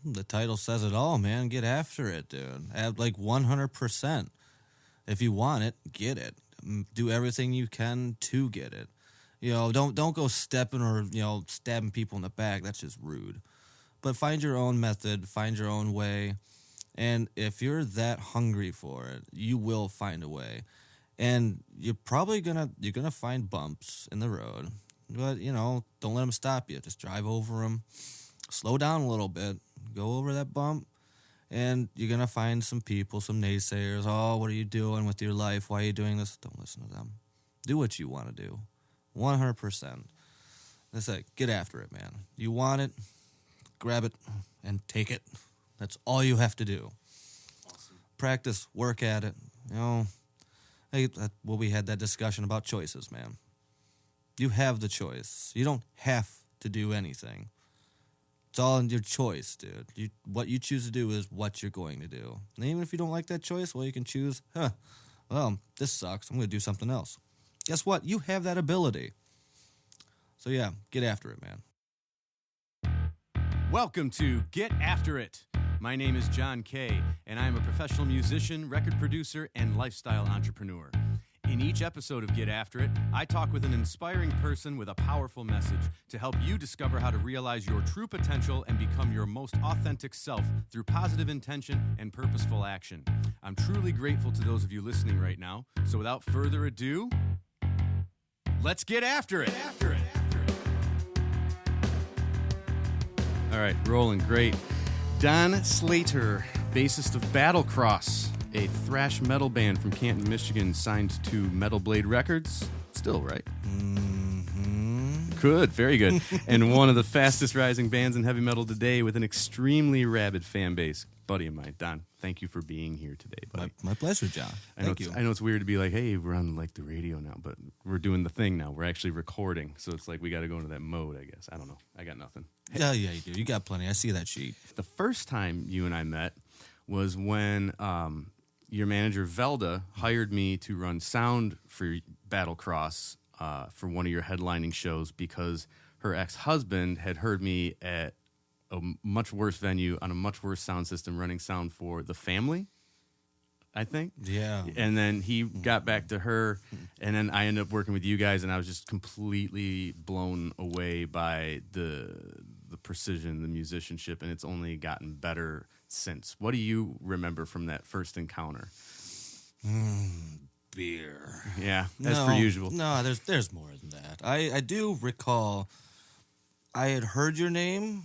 The title says it all, man. Get after it, dude. At like 100%. If you want it, get it. Do everything you can to get it. Don't go stepping or, stabbing people in the back. That's just rude. But find your own method, find your own way. And if you're that hungry for it, you will find a way. And you're probably gonna find bumps in the road. But, don't let them stop you. Just drive over them. Slow down a little bit. Go over that bump. And you're going to find some people, some naysayers. Oh, what are you doing with your life? Why are you doing this? Don't listen to them. Do what you want to do. 100%. That's it. Get after it, man. You want it, grab it, and take it. That's all you have to do. Awesome. Practice, work at it. We had that discussion about choices, man. You have the choice. You don't have to do anything. It's all in your choice, dude. What you choose to do is what you're going to do. And even if you don't like that choice, well, you can choose, this sucks. I'm going to do something else. Guess what? You have that ability. So, yeah, get after it, man. Welcome to Get After It. My name is John Kay, and I am a professional musician, record producer, and lifestyle entrepreneur. In each episode of Get After It, I talk with an inspiring person with a powerful message to help you discover how to realize your true potential and become your most authentic self through positive intention and purposeful action. I'm truly grateful to those of you listening right now. So without further ado, let's get after it. All right, rolling. Great. Don Slater, bassist of Battlecross, a thrash metal band from Canton, Michigan, signed to Metal Blade Records. Still, right? Mm-hmm. Good, very good. And one of the fastest rising bands in heavy metal today with an extremely rabid fan base. Buddy of mine, Don, thank you for being here today, buddy. My pleasure, John. Thank you. I know it's weird to be like, hey, we're on like the radio now, but we're doing the thing now. We're actually recording. So it's like we got to go into that mode, I guess. I don't know. I got nothing. Yeah, you do. You got plenty. I see that sheet. The first time you and I met was when your manager, Velda, hired me to run sound for Battlecross for one of your headlining shows because her ex-husband had heard me at a much worse venue on a much worse sound system running sound for The Family, I think. Yeah. And then he got back to her, and then I ended up working with you guys, and I was just completely blown away by the precision, the musicianship, and it's only gotten better since. What do you remember from that first encounter? Beer. Yeah, as per usual. No, there's more than that. I do recall I had heard your name.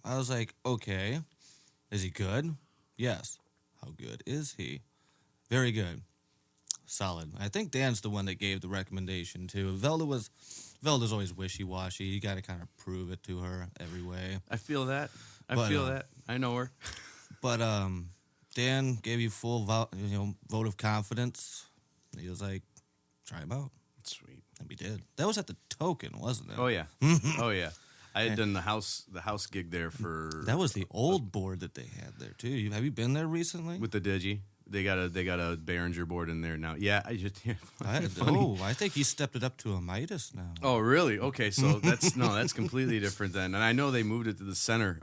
I was like, okay, is he good? Yes. How good is he? Very good. Solid. I think Dan's the one that gave the recommendation, too. Velda's always wishy-washy. You got to kind of prove it to her every way. I feel that. I feel that. I know her. But Dan gave you full vote of confidence. He was like, try him out. Sweet. And we did. That was at the Token, wasn't it? Oh, yeah. Oh, yeah. I had done the house gig there for... That was the old board that they had there, too. Have you been there recently? With the Digi. They got a Behringer board in there now. Yeah, I think he stepped it up to a Midas now. Oh, really? Okay, so that's completely different then. And I know they moved it to the center.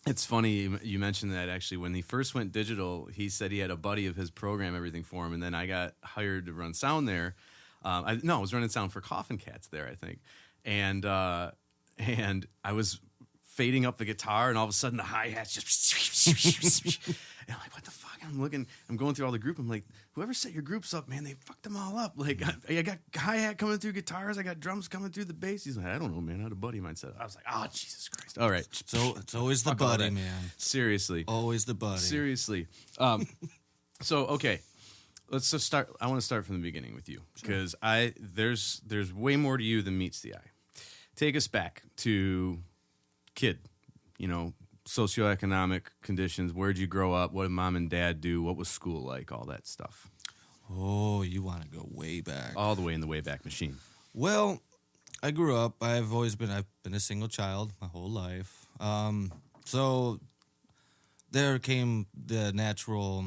It's funny you mentioned that actually. When he first went digital, he said he had a buddy of his program everything for him, and then I got hired to run sound there. I was running sound for Coffin Cats there, I think, and I was fading up the guitar, and all of a sudden the hi-hat's just... And I'm like, what the fuck? I'm going through all the group. I'm like, whoever set your groups up, man, they fucked them all up. Like, I got hi-hat coming through guitars. I got drums coming through the bass. He's like, I don't know, man. I had a buddy of mine said it. I was like, oh, Jesus Christ. All right. So it's always the buddy, man. Seriously. Always the buddy. Seriously. So, okay. Let's just start. I want to start from the beginning with you because there's way more to you than meets the eye. Take us back to kid, socioeconomic conditions. Where'd you grow up? What did mom and dad do? What was school like? All that stuff. Oh, you want to go way back. All the way in the Wayback Machine. Well, I grew up. I've been a single child my whole life. So there came the natural,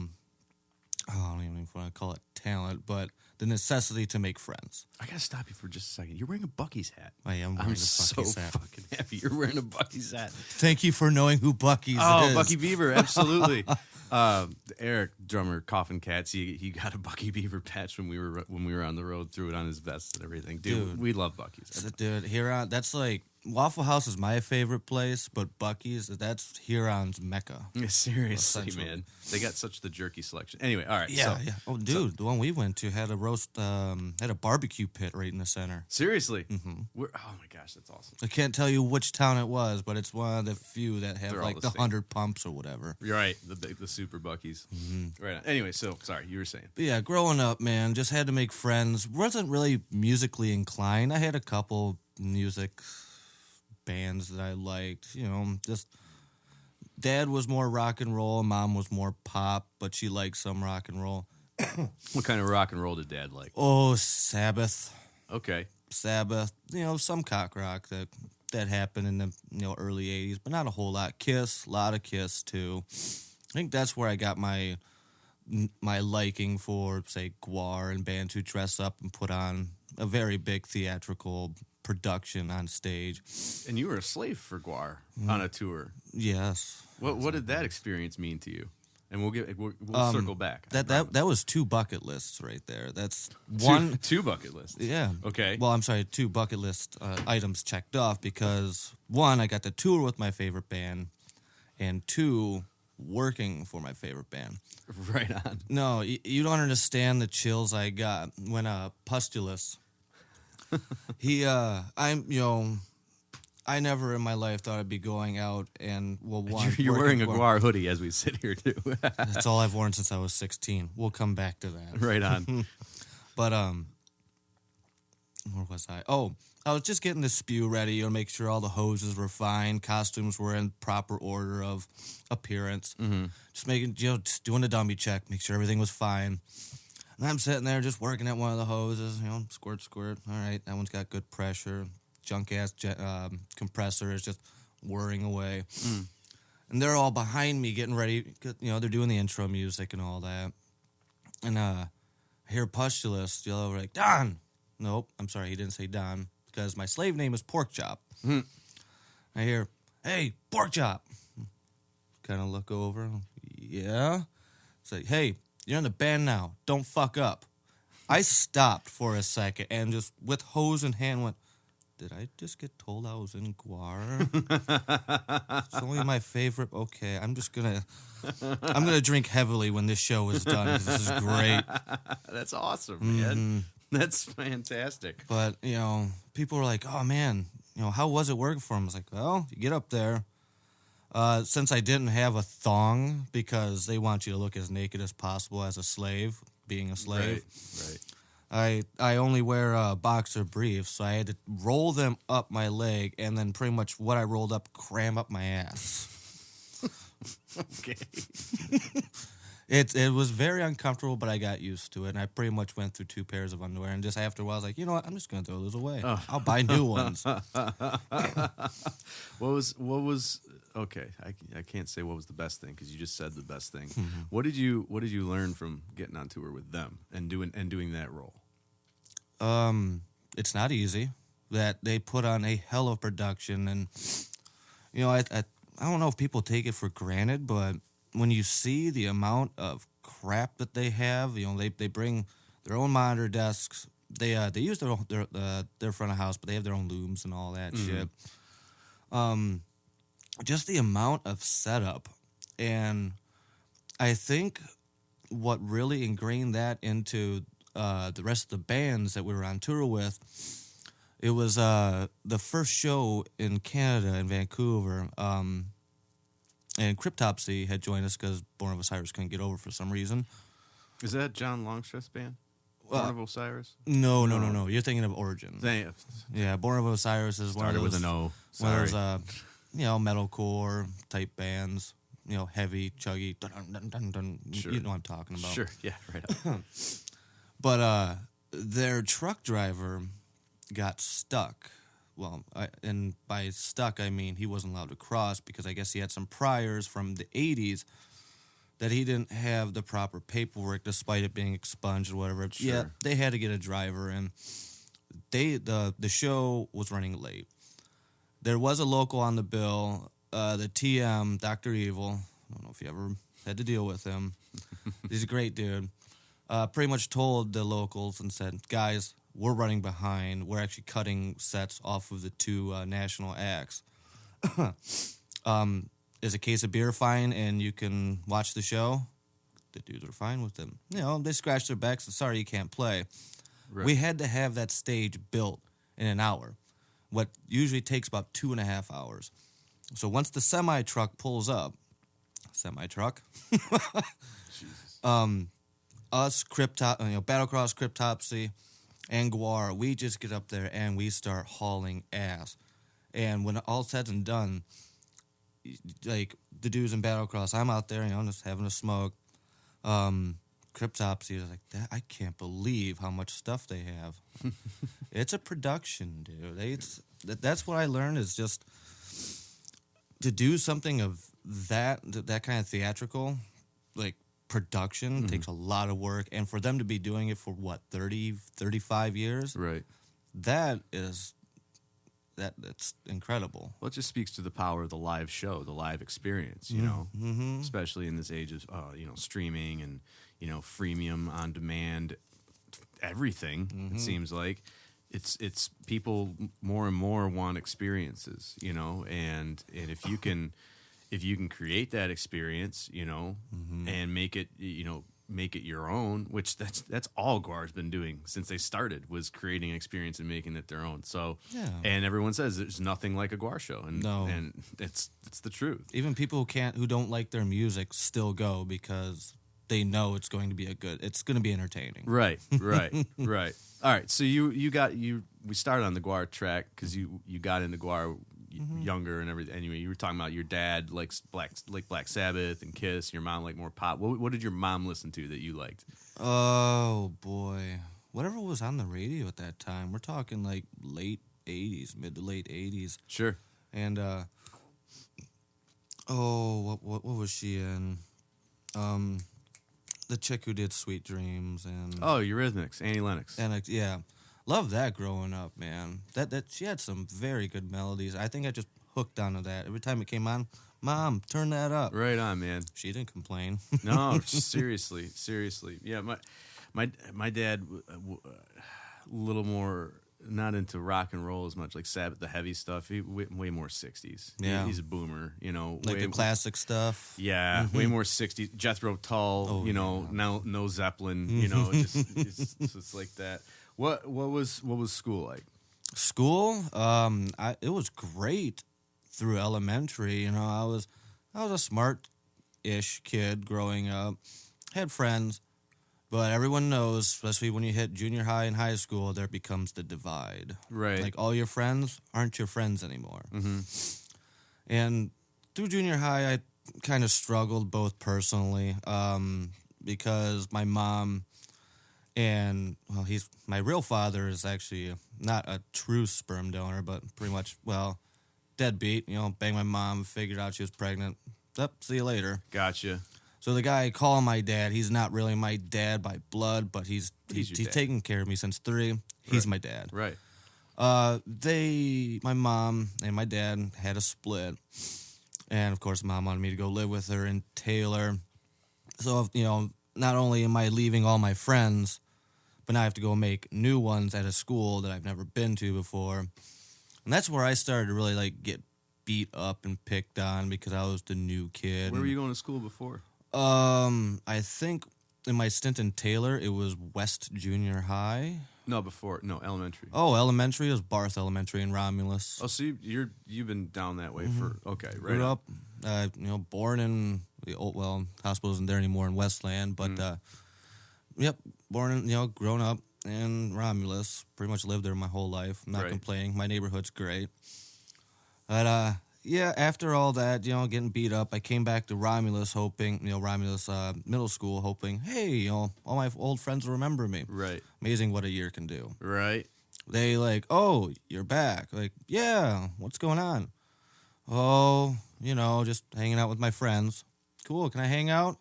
I don't even want to call it talent, but the necessity to make friends. I gotta stop you for just a second. You're wearing a Bucky's hat. I am wearing a Bucky's hat. Fucking happy you're wearing a Bucky's hat. Thank you for knowing who Bucky's is. Oh, Bucky Beaver, absolutely. Eric, drummer, Coffin Cats, he got a Bucky Beaver patch when we were on the road, threw it on his vest and everything. Dude, we love Bucky's. Dude, Huron, that's like Waffle House is my favorite place, but Bucky's, that's Huron's mecca. Yeah, seriously, man. They got such the jerky selection. Anyway, all right. Yeah. Oh, dude, the one we went to had a barbecue pit right in the center. Seriously? Mm-hmm. Oh my gosh, that's awesome. I can't tell you which town it was, but it's one of the few that have They're like the 100 pumps or whatever. You're right, the super Bucky's. Mm-hmm. Right on. Anyway, so sorry, you were saying. But yeah, growing up, man, just had to make friends. Wasn't really musically inclined. I had a couple music bands that I liked, just dad was more rock and roll, mom was more pop, but she liked some rock and roll. What kind of rock and roll did dad like? Oh, Sabbath. Okay. Sabbath, some cock rock that happened in the early 80s, but not a whole lot. Kiss, a lot of Kiss too. I think that's where I got my liking for, say, Gwar and bands who dress up and put on a very big theatrical production on stage. And you were a slave for Gwar on a tour. Yes. What did that experience mean to you? And we'll circle back. That was 2 bucket lists right there. That's two bucket lists. Yeah. Okay. Well, I'm sorry, 2 bucket list items checked off because 1, I got to tour with my favorite band, and 2, working for my favorite band. Right on. No, you don't understand the chills I got when Pustulus. I never in my life thought I'd be going out and You're wearing a Gwar hoodie as we sit here too. That's all I've worn since I was 16. We'll come back to that. Right on. But where was I? Oh, I was just getting the spew ready, make sure all the hoses were fine, costumes were in proper order of appearance. Mm-hmm. Just making, just doing a dummy check, make sure everything was fine. And I'm sitting there just working at one of the hoses, squirt, squirt. All right, that one's got good pressure. Junk-ass compressor is just whirring away. Mm. And they're all behind me getting ready. They're doing the intro music and all that. And I hear Pustulus yell over like, Don! Nope, I'm sorry, he didn't say Don, because my slave name is Pork Chop. Mm. I hear, hey, Pork Chop! Kind of look over. Yeah? It's like, hey, you're in the band now. Don't fuck up. I stopped for a second and just with hose in hand went, did I just get told I was in Gwar? It's only my favorite. Okay, I'm gonna drink heavily when this show is done. 'Cause this is great. That's awesome, man. Mm-hmm. That's fantastic. But people were like, "Oh man, how was it working for him?" I was like, "Well, you get up there." Since I didn't have a thong because they want you to look as naked as possible as a slave, being a slave. Right. I only wear boxer briefs, so I had to roll them up my leg, and then pretty much what I rolled up, cram up my ass. Okay. It was very uncomfortable, but I got used to it, and I pretty much went through 2 pairs of underwear, and just after a while, I was like, you know what, I'm just going to throw those away. Oh. I'll buy new ones. What was okay, I can't say what was the best thing, because you just said the best thing. Mm-hmm. What did you learn from getting on tour with them and doing that role? It's not easy. That they put on a hell of production, and I don't know if people take it for granted, but when you see the amount of crap that they have, they bring their own monitor desks. They use their front of house, but they have their own looms and all that shit. Just the amount of setup, and I think what really ingrained that into the rest of the bands that we were on tour with, it was the first show in Canada, in Vancouver, and Cryptopsy had joined us because Born of Osiris couldn't get over for some reason. Is that John Longstreth's band? Born of Osiris? No. You're thinking of Origin. Yeah, Born of Osiris is one of those... Started with an O. Sorry. One of those, metalcore type bands. Heavy, chuggy, dun. Sure. You know what I'm talking about. Sure, yeah, right on. But their truck driver got stuck. Well, and by stuck, I mean he wasn't allowed to cross because I guess he had some priors from the 80s that he didn't have the proper paperwork despite it being expunged or whatever. Sure. Yeah, they had to get a driver, and the show was running late. There was a local on the bill, the TM, Dr. Evil. I don't know if you ever had to deal with him. He's a great dude. Pretty much told the locals and said, guys, we're running behind. We're actually cutting sets off of the two national acts. Is a case of beer fine and you can watch the show? The dudes are fine with it. You know, they scratch their backs and sorry you can't play. Right. We had to have that stage built in an hour, what usually takes about 2.5 hours. So once the semi-truck pulls up, Jesus. Us, Battlecross, Cryptopsy, and Guar, we just get up there and we start hauling ass. And when all said and done, like the dudes in Battlecross, I'm out there, just having a smoke. Cryptopsy is like, I can't believe how much stuff they have. It's a production, dude. That's what I learned is just to do something of that kind of theatrical, like production takes a lot of work. And for them to be doing it for 30, 35 years, Right. That's incredible. Well, it just speaks to the power of the live show, the live experience, mm-hmm. Especially in this age of, streaming and, freemium on demand, everything. Mm-hmm. It seems like it's people more and more want experiences, and if you can create that experience, and make it, make it your own, which that's all Guar's been doing since they started, was creating an experience and making it their own. So, and everyone says there's nothing like a Guar show, and it's the truth. Even people who don't like their music still go because they know it's going to be entertaining. Right. All right. So we started on the Guar track because you got into Guar younger and everything. Anyway, you were talking about your dad likes Black Sabbath and Kiss. Your mom liked more pop. What did your mom listen to that you liked? Oh boy, whatever was on the radio at that time. We're talking like late '80s, mid to late '80s. Sure. And what was she in? The chick who did Sweet Dreams and Eurythmics, Annie Lennox. And yeah. Loved that growing up, man. That she had some very good melodies. I think I just hooked onto that. Every time it came on, Mom, turn that up. Right on, man. She didn't complain. No, seriously. Yeah, my dad a little more not into rock and roll as much, like Sabbath, the heavy stuff. He way more 60s. Yeah, he's a boomer, like the classic stuff. Yeah, way more 60s. Jethro Tull, now no Zeppelin, it's like that. What was school like? School, it was great through elementary. I was a smart-ish kid growing up. Had friends, but everyone knows, especially when you hit junior high and high school, there becomes the divide. Right, like all your friends aren't your friends anymore. Mm-hmm. And through junior high, I kind of struggled both personally, because my mom. And, my real father is actually not a true sperm donor, but pretty much, deadbeat. Banged my mom, figured out she was pregnant. See you later. Gotcha. So the guy I call my dad, he's not really my dad by blood, but he's taken care of me since 3. He's my dad. Right. My mom and my dad had a split. And, of course, Mom wanted me to go live with her in Taylor. So, not only am I leaving all my friends, but now I have to go make new ones at a school that I've never been to before. And that's where I started to really get beat up and picked on because I was the new kid. Where were you going to school before? I think in my stint in Taylor, it was West Junior High. No, elementary. Oh, elementary was Barth Elementary in Romulus. Oh, so you've been down that way for right. Grew up, born in the old hospital isn't there anymore in Westland, but born in grown up in Romulus. Pretty much lived there my whole life. I'm not complaining. My neighborhood's great. But after all that, getting beat up, I came back to Romulus hoping, Romulus middle school hoping, hey, all my old friends will remember me. Right. Amazing what a year can do. Right. They oh, you're back. Yeah, what's going on? Oh, just hanging out with my friends. Cool, can I hang out?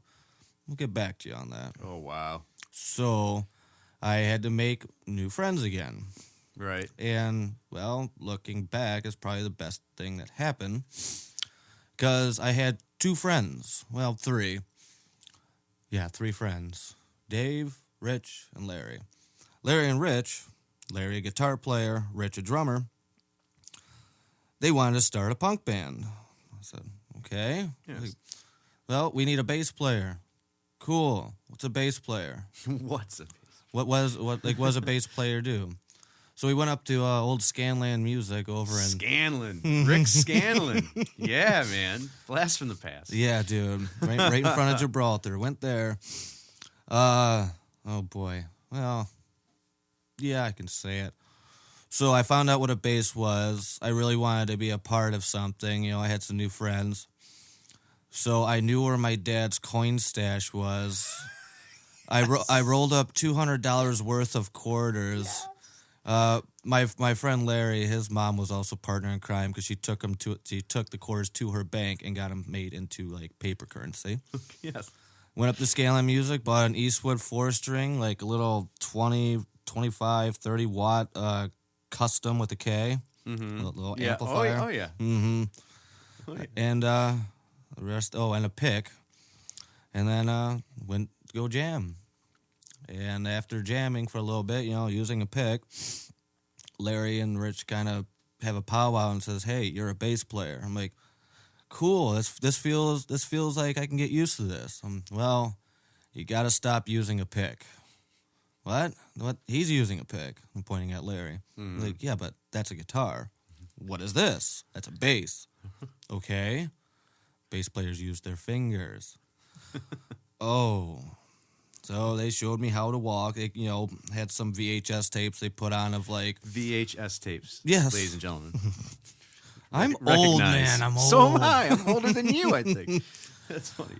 We'll get back to you on that. Oh, wow. So I had to make new friends again. Right. And, well, looking back, it's probably the best thing that happened. Because I had 2 friends. Well, 3. Yeah, 3 friends. Dave, Rich, and Larry. Larry and Rich, Larry a guitar player, Rich a drummer, they wanted to start a punk band. I said, okay. Yes. Like, well, we need a bass player. Cool. What's a bass player? What's a bass? does a bass player do? So we went up to old Scanlan Music over in Scanlan. Rick Scanlan. Yeah, man. Blast from the past. Yeah, dude. Right in front of Gibraltar. Went there. Oh boy. Well, yeah, I can say it. So I found out what a bass was. I really wanted to be a part of something. You know, I had some new friends. So I knew where my dad's coin stash was. I rolled up $200 worth of quarters. My friend Larry, his mom was also partner in crime because she took the quarters to her bank and got them made into like paper currency. Yes. Went up to Scanlan Music, bought an Eastwood 4-string, like a little 20, 25, 30 watt custom with a K, little amplifier. Oh yeah. Mm-hmm. Oh, yeah. And the rest. Oh, and a pick, and then went to go jam. And after jamming for a little bit, you know, using a pick, Larry and Rich kind of have a powwow and says, "Hey, you're a bass player." I'm like, "Cool. This feels like I can get used to this." Well, you got to stop using a pick. What? He's using a pick. I'm pointing at Larry. Mm-hmm. Like, yeah, but that's a guitar. What is this? That's a bass. Okay. Bass players use their fingers. Oh. So they showed me how to walk. They, you know, had some VHS tapes they put on of like VHS tapes. Yes. Ladies and gentlemen. I'm old, man. I'm old. So am I. I'm older than you, I think. That's funny.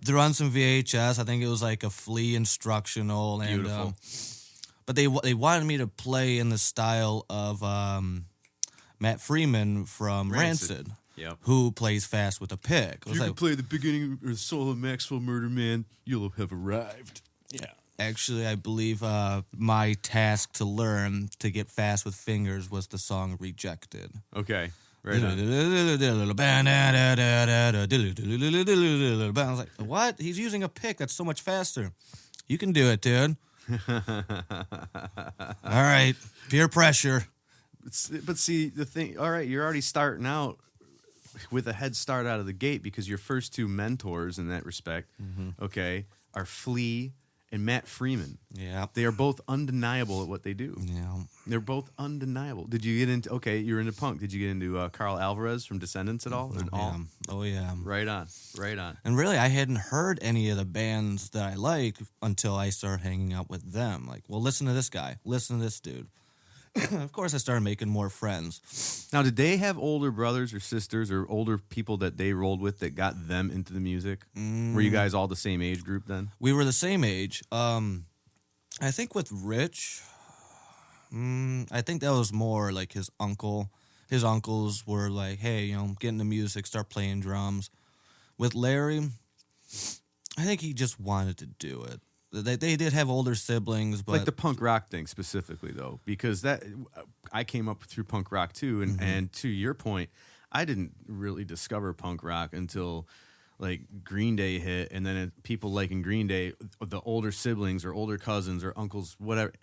They're on some VHS. I think it was like a Flea instructional. And, Beautiful. but they wanted me to play in the style of Matt Freeman from Rancid. Yep. Who plays fast with a pick. If you can play the beginning or the solo of Maxwell Murder Man, you'll have arrived. Yeah. Actually, I believe my task to learn to get fast with fingers was the song Rejected. Okay. Right on. I was like, what? He's using a pick. That's so much faster. You can do it, dude. All right. Peer pressure. But see, the thing, all right, you're already starting out with a head start out of the gate because your first 2 mentors in that respect, okay, are Flea and Matt Freeman. Yeah. They are both undeniable at what they do. Yeah. They're both undeniable. Did you get into, okay, you're into punk. Did you get into Carl Alvarez from Descendants at all? Oh, yeah. Right on. Right on. And really, I hadn't heard any of the bands that I liked until I started hanging out with them. Like, well, listen to this guy. Listen to this dude. Of course, I started making more friends. Now, did they have older brothers or sisters or older people that they rolled with that got them into the music? Were you guys all the same age group then? We were the same age. I think with Rich, I think that was more like his uncle. His uncles were like, hey, you know, get into music, start playing drums. With Larry, I think he just wanted to do it. They did have older siblings, but like the punk rock thing specifically, though, because that I came up through punk rock too, and to your point, I didn't really discover punk rock until like Green Day hit, and then people liking Green Day, the older siblings or older cousins or uncles, whatever,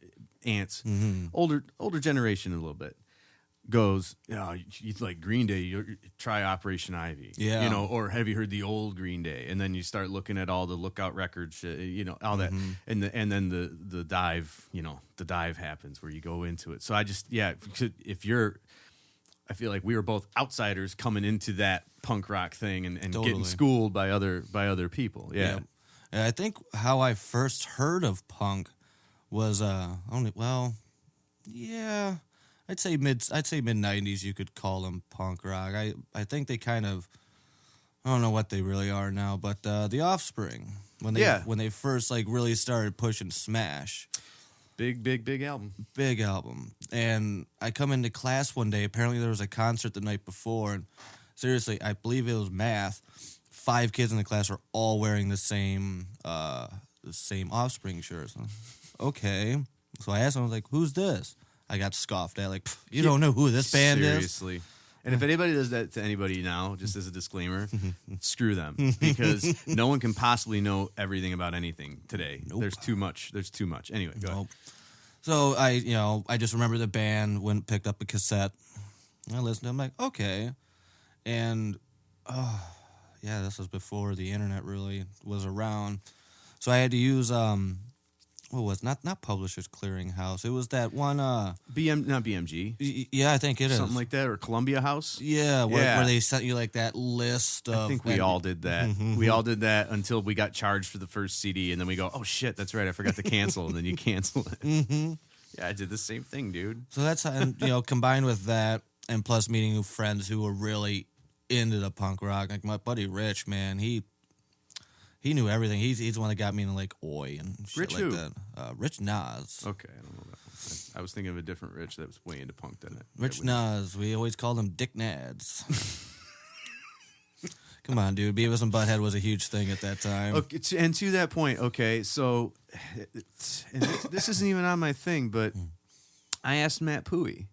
aunts, older generation a little bit. Goes, you like Green Day, you try Operation Ivy. Yeah. You know, or have you heard the old Green Day? And then you start looking at all the Lookout Records shit, you know, all that. And then the dive, you know, the dive happens where you go into it. So I just, I feel like we were both outsiders coming into that punk rock thing and Totally. getting schooled by other people. Yeah. And I think how I first heard of punk was I'd say mid '90s. You could call them punk rock. I think they kind of, I don't know what they really are now, but the Offspring when they first like really started pushing smash. Big album. Big album. And I come into class one day. Apparently there was a concert the night before, and seriously, I believe it was math. 5 kids in the class are all wearing the same Offspring shirts. Okay. So I asked him, I was like, who's this? I got scoffed at, like, you don't know who this band is? Seriously. And if anybody does that to anybody now, just as a disclaimer, screw them. Because no one can possibly know everything about anything today. Nope. There's too much. Anyway, go ahead. So I just remember the band, went and picked up a cassette. I listened to it, I'm like, okay. And, this was before the internet really was around. So I had to use, not Publishers Clearinghouse. It was that one, not BMG. Yeah, I think it is. Something like that, or Columbia House. Yeah, where they sent you like that list of. I think we all did that. We all did that until we got charged for the first CD, and then we go, "Oh shit, that's right, I forgot to cancel," and then you cancel it. Mm-hmm. Yeah, I did the same thing, dude. So that's how, and combined with that, and plus meeting new friends who were really into the punk rock. Like my buddy Rich, man, he knew everything. He's the one that got me into like Oi and shit Rich like who? that. Rich Nas. Okay, I don't know that one. I was thinking of a different Rich that was way into punk than it. Rich Nas. We always called him Dick Nads. Come on, dude. Beavis and Butthead was a huge thing at that time. Okay, and to that point, okay, so this isn't even on my thing, but I asked Matt Pooey.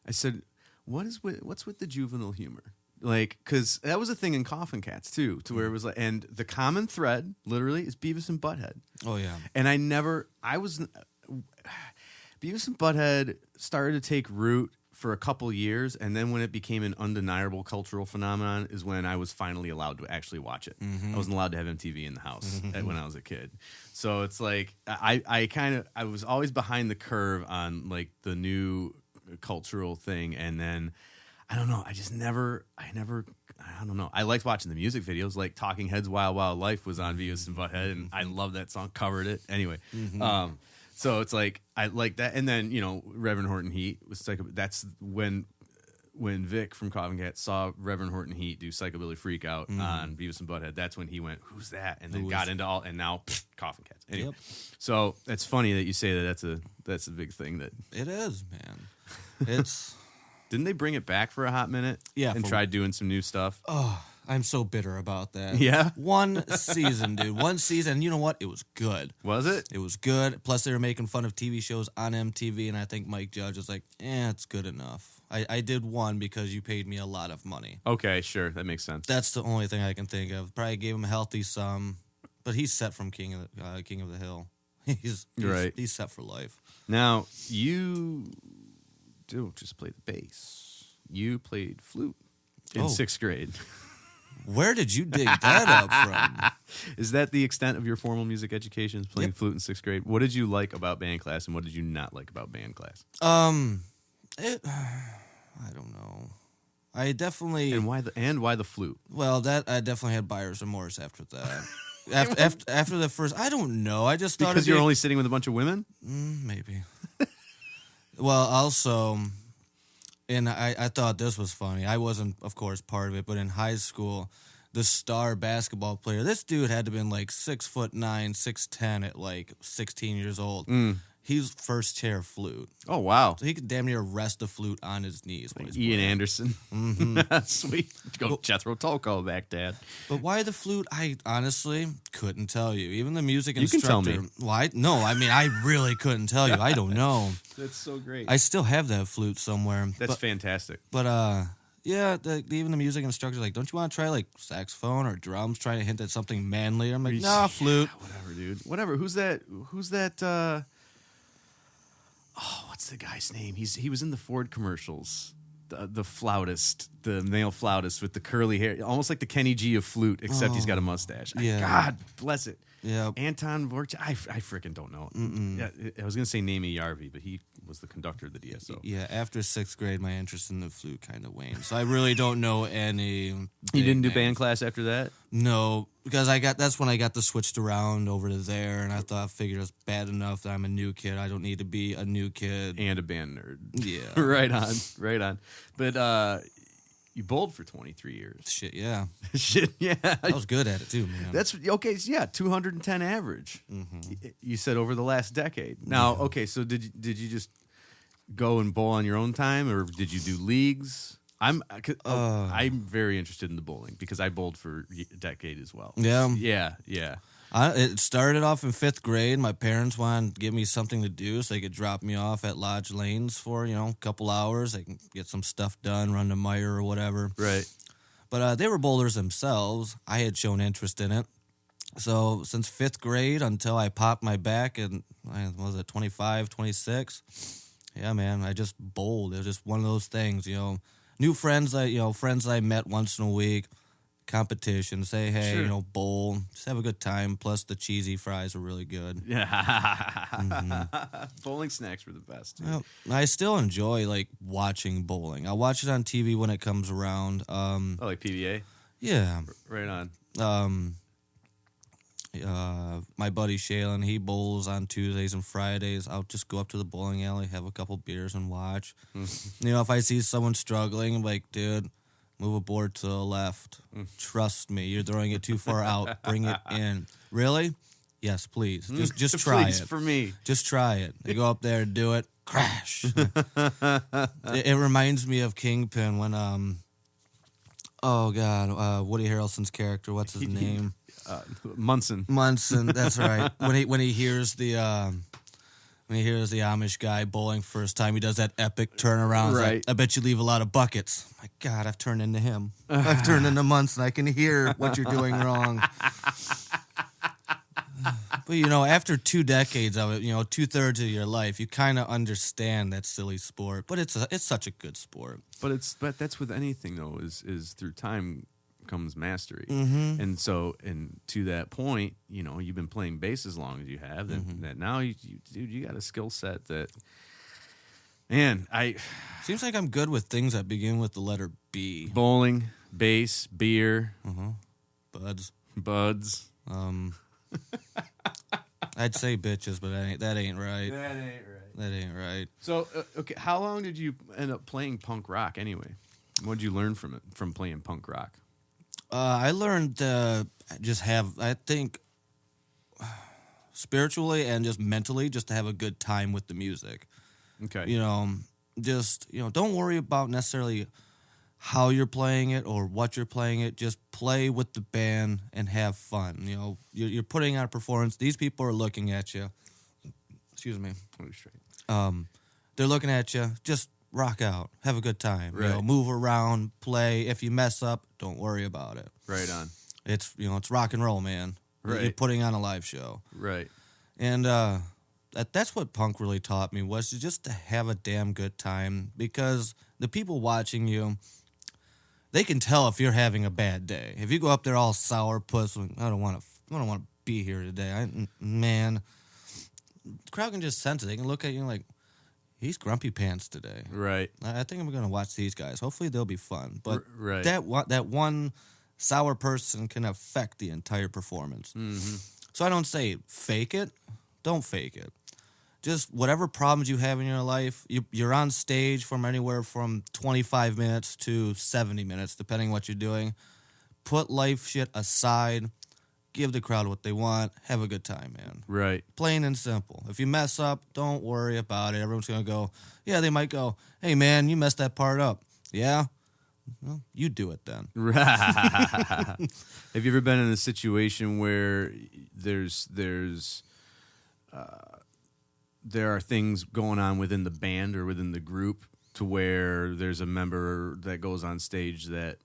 I said, what's with the juvenile humor? Like, because that was a thing in Coffin Cats, too, to where it was like, and the common thread, literally, is Beavis and Butthead. Oh, yeah. And Beavis and Butthead started to take root for a couple years, and then when it became an undeniable cultural phenomenon is when I was finally allowed to actually watch it. I wasn't allowed to have MTV in the house when I was a kid. So it's like, I was always behind the curve on, like, the new cultural thing, and then I don't know. I don't know. I liked watching the music videos, like Talking Heads' Wild Wild Life was on Beavis and Butthead, and I love that song, covered it. Anyway, so it's like, I like that. And then, Reverend Horton Heat was that's when Vic from Coffin Cat saw Reverend Horton Heat do Psychobilly Freak Out on Beavis and Butthead. That's when he went, who's that? And then got into all, and now Coffin Cats. Anyway, Yep. So it's funny that you say that that's a big thing that. It is, man. It's... Didn't they bring it back for a hot minute? Yeah. And try doing some new stuff? Oh, I'm so bitter about that. Yeah? One season, dude. One season. You know what? It was good. Was it? It was good. Plus, they were making fun of TV shows on MTV, and I think Mike Judge was like, it's good enough. I did one because you paid me a lot of money. Okay, sure. That makes sense. That's the only thing I can think of. Probably gave him a healthy sum, but he's set from King of the Hill. He's right. He's set for life. Now, you don't just play the bass. You played flute in 6th grade. Where did you dig that up from? Is that the extent of your formal music education, is playing flute in 6th grade? What did you like about band class, and what did you not like about band class? I don't know. I definitely... And why the flute? Well, that I definitely had buyer's remorse after that. after the first... I don't know. I just thought... Because you're only sitting with a bunch of women? Maybe. Well, also... And I thought this was funny. I wasn't, of course, part of it, but in high school, the star basketball player, this dude had to have been like 6'9", 6'10" at like 16 years old. He's first chair flute. Oh, wow. So he could damn near rest the flute on his knees. Like Ian Anderson. Sweet. Go Jethro Tull call back, Dad. But why the flute? I honestly couldn't tell you. Even the music instructor. You can tell me. Why? No, I mean, I really couldn't tell you. I don't know. That's so great. I still have that flute somewhere. That's fantastic. But, yeah, even the music instructor's like, don't you want to try, like, saxophone or drums, trying to hint at something manly? I'm like, nah, flute. Yeah, whatever, dude. Whatever. Who's that, what's the guy's name? He was in the Ford commercials. The flautist, the male flautist with the curly hair, almost like the Kenny G of flute, except he's got a mustache. Yeah. God bless it. Yeah. Anton Vorch. I freaking don't know. Yeah, I was going to say Nami Yarvi, but he was the conductor of the DSO. Yeah, after 6th grade, my interest in the flute kind of waned. So I really don't know any. You didn't do band class after that? No, because that's when I got the switched around over to there, and I figured it was bad enough that I'm a new kid. I don't need to be a new kid. And a band nerd. Yeah. Right on. But you bowled for 23 years. Shit, yeah. Shit, yeah. I was good at it, too, man. That's, okay, yeah, 210 average. You said over the last decade. Now, okay, so did you just go and bowl on your own time, or did you do leagues? I'm very interested in the bowling because I bowled for a decade as well. Yeah. Yeah. It started off in 5th grade. My parents wanted to give me something to do so they could drop me off at Lodge Lanes for, a couple hours. I can get some stuff done, run to Meyer or whatever. Right. But they were bowlers themselves. I had shown interest in it. So since 5th grade until I popped my back and, was it 25, 26? Yeah, man, I just bowled. It was just one of those things, New friends I met once in a week. Competition, say hey, Sure. Bowl, just have a good time. Plus the cheesy fries are really good. Yeah. Bowling snacks were the best. Too. Well, I still enjoy watching bowling. I'll watch it on TV when it comes around. Like PBA. Yeah, Right on. My buddy Shaylin, he bowls on Tuesdays and Fridays. I'll just go up to the bowling alley, have a couple beers, and watch. If I see someone struggling, I'm like, dude, move a board to the left. Trust me, you're throwing it too far out. Bring it in. Really? Yes, please. Just try Please, it. for me. Just try it. They go up there and do it. Crash. It reminds me of Kingpin when Woody Harrelson's character. What's his name? Munson. That's right. When he hears the Amish guy bowling first time, he does that epic turnaround. Right. Like, I bet you leave a lot of buckets. My God, I've turned into him. I've turned into Munson. I can hear what you're doing wrong. But after 2 decades of it, 2/3 of your life, you kind of understand that silly sport. But it's such a good sport. But that's with anything though. Is through time comes mastery, and to that point, you've been playing bass as long as you have. That now you got a skill set that. Man, seems like I'm good with things that begin with the letter B. Bowling, bass, beer, buds. I'd say bitches, but that ain't right. That ain't right. So, okay, how long did you end up playing punk rock anyway? What did you learn from playing punk rock? I learned I think, spiritually and just mentally, just to have a good time with the music. Okay. Don't worry about necessarily how you're playing it or what you're playing it. Just play with the band and have fun. You're putting on a performance. These people are looking at you. Excuse me. They're looking at you. Just rock out. Have a good time. Right. Move around, play. If you mess up, don't worry about it. Right on. It's rock and roll, man. Right. You're putting on a live show. Right. And that's what punk really taught me, was just to have a damn good time, because the people watching you, they can tell if you're having a bad day. If you go up there all sourpuss, I don't want to be here today. The crowd can just sense it. They can look at you like, he's grumpy pants today. Right. I think I'm going to watch these guys. Hopefully they'll be fun. But right. that one sour person can affect the entire performance. Mm-hmm. So I don't say fake it. Don't fake it. Just whatever problems you have in your life, you're on stage from anywhere from 25 minutes to 70 minutes, depending what you're doing. Put life shit aside. Give the crowd what they want. Have a good time, man. Right. Plain and simple. If you mess up, don't worry about it. Everyone's going to go, they might go, hey, man, you messed that part up. Yeah? Well, you do it then. Have you ever been in a situation where there are things going on within the band or within the group to where there's a member that goes on stage that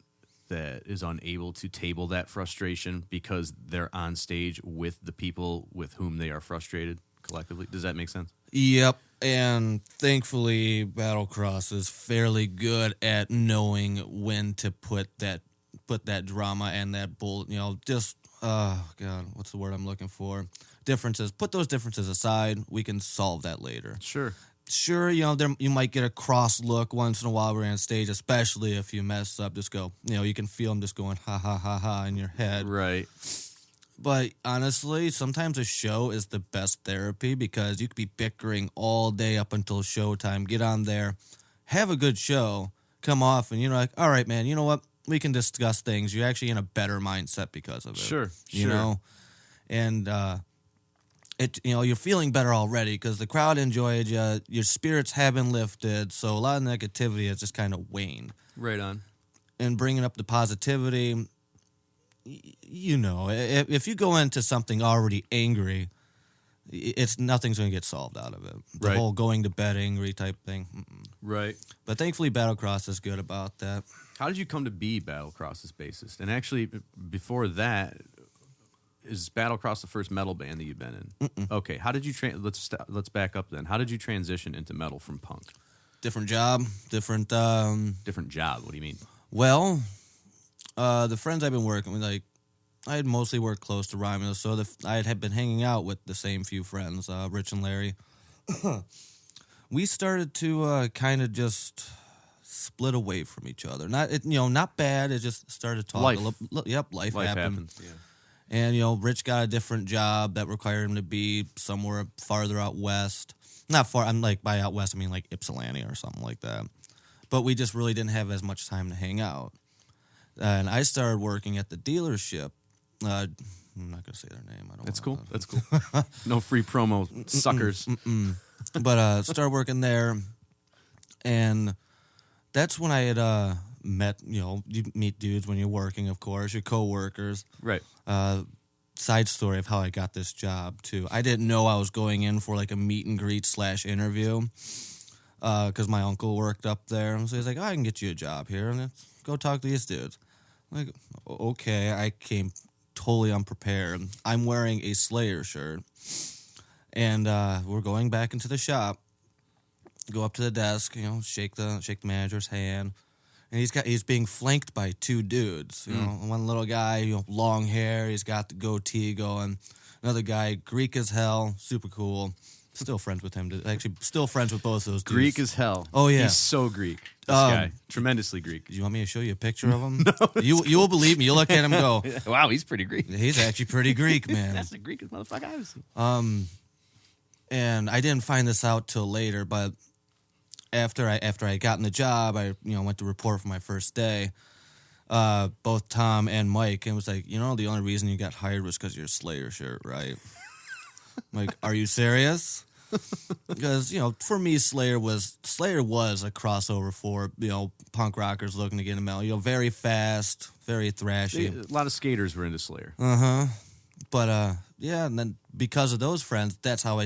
is unable to table that frustration because they're on stage with the people with whom they are frustrated collectively? Does that make sense? Yep. And thankfully, Battlecross is fairly good at knowing when to put that drama and that bull, just, oh, God, what's the word I'm looking for? Differences. Put those differences aside. We can solve that later. Sure, you might get a cross look once in a while we're on stage, especially if you mess up. Just go, you can feel them just going, ha, ha, ha, ha, in your head. Right. But honestly, sometimes a show is the best therapy, because you could be bickering all day up until showtime. Get on there, have a good show, come off, and you're like, all right, man, you know what? We can discuss things. You're actually in a better mindset because of it. Sure. You know? And you're feeling better already because the crowd enjoyed you. Your spirits have been lifted, so a lot of negativity has just kind of waned. Right on. And bringing up the positivity, if you go into something already angry, nothing's going to get solved out of it. The whole going to bed angry type thing. Right. But thankfully, Battlecross is good about that. How did you come to be Battlecross's bassist? And actually, before that, is Battlecross the first metal band that you've been in? Mm-mm. Okay. How did you let's back up then. How did you transition into metal from punk? Different job, different job. What do you mean? Well, the friends I've been working with, like, I had mostly worked close to Romulus, so I had been hanging out with the same few friends, Rich and Larry. We started to kind of just split away from each other. Not bad. It just started talking. Life Life happens. Yeah. And Rich got a different job that required him to be somewhere farther out west. Not far. I'm like by out west. I mean like Ypsilanti or something like that. But we just really didn't have as much time to hang out. And I started working at the dealership. I'm not going to say their name. That's cool. That's cool. No free promo, suckers. But started working there. And that's when I had met, you meet dudes when you're working, of course, your coworkers. Right. Side story of how I got this job, too. I didn't know I was going in for like a meet and greet / interview because my uncle worked up there. So he's like, I can get you a job here. And let's go talk to these dudes. I'm like, okay. I came totally unprepared. I'm wearing a Slayer shirt. And we're going back into the shop. Go up to the desk, shake the manager's hand. And he's being flanked by two dudes. One little guy, long hair. He's got the goatee going. Another guy, Greek as hell, super cool. Still friends with him. Actually, still friends with both those dudes. Greek as hell. Oh yeah, he's so Greek. This guy, tremendously Greek. Do you want me to show you a picture of him? No, you will believe me. You'll look at him and go, wow, he's pretty Greek. He's actually pretty Greek, man. That's the Greekest motherfucker I've seen. And I didn't find this out till later, but after I got in the job, I went to report for my first day. Both Tom and Mike, and was like, the only reason you got hired was because of your Slayer shirt, right? I'm like, are you serious? Because for me, Slayer was a crossover for punk rockers looking to get a metal. Very fast, very thrashy. A lot of skaters were into Slayer. But yeah, and then because of those friends, that's how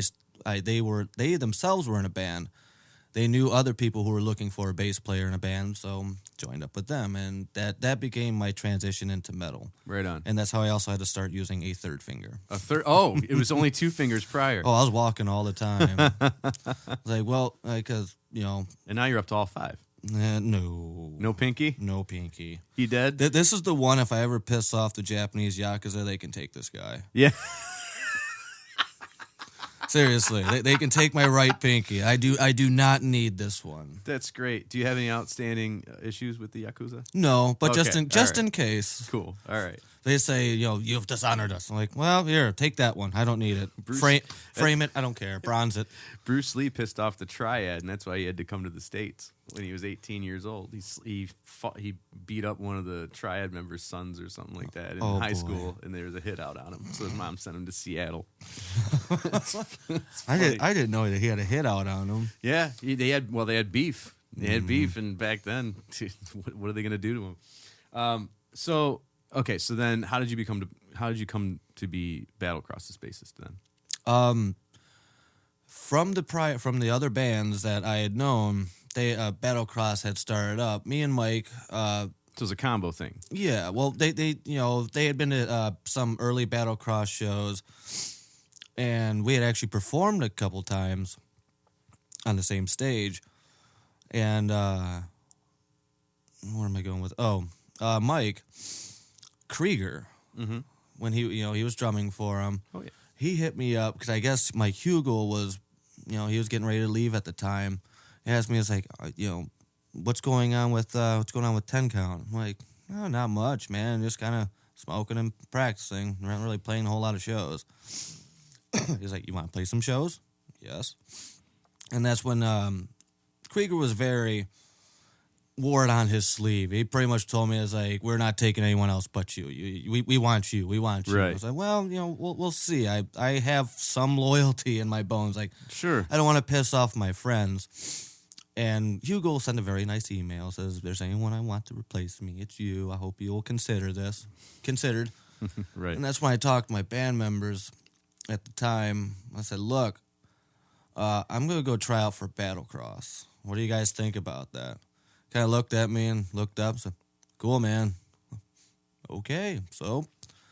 they themselves were in a band. They knew other people who were looking for a bass player in a band, so joined up with them, and that became my transition into metal. Right on. And that's how I also had to start using a third finger. A third? Oh, it was only two fingers prior. Oh, I was walking all the time. Because And now you're up to all five. No. No pinky? No pinky. He dead? This is the one, if I ever piss off the Japanese Yakuza, they can take this guy. Yeah. Seriously, they can take my right pinky. I do not need this one. That's great. Do you have any outstanding issues with the Yakuza? No, but Okay, just in case. Cool. All right. They say, you've dishonored us. I'm like, well, here, take that one. I don't need it. Frame it. I don't care. Bronze it. Bruce Lee pissed off the Triad, and that's why he had to come to the States when he was 18 years old. He beat up one of the Triad members' sons or something like that in high school, and there was a hit out on him. So his mom sent him to Seattle. I didn't know that he had a hit out on him. Yeah, they had beef. They had beef, and back then, what are they going to do to him? So then how did you come to be Battlecross's bassist then? From the other bands that I had known, they Battlecross had started up. Me and Mike. So it was a combo thing. Yeah, well, they had been to some early Battlecross shows, and we had actually performed a couple times on the same stage. And where am I going with? Mike Krieger, when he was drumming for him. Oh yeah. He hit me up because I guess Mike Hugel was, he was getting ready to leave at the time. He asked me, "It's like, what's going on with 10 Count?" I'm like, "Oh, not much, man. Just kind of smoking and practicing. Not really playing a whole lot of shows." He's like, "You want to play some shows?" Yes. And that's when Krieger was very wore it on his sleeve. He pretty much told me, "It's like, we're not taking anyone else but you. We want you. We want you." Right. I was like, "Well, we'll see. I have some loyalty in my bones. Like, Sure. I don't want to piss off my friends." And Hugo sent a very nice email. Says, "If there's anyone I want to replace me, it's you. I hope you'll consider this." Considered. Right. And that's when I talked to my band members at the time. I said, "Look, I'm going to go try out for Battlecross. What do you guys think about that?" Kind of looked at me and looked up. Said, "Cool, man." Okay. So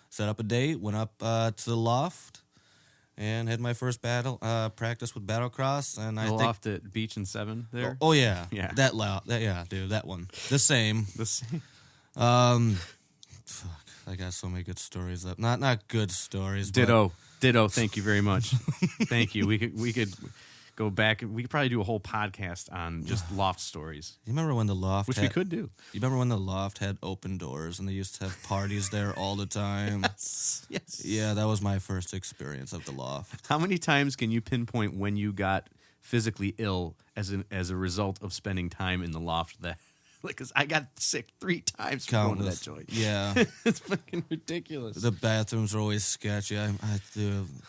set up a date, went up to the loft, and had my first practice with Battlecross. And The loft at Beach and 7 there? Oh yeah. Yeah. Yeah, dude, that one. The same. The same. Fuck, I got so many good stories up. Not good stories. Ditto. Thank you very much. Thank you. We could go back. We could probably do a whole podcast on just loft stories, You remember when the loft which we could do. You remember when the loft had open doors and they used to have parties there all the time? Yes. Yeah, that was my first experience of the loft. How many times can you pinpoint when you got physically ill as a result of spending time in the loft? That, because I got sick 3 times from going to that joint. Yeah. It's fucking ridiculous. The bathrooms are always sketchy.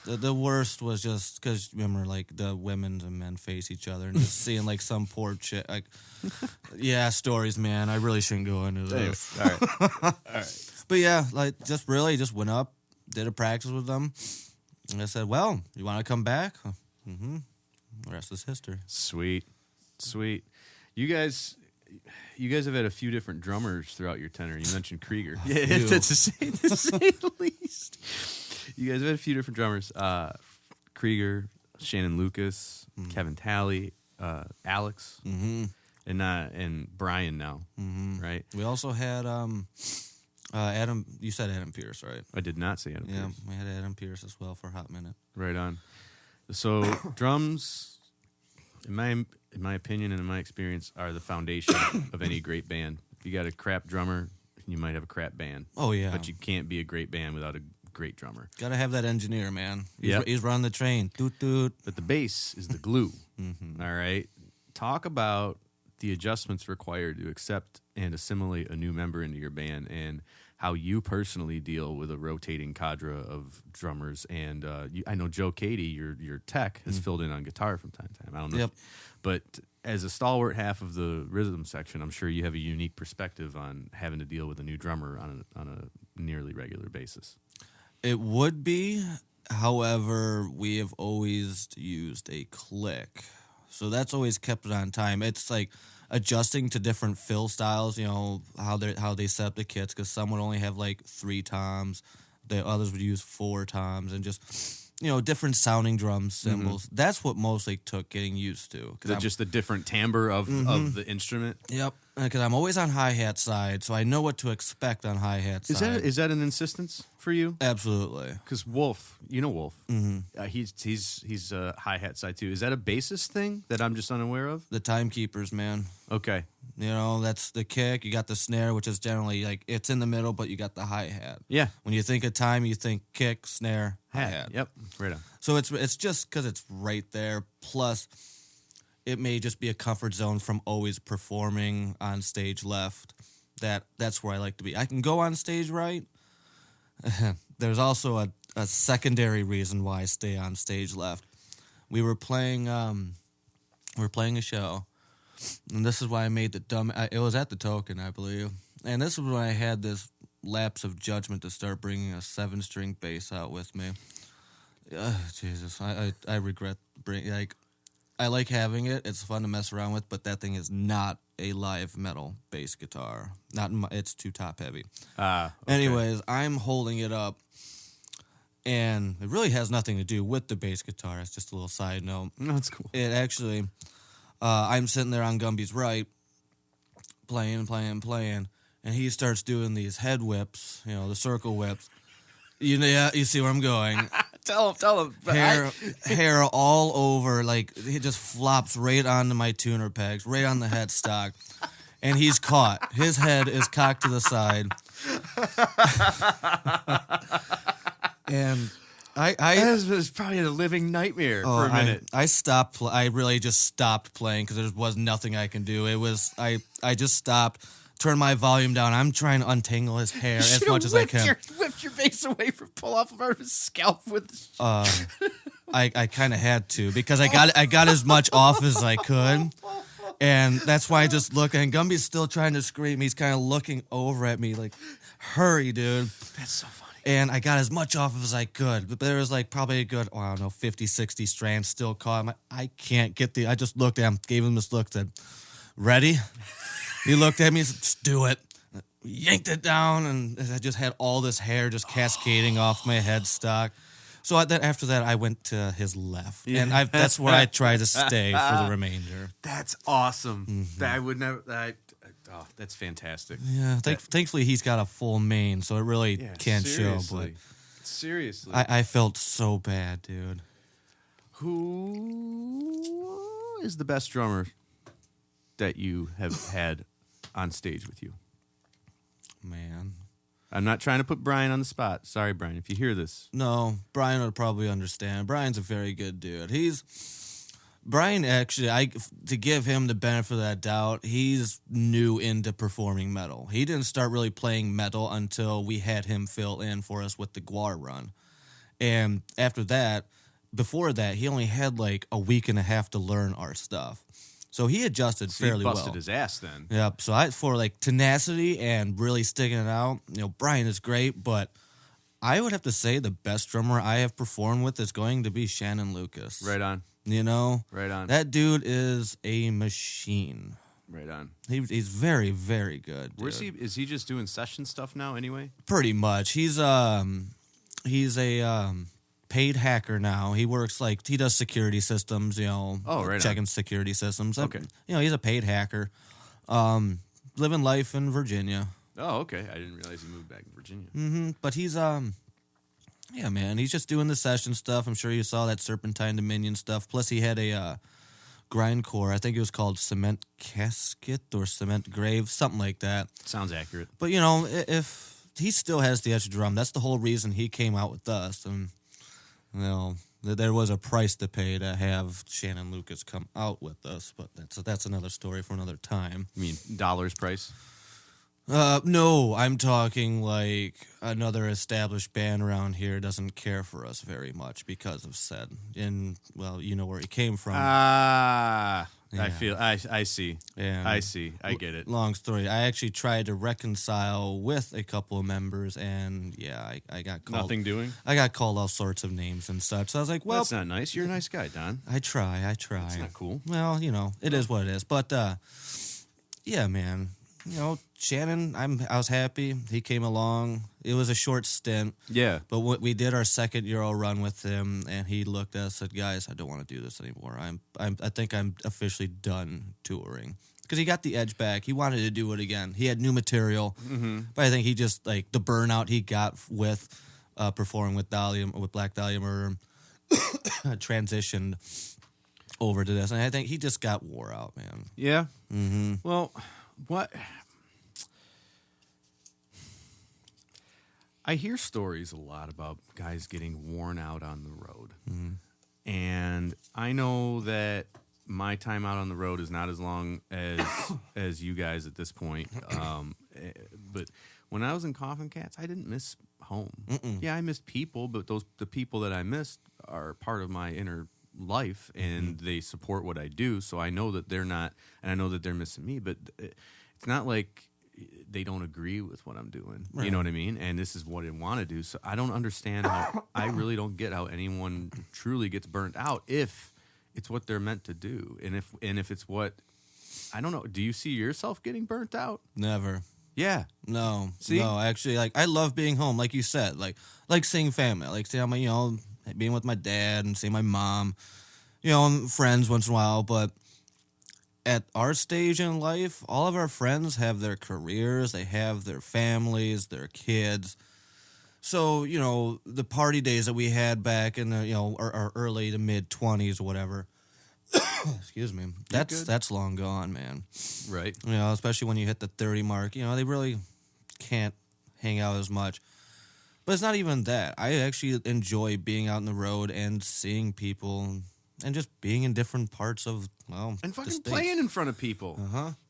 The worst was just because, remember, like, the women and men face each other and just seeing, like, some poor chick. Like, yeah, stories, man. I really shouldn't go into this. All right. But yeah, like, just went up, did a practice with them. And I said, "Well, you want to come back?" Mm-hmm. The rest is history. Sweet. You guys have had a few different drummers throughout your tenure. You mentioned Krieger. Yeah, to say the least. You guys have had a few different drummers. Krieger, Shannon Lucas, Kevin Talley, Alex, and Brian now, right? We also had Adam. You said Adam Pierce, right? I did not say Adam Pierce. Yeah, we had Adam Pierce as well for a hot minute. Right on. So drums, in my opinion and in my experience, are the foundation of any great band. If you got a crap drummer, you might have a crap band. Oh yeah, but you can't be a great band without a great drummer. Gotta have that engineer, man. Yep. He's running the train. Doot doot. But the bass is the glue. All right. Talk about the adjustments required to accept and assimilate a new member into your band, and how you personally deal with a rotating cadre of drummers. And I know Joe Cady, your tech, has filled in on guitar from time to time. I don't know. Yep. But as a stalwart half of the rhythm section, I'm sure you have a unique perspective on having to deal with a new drummer on a nearly regular basis. It would be, however, we have always used a click, so that's always kept it on time. It's like adjusting to different fill styles, how they set up the kits, because some would only have like 3 toms, the others would use 4 toms, and just different sounding drum cymbals. That's what mostly took getting used to. Just the different timbre of the instrument. Yep, because I'm always on hi-hat side, so I know what to expect on hi-hat side. Is that an insistence for you? Absolutely. Because Wolf, Wolf, he's hi-hat side too. Is that a bassist thing that I'm just unaware of? The timekeepers, man. Okay. That's the kick. You got the snare, which is generally like it's in the middle, but you got the hi-hat. Yeah. When you think of time, you think kick, snare, hi-hat. Yep. Right on. So it's just because it's right there. Plus, it may just be a comfort zone from always performing on stage left. That's where I like to be. I can go on stage right. There's also a secondary reason why I stay on stage left. We were playing a show, and this is why I made the dumb. It was at the Token, I believe, and this is when I had this lapse of judgment to start bringing a 7-string bass out with me. Jesus, I regret I like having it. It's fun to mess around with, but that thing is not a live metal bass guitar. It's too top heavy. Okay. Anyways, I'm holding it up, and it really has nothing to do with the bass guitar. It's just a little side note. No, that's cool. It actually, I'm sitting there on Gumby's right, playing, and he starts doing these head whips, the circle whips. You see where I'm going. Tell him. Hair all over, like he just flops right onto my tuner pegs, right on the headstock, and he's caught. His head is cocked to the side, and That was probably a living nightmare for a minute. I stopped. I really just stopped playing because there was nothing I can do. It was I just stopped. Turn my volume down. I'm trying to untangle his hair as much as I can. Whipped your face away from pull off of his scalp with. I kind of had to because I got as much off as I could, and that's why I just look. And Gumby's still trying to scream. He's kind of looking over at me like, "Hurry, dude!" That's so funny. And I got as much off as I could, but there was like probably a good, I don't know, 50, 60 strands still caught. I'm like, I can't get I just looked at him, gave him this look, said, "Ready?" He looked at me and said, "Just do it." Yanked it down, and I just had all this hair just cascading off my headstock. So after that, I went to his left, and that's where I try to stay for the remainder. That's awesome. Mm-hmm. I would never. That's fantastic. Yeah, thankfully he's got a full mane, so it really can't show. But seriously, I felt so bad, dude. Who is the best drummer that you have had on stage with you? Man, I'm not trying to put Brian on the spot. Sorry, Brian, if you hear this. No, Brian would probably understand. Brian's a very good dude. Brian, actually, to give him the benefit of that doubt, he's new into performing metal. He didn't start really playing metal until we had him fill in for us with the Guar run. And before that, he only had like a week and a half to learn our stuff. So he adjusted fairly well. He busted his ass then. Yep. So for like tenacity and really sticking it out, Brian is great, but I would have to say the best drummer I have performed with is going to be Shannon Lucas. Right on. Right on. That dude is a machine. Right on. He's very, very good. Dude. Where's he? Is he just doing session stuff now? Anyway. Pretty much. He's a paid hacker now. He works he does security systems. Checking security systems. Okay. He's a paid hacker. Living life in Virginia. Oh, okay. I didn't realize he moved back to Virginia. Mm-hmm. But he's yeah, man. He's just doing the session stuff. I'm sure you saw that Serpentine Dominion stuff. Plus, he had a grindcore. I think it was called Cement Casket or Cement Grave, something like that. Sounds accurate. But, if he still has the extra drum, that's the whole reason he came out with us. And, there was a price to pay to have Shannon Lucas come out with us. But that's another story for another time. You mean dollars price? No, I'm talking like another established band around here doesn't care for us very much because of said. And, you know where he came from. I see. And I see. I get it. Long story. I actually tried to reconcile with a couple of members, and, I got called. Nothing doing? I got called all sorts of names and such. So I was like, well. That's not nice. You're a nice guy, Don. I try. That's not cool. Well, it is what it is. But, yeah, man. Shannon, I was happy. He came along. It was a short stint. Yeah. But we did our second Euro run with him, and he looked at us and said, "Guys, I don't want to do this anymore. I think I'm officially done touring." Because he got the edge back. He wanted to do it again. He had new material. Mm-hmm. But I think he just, the burnout he got with performing with Black Dahlia Murder transitioned over to this. And I think he just got wore out, man. Yeah. Mm-hmm. Well, what... I hear stories a lot about guys getting worn out on the road. Mm-hmm. And I know that my time out on the road is not as long as you guys at this point. But when I was in Coffin Cats, I didn't miss home. Mm-mm. Yeah, I missed people, but the people that I missed are part of my inner life, and they support what I do. So I know that they're not, and I know that they're missing me. But it's not like they don't agree with what I'm doing. Right. You know what I mean? And this is what I want to do. So I don't understand how, I really don't get how anyone truly gets burnt out if it's what they're meant to do. And if it's what, I don't know, do you see yourself getting burnt out? Never. Yeah. No. See? No, actually, I love being home, like you said. Like seeing family. Like seeing my, being with my dad and seeing my mom, friends once in a while. But at our stage in life, all of our friends have their careers, they have their families, their kids. So, the party days that we had back in the, our early to mid 20s or whatever. Excuse me. That's long gone, man. Right. Especially when you hit the 30 mark, they really can't hang out as much. But it's not even that. I actually enjoy being out on the road and seeing people and just being in different parts of, well, and the fucking States. playing in front of people.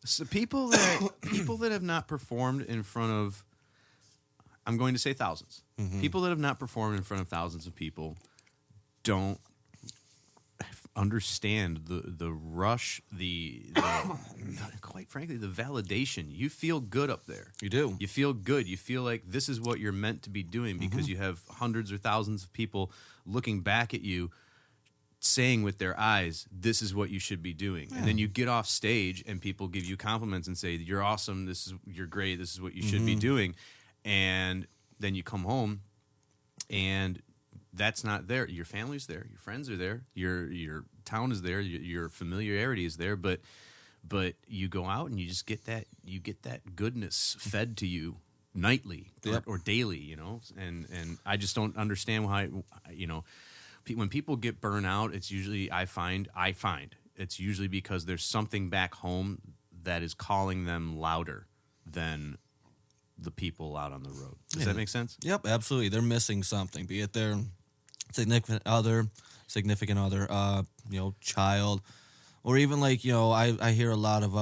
So people that have not performed in front of, I'm going to say thousands. People that have not performed in front of thousands of people don't understand the rush, the quite frankly, the validation. You feel good up there. You do. You feel good. You feel like this is what you're meant to be doing because you have hundreds or thousands of people looking back at you saying with their eyes, this is what you should be doing. And then you get off stage and people give you compliments and say, you're awesome, you're great, this is what you should be doing. And then you come home and that's not there. Your family's there, your friends are there, your town is there, your familiarity is there, but you go out and you just get that goodness fed to you nightly or daily, you know. And I just don't understand why, you know, when people get burnt out, it's usually I find it's usually because there's something back home that is calling them louder than the people out on the road. Does that make sense? Yep, absolutely. They're missing something, be it their significant other, you know, child, or even like, you know, I hear a lot of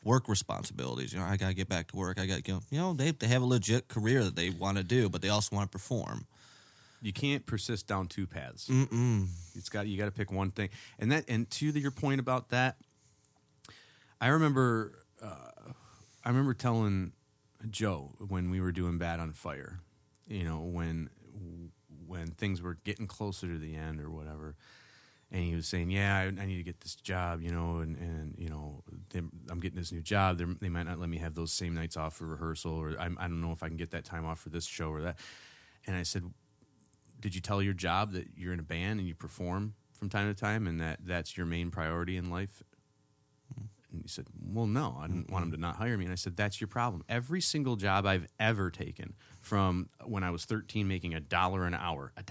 work responsibilities. You know, I gotta get back to work. I got, you know, they have a legit career that they want to do, but they also want to perform. You can't persist down two paths. You got to pick one thing. And to your point about that, I remember telling Joe when we were doing Bad on Fire, you know, when things were getting closer to the end or whatever, and he was saying, yeah, I need to get this job, you know, and you know, I'm getting this new job. They might not let me have those same nights off for rehearsal, or I don't know if I can get that time off for this show or that. And I said, did you tell your job that you're in a band and you perform from time to time and that's your main priority in life? And he said, well, no, I didn't want him to not hire me. And I said, that's your problem. Every single job I've ever taken, from when I was 13 making $1 an hour at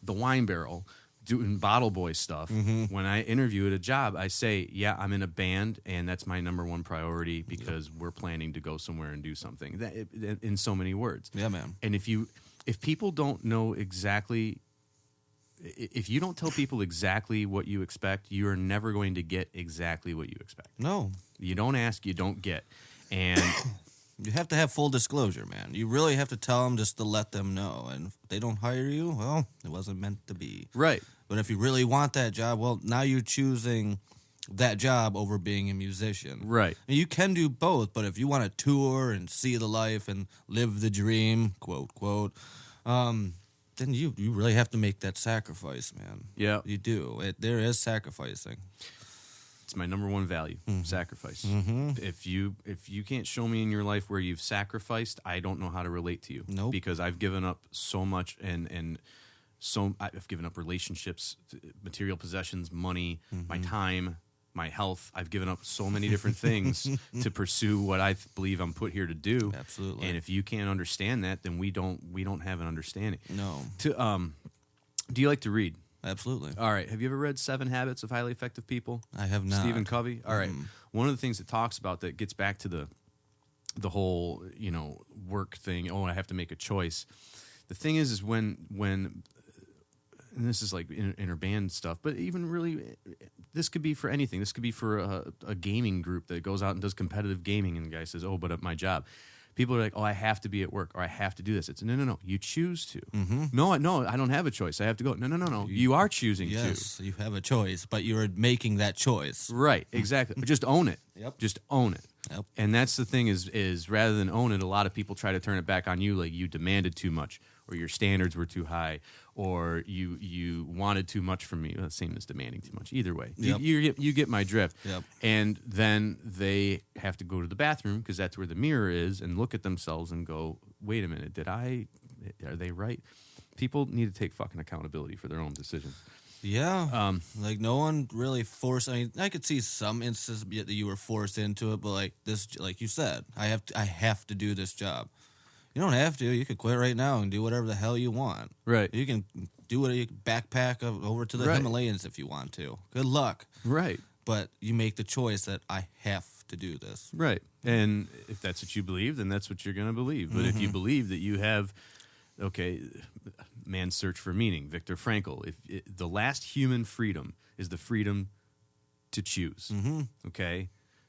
the Wine Barrel, doing bottle boy stuff. When I interview at a job, I say, yeah, I'm in a band and that's my number one priority because we're planning to go somewhere and do something. In so many words. Yeah, man. And if people don't know exactly, if you don't tell people exactly what you expect, you are never going to get exactly what you expect. No. You don't ask, you don't get. And you have to have full disclosure, man. You really have to tell them just to let them know. And if they don't hire you, well, it wasn't meant to be. Right. But if you really want that job, well, now you're choosing that job over being a musician. Right. And you can do both, but if you want to tour and see the life and live the dream, quote, quote, then you really have to make that sacrifice, man. Yeah. You do. There is sacrificing. It's my number one value, sacrifice. If you can't show me in your life where you've sacrificed, I don't know how to relate to you. Nope. Because I've given up so much and so I've given up relationships, material possessions, money, my time, my health. I've given up so many different things to pursue what I believe I'm put here to do. Absolutely. And if you can't understand that, then we don't have an understanding. No. Do you like to read? Absolutely. All right. Have you ever read 7 Habits of Highly Effective People? I have not. Stephen Covey? All right. One of the things it talks about that gets back to the whole, you know, work thing. Oh, I have to make a choice. The thing is when and this is like inner band stuff, but even really, this could be for anything. This could be for a gaming group that goes out and does competitive gaming, and the guy says, oh, but at my job. People are like, oh, I have to be at work, or I have to do this. It's no. You choose to. No, I don't have a choice. I have to go. No. You are choosing to. Yes, you have a choice, but you're making that choice. Right, exactly. Just own it. Yep. Just own it. Yep. And that's the thing is rather than own it, a lot of people try to turn it back on you, like you demanded too much, or your standards were too high, or you wanted too much from me. Well, same as demanding too much. Either way, Yep. you get my drift. Yep. And then they have to go to the bathroom because that's where the mirror is, and look at themselves and go, wait a minute, are they right? People need to take fucking accountability for their own decisions. Yeah. Like no one really forced. I mean, I could see some instances that you were forced into it, but like this, like you said, I have to do this job. You don't have to. You could quit right now and do whatever the hell you want. Right. You can do it. You can backpack over to the Right. Himalayas if you want to. Good luck. Right. But you make the choice that I have to do this. Right. And if that's what you believe, then that's what you're going to believe. But if you believe that you have, okay, man's search for meaning, Viktor Frankl, the last human freedom is the freedom to choose. Okay?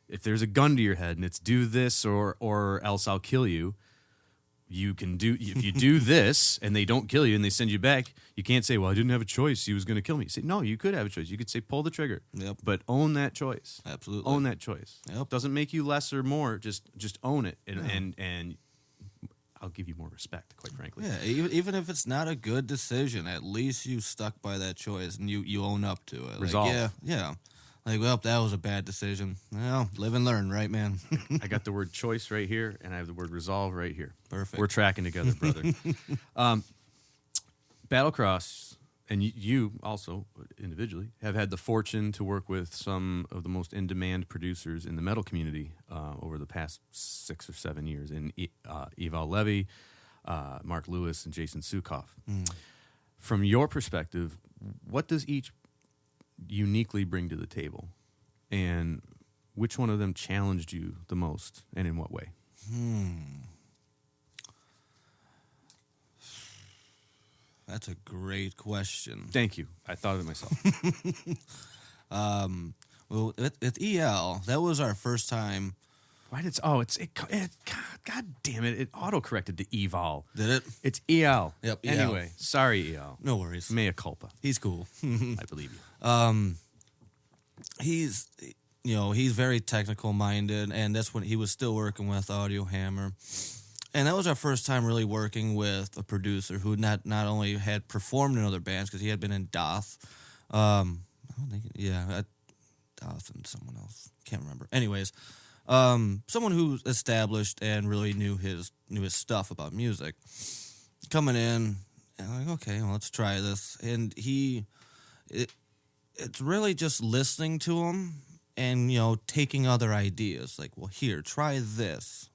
If there's a gun to your head and it's do this or else I'll kill you, you can do, if you do this and they don't kill you and they send you back, you can't say, well, I didn't have a choice. He was going to kill me. You say, no, you could have a choice. You could say, pull the trigger. Yep. But own that choice. Absolutely. Own that choice. Yep. Doesn't make you less or more. Just own it. And I'll give you more respect, quite frankly. Yeah, even if it's not a good decision, at least you stuck by that choice and you own up to it. Resolve. Like, yeah. Like, well, that was a bad decision. Well, live and learn, right, man? I got the word choice right here, and I have the word resolve right here. Perfect. We're tracking together, brother. Battlecross, and you also, individually, have had the fortune to work with some of the most in-demand producers in the metal community over the past 6 or 7 years, in Eval Levy, Mark Lewis, and Jason Sukoff. From your perspective, what does each uniquely bring to the table, and which one of them challenged you the most, and in what way? That's a great question. Thank you. I thought of it myself. Well, at EL, that was our first time. Why did God damn it! It auto-corrected to Evol. Did it? It's EL. Yep. EL. Anyway, sorry, EL. No worries. Mea culpa. He's cool. I believe you. He's very technical minded, and that's when he was still working with Audio Hammer. And that was our first time really working with a producer who not only had performed in other bands, because he had been in Doth. Doth and someone else. Can't remember. Anyways, someone who's established and really knew his stuff about music. Coming in, and I'm like, okay, well, let's try this. And it's really just listening to him and, taking other ideas. Like, well, here, try this.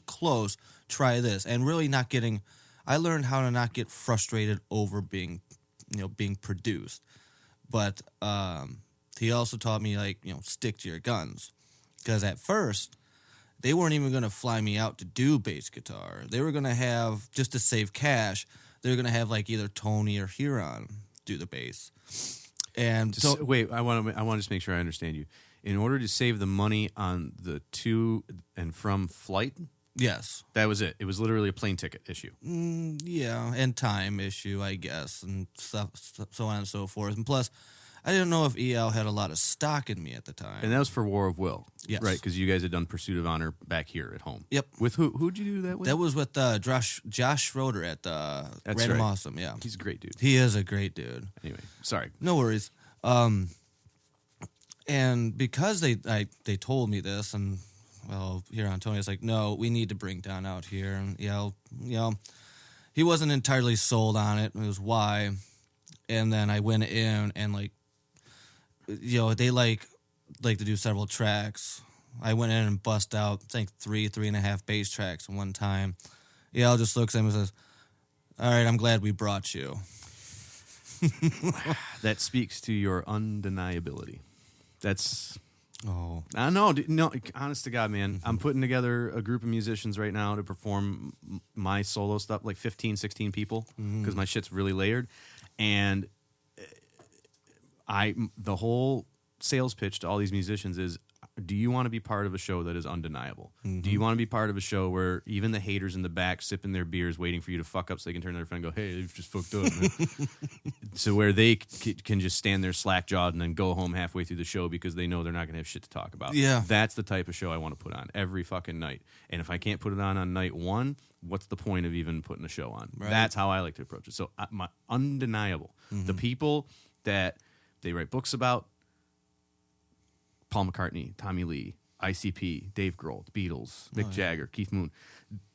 Close. Try this. And really not getting... I learned how to not get frustrated over being produced. But he also taught me, stick to your guns. Because at first, they weren't even going to fly me out to do bass guitar. They were going to have, just to save cash, they were going to have, either Tony or Huron do the bass. And wait, I want to just make sure I understand you. In order to save the money on the to and from flight, yes, that was it. It was literally a plane ticket issue. Yeah, and time issue, I guess, and stuff, so on and so forth. And plus, I didn't know if EL had a lot of stock in me at the time. And that was for War of Will, yes, right? Because you guys had done Pursuit of Honor back here at home. Yep. With who? Who'd you do that with? That was with Josh Schroeder at Random right. Awesome. Yeah, he's a great dude. He is a great dude. Anyway, sorry. No worries. And because they told me this, and here on Tony's like, no, we need to bring Don out here, and he wasn't entirely sold on it. It was why, and then I went in and they like to do several tracks. I went in and bust out, I think 3.5 bass tracks in one time. EL just looks at him and says, "All right, I'm glad we brought you." That speaks to your undeniability. That's... Oh. I know. No, honest to God, man. I'm putting together a group of musicians right now to perform my solo stuff, 15, 16 people, because my shit's really layered. And the whole sales pitch to all these musicians is, do you want to be part of a show that is undeniable? Do you want to be part of a show where even the haters in the back sipping their beers waiting for you to fuck up so they can turn to their friend and go, hey, they've just fucked up, man. So where they can just stand there slack-jawed and then go home halfway through the show because they know they're not going to have shit to talk about. Yeah. That's the type of show I want to put on every fucking night. And if I can't put it on night one, what's the point of even putting a show on? Right. That's how I like to approach it. So my undeniable. The people that they write books about, Paul McCartney, Tommy Lee, ICP, Dave Grohl, the Beatles, Mick Jagger, Keith Moon.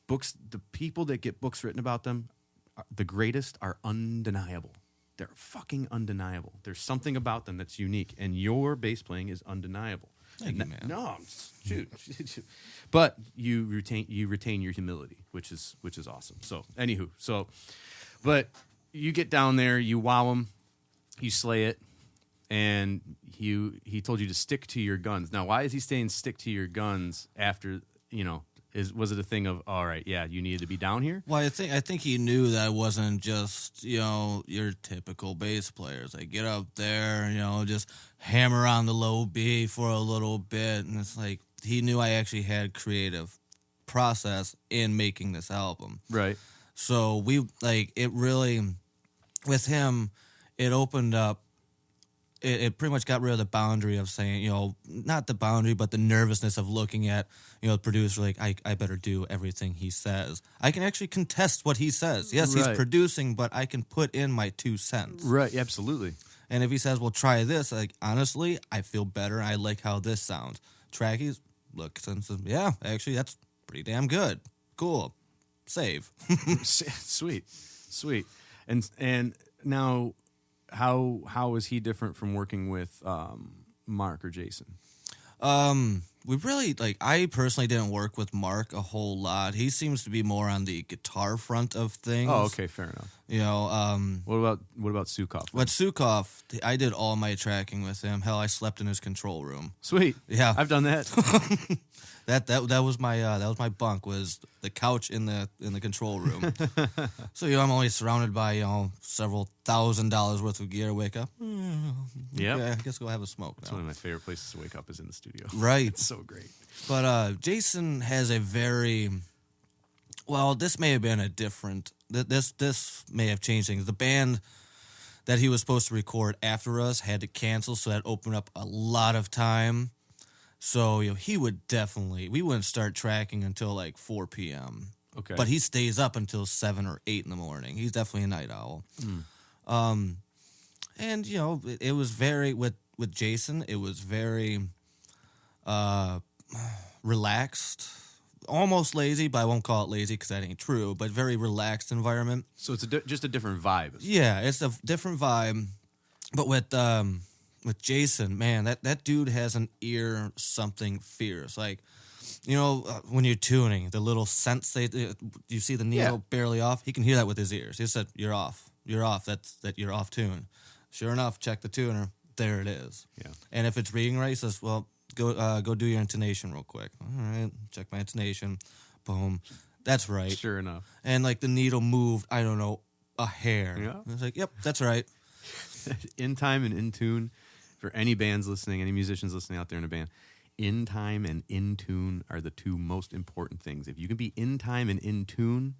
Books, the people that get books written about them, the greatest, are undeniable. They're fucking undeniable. There's something about them that's unique, and your bass playing is undeniable. Thank you, man. No, shoot. But you retain your humility, which is awesome. So, anywho, but you get down there, you wow them, you slay it. and he told you to stick to your guns. Now, why is he saying stick to your guns after, was it a thing of, all right, yeah, you needed to be down here? Well, I think he knew that I wasn't just, your typical bass players. Like, get up there, just hammer on the low B for a little bit. And it's like, he knew I actually had creative process in making this album. Right. So it really, with him, it opened up, it pretty much got rid of the boundary of saying, not the boundary, but the nervousness of looking at, the producer like, I better do everything he says. I can actually contest what he says. Yes, Right. he's producing, but I can put in my 2 cents. Right, absolutely. And if he says, well, try this, like, honestly, I feel better. I like how this sounds. Trackies, looks and says, yeah, actually, that's pretty damn good. Cool. Save. Sweet. And now, how is he different from working with Mark or Jason? We really, I personally didn't work with Mark a whole lot. He seems to be more on the guitar front of things. Oh, okay, fair enough. What about Sukov? With Sukov, I did all my tracking with him. Hell, I slept in his control room. Sweet. Yeah. I've done that. That was my bunk, was the couch in the control room. So I'm only surrounded by several $1,000s worth of gear. Wake up, Yeah. Okay, I guess go have a smoke. It's now. one of my favorite places to wake up is in the studio. Right. It's so great. But Jason has a very this may have been a different. This may have changed things. The band that he was supposed to record after us had to cancel, so that opened up a lot of time. So, he would we wouldn't start tracking until like 4 p.m. Okay. But he stays up until 7 or 8 in the morning. He's definitely a night owl. And, it was very, with Jason, it was very relaxed, almost lazy, but I won't call it lazy because that ain't true, but very relaxed environment. So it's just a different vibe. Yeah, it's a different vibe. But with Jason, man, that dude has an ear something fierce. Like, when you're tuning, the little sense, you see the needle barely off, he can hear that with his ears. He said, you're off. You're off. You're off tune. Sure enough, check the tuner. There it is. Yeah. And if it's reading right, he says, well, go do your intonation real quick. All right, check my intonation. Boom. That's right. Sure enough. And the needle moved, I don't know, a hair. Yeah. I was like, yep, that's right. In time and in tune, for any bands listening, any musicians listening out there in a band, in time and in tune are the 2 most important things. If you can be in time and in tune,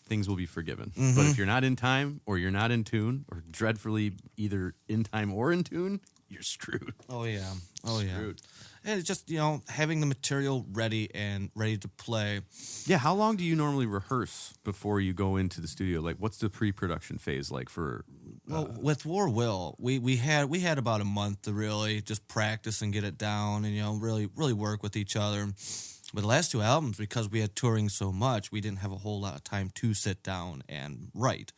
things will be forgiven. Mm-hmm. But if you're not in time or you're not in tune or dreadfully either in time or in tune, you're screwed. Oh, yeah. Screwed. And it's just, having the material ready to play. Yeah, how long do you normally rehearse before you go into the studio? Like, what's the pre-production phase like for... Well, with War Will, we had about a month to really just practice and get it down and, really work with each other. But the last 2 albums, because we had touring so much, we didn't have a whole lot of time to sit down and write.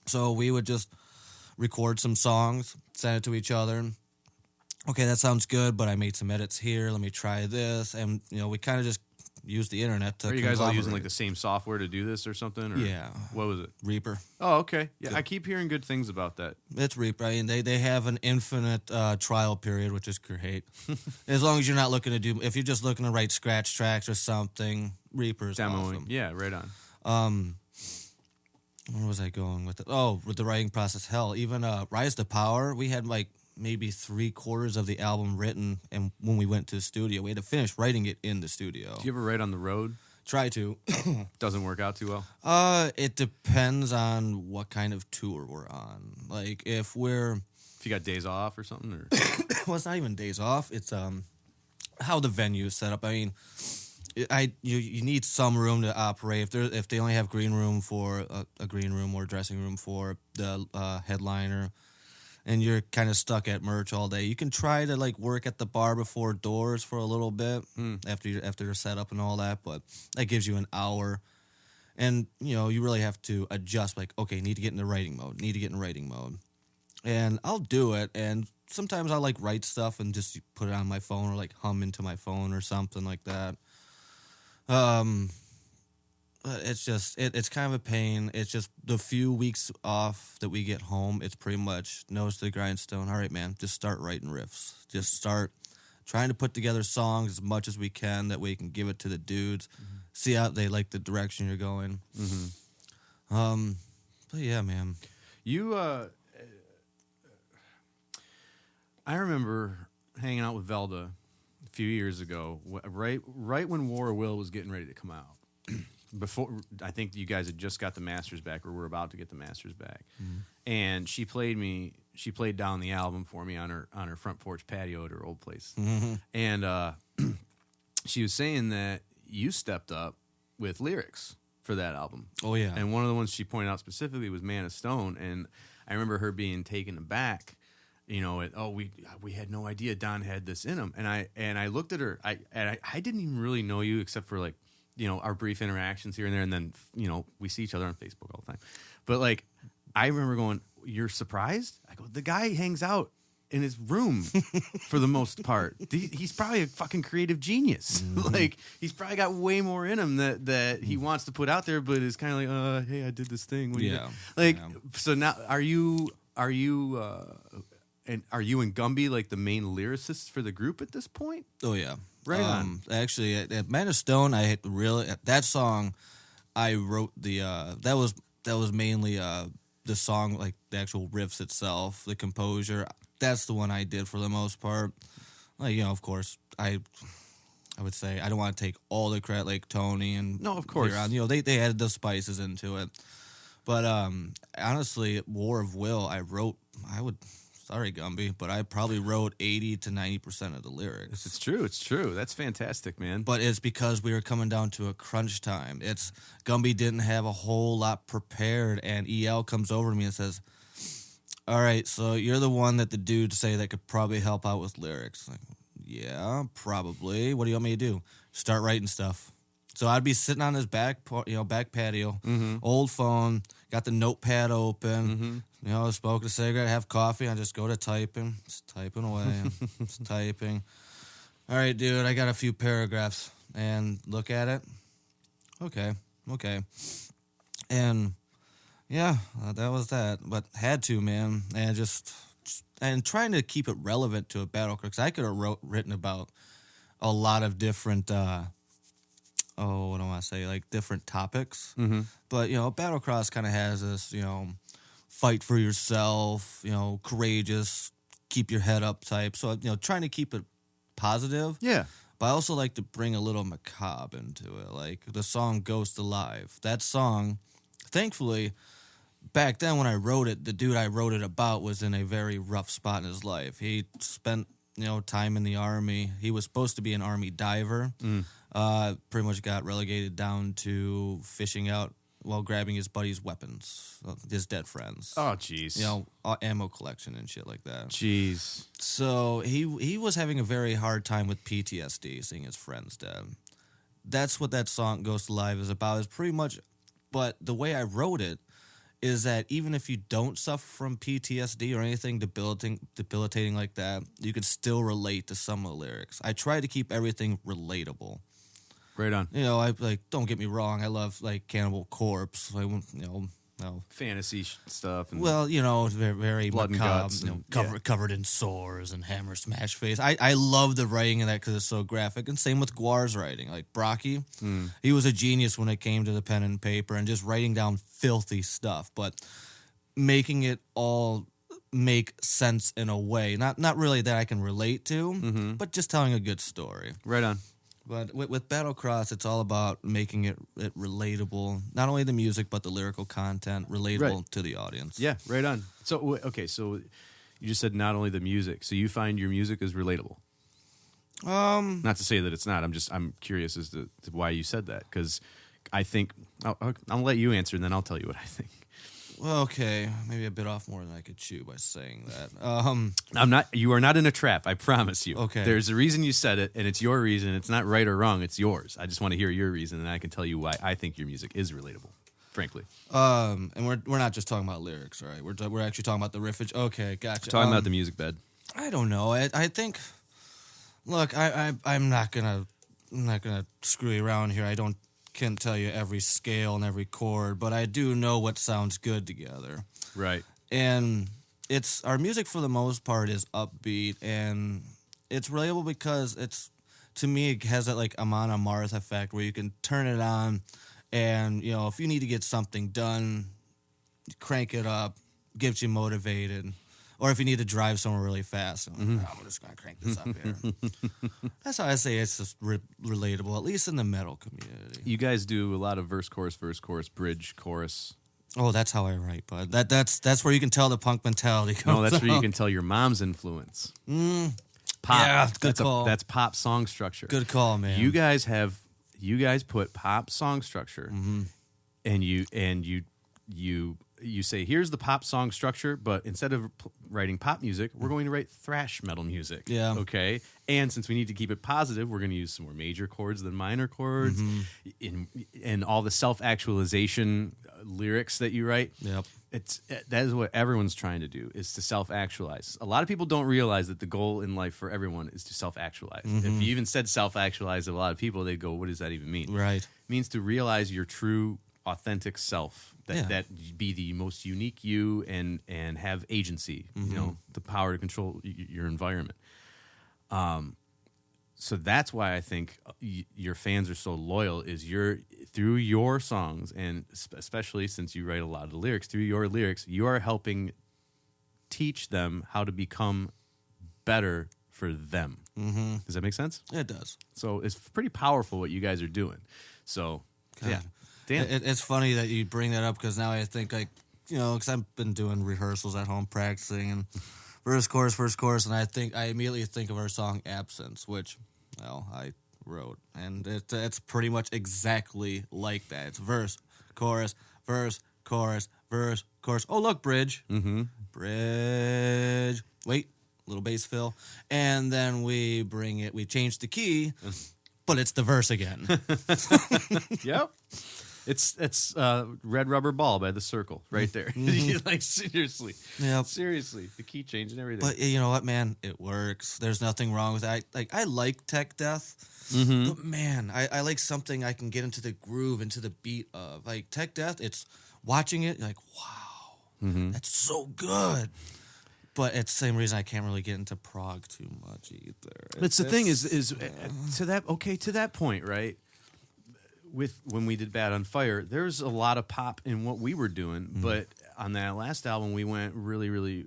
So we would just record some songs, send it to each other. Okay, that sounds good, but I made some edits here. Let me try this. And, we kind of just used the internet to Are you guys all using conglomerate. the same software to do this or something? Or Yeah. What was it? Reaper. Oh, okay. Yeah, Good. I keep hearing good things about that. It's Reaper. I mean, they have an infinite trial period, which is great. As long as you're not looking to if you're just looking to write scratch tracks or something, Reaper's Demoing. awesome. Yeah, right on. Where was I going with it? Oh, with the writing process. Hell, even Rise to Power, we had maybe 3/4 of the album written, and when we went to the studio, we had to finish writing it in the studio. Do you ever write on the road? Try to. Doesn't work out too well? It depends on what kind of tour we're on. Like, if you got days off or something? Or well, it's not even days off. It's how the venue is set up. I mean, you need some room to operate. If they only have green room for a green room or dressing room for the headliner, and you're kind of stuck at merch all day, you can try to work at the bar before doors for a little bit after they're set up and all that. But that gives you an hour, and you really have to adjust. Okay, need to get into writing mode. And I'll do it. And sometimes I'll write stuff and just put it on my phone or hum into my phone or something like that. it's just it's kind of a pain. It's just the few weeks off that we get home. It's pretty much nose to the grindstone. All right, man, just start writing riffs. Just start trying to put together songs as much as we can that we can give it to the dudes. See how they like the direction you're going. But yeah, man. You, I remember hanging out with Velda a few years ago, right when War of Will was getting ready to come out. Before, I think you guys had just got the masters back, or were about to get the masters back, and she played down the album for me on her front porch patio at her old place, and she was saying that you stepped up with lyrics for that album. Oh yeah, and one of the ones she pointed out specifically was "Man of Stone," and I remember her being taken aback. We had no idea Don had this in him, and I looked at her. I didn't even really know you except for like, our brief interactions here and there, and then, we see each other on Facebook all the time. But, like, I remember going, "You're surprised?" I go, "The guy hangs out in his room for the most part. He's probably a fucking creative genius. Like, he's probably got way more in him that he wants to put out there, but is kind of like, hey, I did this thing." What do you do? Like, so now, are you and Gumby like the main lyricists for the group at this point? Oh yeah. Right on. Actually, at Man of Stone, that song, I wrote that was mainly the song, like the actual riffs itself, the composure. That's the one I did for the most part. Like, of course, I would say I don't want to take all the credit, like Tony and no, of course, they added the spices into it. But honestly, War of Will, sorry, Gumby, but I probably wrote 80 to 90% of the lyrics. It's true. That's fantastic, man. But it's because we were coming down to a crunch time. Gumby didn't have a whole lot prepared, and EL comes over to me and says, "All right, so you're the one that the dudes say that could probably help out with lyrics." Like, yeah, probably. What do you want me to do? Start writing stuff. So I'd be sitting on his back patio, old phone, got the notepad open, smoke a cigarette, have coffee, and just go to typing, just typing away, just typing. All right, dude, I got a few paragraphs, and look at it. Okay, and yeah, that was that. But had to, man, and trying to keep it relevant to a Battlecross. 'Cause I could have written about a lot of different. What do I want to say? Like different topics. But, Battlecross kind of has this, fight for yourself, courageous, keep your head up type. So, trying to keep it positive. Yeah. But I also like to bring a little macabre into it. Like the song Ghost Alive. That song, thankfully, back then when I wrote it, the dude I wrote it about was in a very rough spot in his life. He spent, time in the Army. He was supposed to be an Army diver. Pretty much got relegated down to fishing out while grabbing his buddy's weapons, his dead friends. Oh, jeez. Ammo collection and shit like that. Jeez. So he was having a very hard time with PTSD, seeing his friends dead. That's what that song Ghost Alive is about, is pretty much, but the way I wrote it is that even if you don't suffer from PTSD or anything debilitating like that, you can still relate to some of the lyrics. I try to keep everything relatable. Right on. Don't get me wrong, I love, Cannibal Corpse, fantasy stuff. And very, very blood macabre, and guts. covered in sores and hammer smash face. I love the writing in that because it's so graphic, and same with Guar's writing. Like Brocky, he was a genius when it came to the pen and paper and just writing down filthy stuff, but making it all make sense in a way, not really that I can relate to, but just telling a good story. Right on. But with Battlecross, it's all about making it relatable. Not only the music, but the lyrical content relatable to the audience. Yeah, right on. So, okay, so you just said not only the music. So you find your music is relatable? Not to say that it's not. I'm curious as to why you said that, because I think I'll let you answer, and then I'll tell you what I think. Well, okay, maybe a bit off more than I could chew by saying that. You are not in a trap, I promise you. Okay. There's a reason you said it, and it's your reason. It's not right or wrong, it's yours. I just want to hear your reason, and I can tell you why I think your music is relatable, frankly. And we're not just talking about lyrics, right? We're actually talking about the riffage. Okay, gotcha. Talking about the music bed. I don't know. I think. Look, I'm not gonna screw you around here. I don't can tell you every scale and every chord, but I do know what sounds good together. Right. And it's our music for the most part is upbeat, and it's relatable because it's, to me, it has that like Amon Amarth effect where you can turn it on, and you know, if you need to get something done, crank it up, gets you motivated. Or if you need to drive somewhere really fast, I'm just going to crank this up here. That's how I say it's just relatable, at least in the metal community. You guys do a lot of verse, chorus, bridge, chorus. Oh, that's how I write, bud. That's where you can tell the punk mentality comes. No, that's where you can tell your mom's influence. Pop. Yeah, good call. That's pop song structure. Good call, man. You guys put pop song structure, and you say, here's the pop song structure, but instead of writing pop music, we're going to write thrash metal music. Yeah. Okay. And since we need to keep it positive, we're going to use some more major chords than minor chords, in all the self-actualization lyrics that you write. Yep. That is what everyone's trying to do, is to self-actualize. A lot of people don't realize that the goal in life for everyone is to self-actualize. If you even said self-actualize to a lot of people, they'd go, what does that even mean? Right. It means to realize your true, authentic self. Yeah. That be the most unique you and have agency, you know, the power to control your environment. So that's why I think your fans are so loyal, is through your songs, and especially since you write a lot of the lyrics, through your lyrics, you are helping teach them how to become better for them. Does that make sense? It does. So it's pretty powerful what you guys are doing. So, yeah. Damn. It's funny that you bring that up, because now I think, like, you know, because I've been doing rehearsals at home, practicing, and verse, chorus, and I immediately think of our song "Absence," which, well, I wrote, and it's pretty much exactly like that. It's verse, chorus, verse, chorus, verse, chorus. Oh, look, bridge, bridge. Wait, little bass fill, and then we change the key, but it's the verse again. Yep. It's Red Rubber Ball by The Circle right there. Like, seriously. Yep. Seriously. The key change and everything. But you know what, man? It works. There's nothing wrong with that. I like tech death, but man, I like something I can get into the groove, into the beat of. Like tech death, it's watching it, you're like, wow, that's so good. But it's the same reason I can't really get into prog too much either. That's the thing is to that point, right? When we did Bad on Fire, there's a lot of pop in what we were doing, but on that last album we went really, really,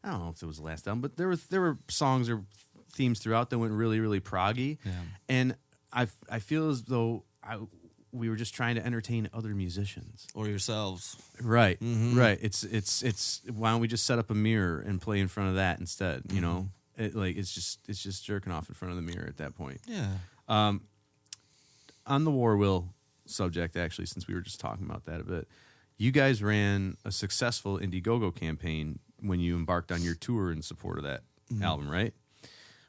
I don't know if it was the last album, but there were songs or themes throughout that went really, really proggy, and I feel as though we were just trying to entertain other musicians or yourselves, right? Right. It's why don't we just set up a mirror and play in front of that instead? You know, it's just jerking off in front of the mirror at that point. Yeah. On the War Will subject, actually, since we were just talking about that a bit, you guys ran a successful Indiegogo campaign when you embarked on your tour in support of that album, right?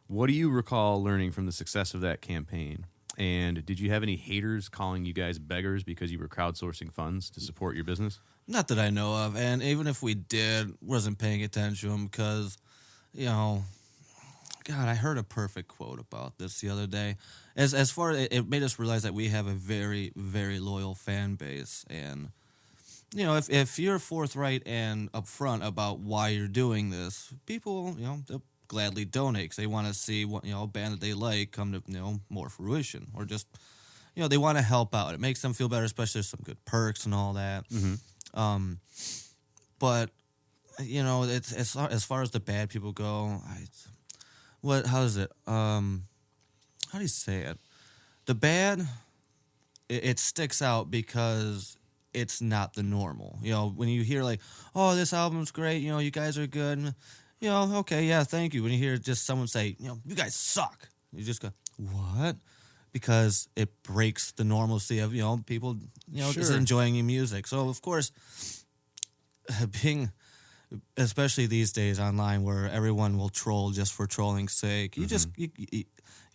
What do you recall learning from the success of that campaign? And did you have any haters calling you guys beggars because you were crowdsourcing funds to support your business? Not that I know of, and even if we did, wasn't paying attention to them because, you know, God, I heard a perfect quote about this the other day. As far as it made us realize that we have a very, very loyal fan base, and you know, if you're forthright and upfront about why you're doing this, people, you know, they'll gladly donate because they want to see what, you know, a band that they like come to, you know, more fruition, or just, you know, they want to help out. It makes them feel better, especially there's some good perks and all that. But you know, it's as far as the bad people go. How is it? How do you say it? The bad, it sticks out because it's not the normal. You know, when you hear like, oh, this album's great, you know, you guys are good, you know, okay, yeah, thank you. When you hear just someone say, you know, you guys suck, you just go, what? Because it breaks the normalcy of, you know, people, you know, just enjoying your music. So, of course, especially these days online where everyone will troll just for trolling's sake,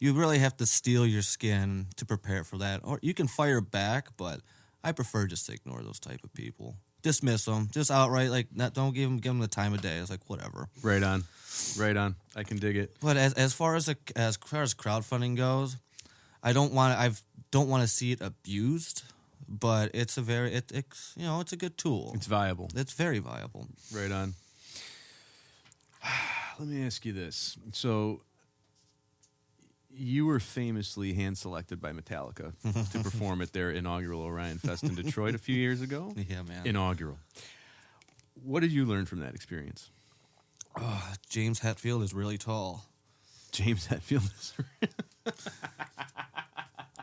you really have to steel your skin to prepare for that. Or you can fire back, but I prefer just to ignore those type of people. Dismiss them, just outright, like, don't give them the time of day. It's like, whatever. Right on. I can dig it. But as far as crowdfunding goes, I've don't want to see it abused, but it's a very it's it's a good tool. It's viable. It's very viable. Right on. Let me ask you this. So you were famously hand-selected by Metallica to perform at their inaugural Orion Fest in Detroit a few years ago. Yeah, man. Inaugural. What did you learn from that experience? James Hetfield is really tall. James Hetfield is...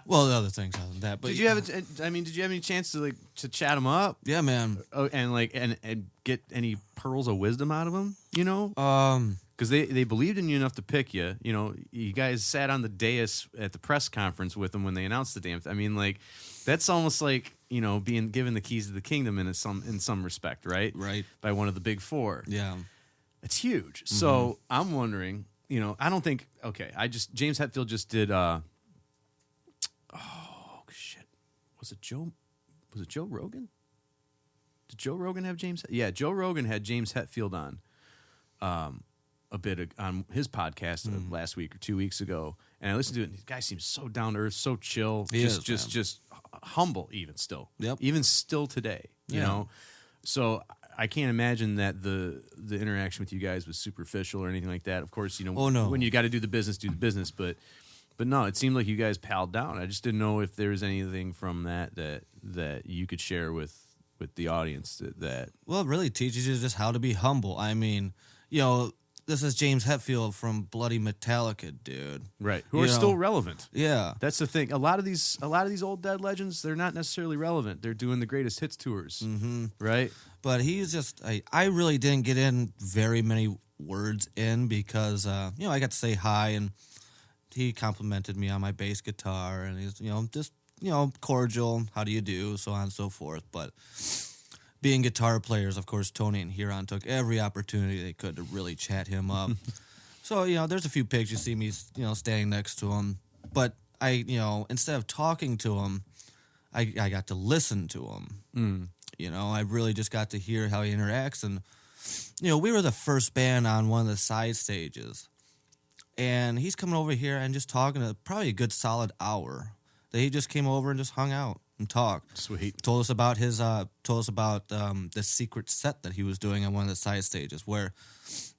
Well, the other things other than that. But did you have any chance to chat him up? Yeah, man. Oh, and get any pearls of wisdom out of him? Because they believed in you enough to pick you. You guys sat on the dais at the press conference with them when they announced the damn thing. I mean, like, that's almost like being given the keys to the kingdom in some respect, right? Right. By one of the big four. Yeah. It's huge. Mm-hmm. So I'm wondering. I don't think. Okay, James Hetfield just did. Oh shit! Was it Joe Rogan? Did Joe Rogan have James? Yeah, Joe Rogan had James Hetfield on a bit on his podcast last week or 2 weeks ago, and I listened to it. And the guy seems so down to earth, so chill, just humble, even still. Yep. Even still today, you know. So I can't imagine that the interaction with you guys was superficial or anything like that. Of course, Oh, no. When you got to do the business, But no, it seemed like you guys palled down. I just didn't know if there was anything from that you could share with the audience that. Well, it really teaches you just how to be humble. I mean, this is James Hetfield from bloody Metallica, dude. Right. Who are still relevant. Yeah. That's the thing. A lot of these old dead legends, they're not necessarily relevant. They're doing the greatest hits tours. Mm-hmm. Right? But he's just I really didn't get in very many words in because I got to say hi, and he complimented me on my bass guitar, and he's just cordial, how do you do, so on and so forth. But being guitar players, of course, Tony and Huron took every opportunity they could to really chat him up. So there's a few pictures you see me standing next to him, but I instead of talking to him, I got to listen to him. I really just got to hear how he interacts, and we were the first band on one of the side stages. And he's coming over here and just talking probably a good solid hour. That he just came over and just hung out and talked. Sweet. Told us about the secret set that he was doing on one of the side stages, where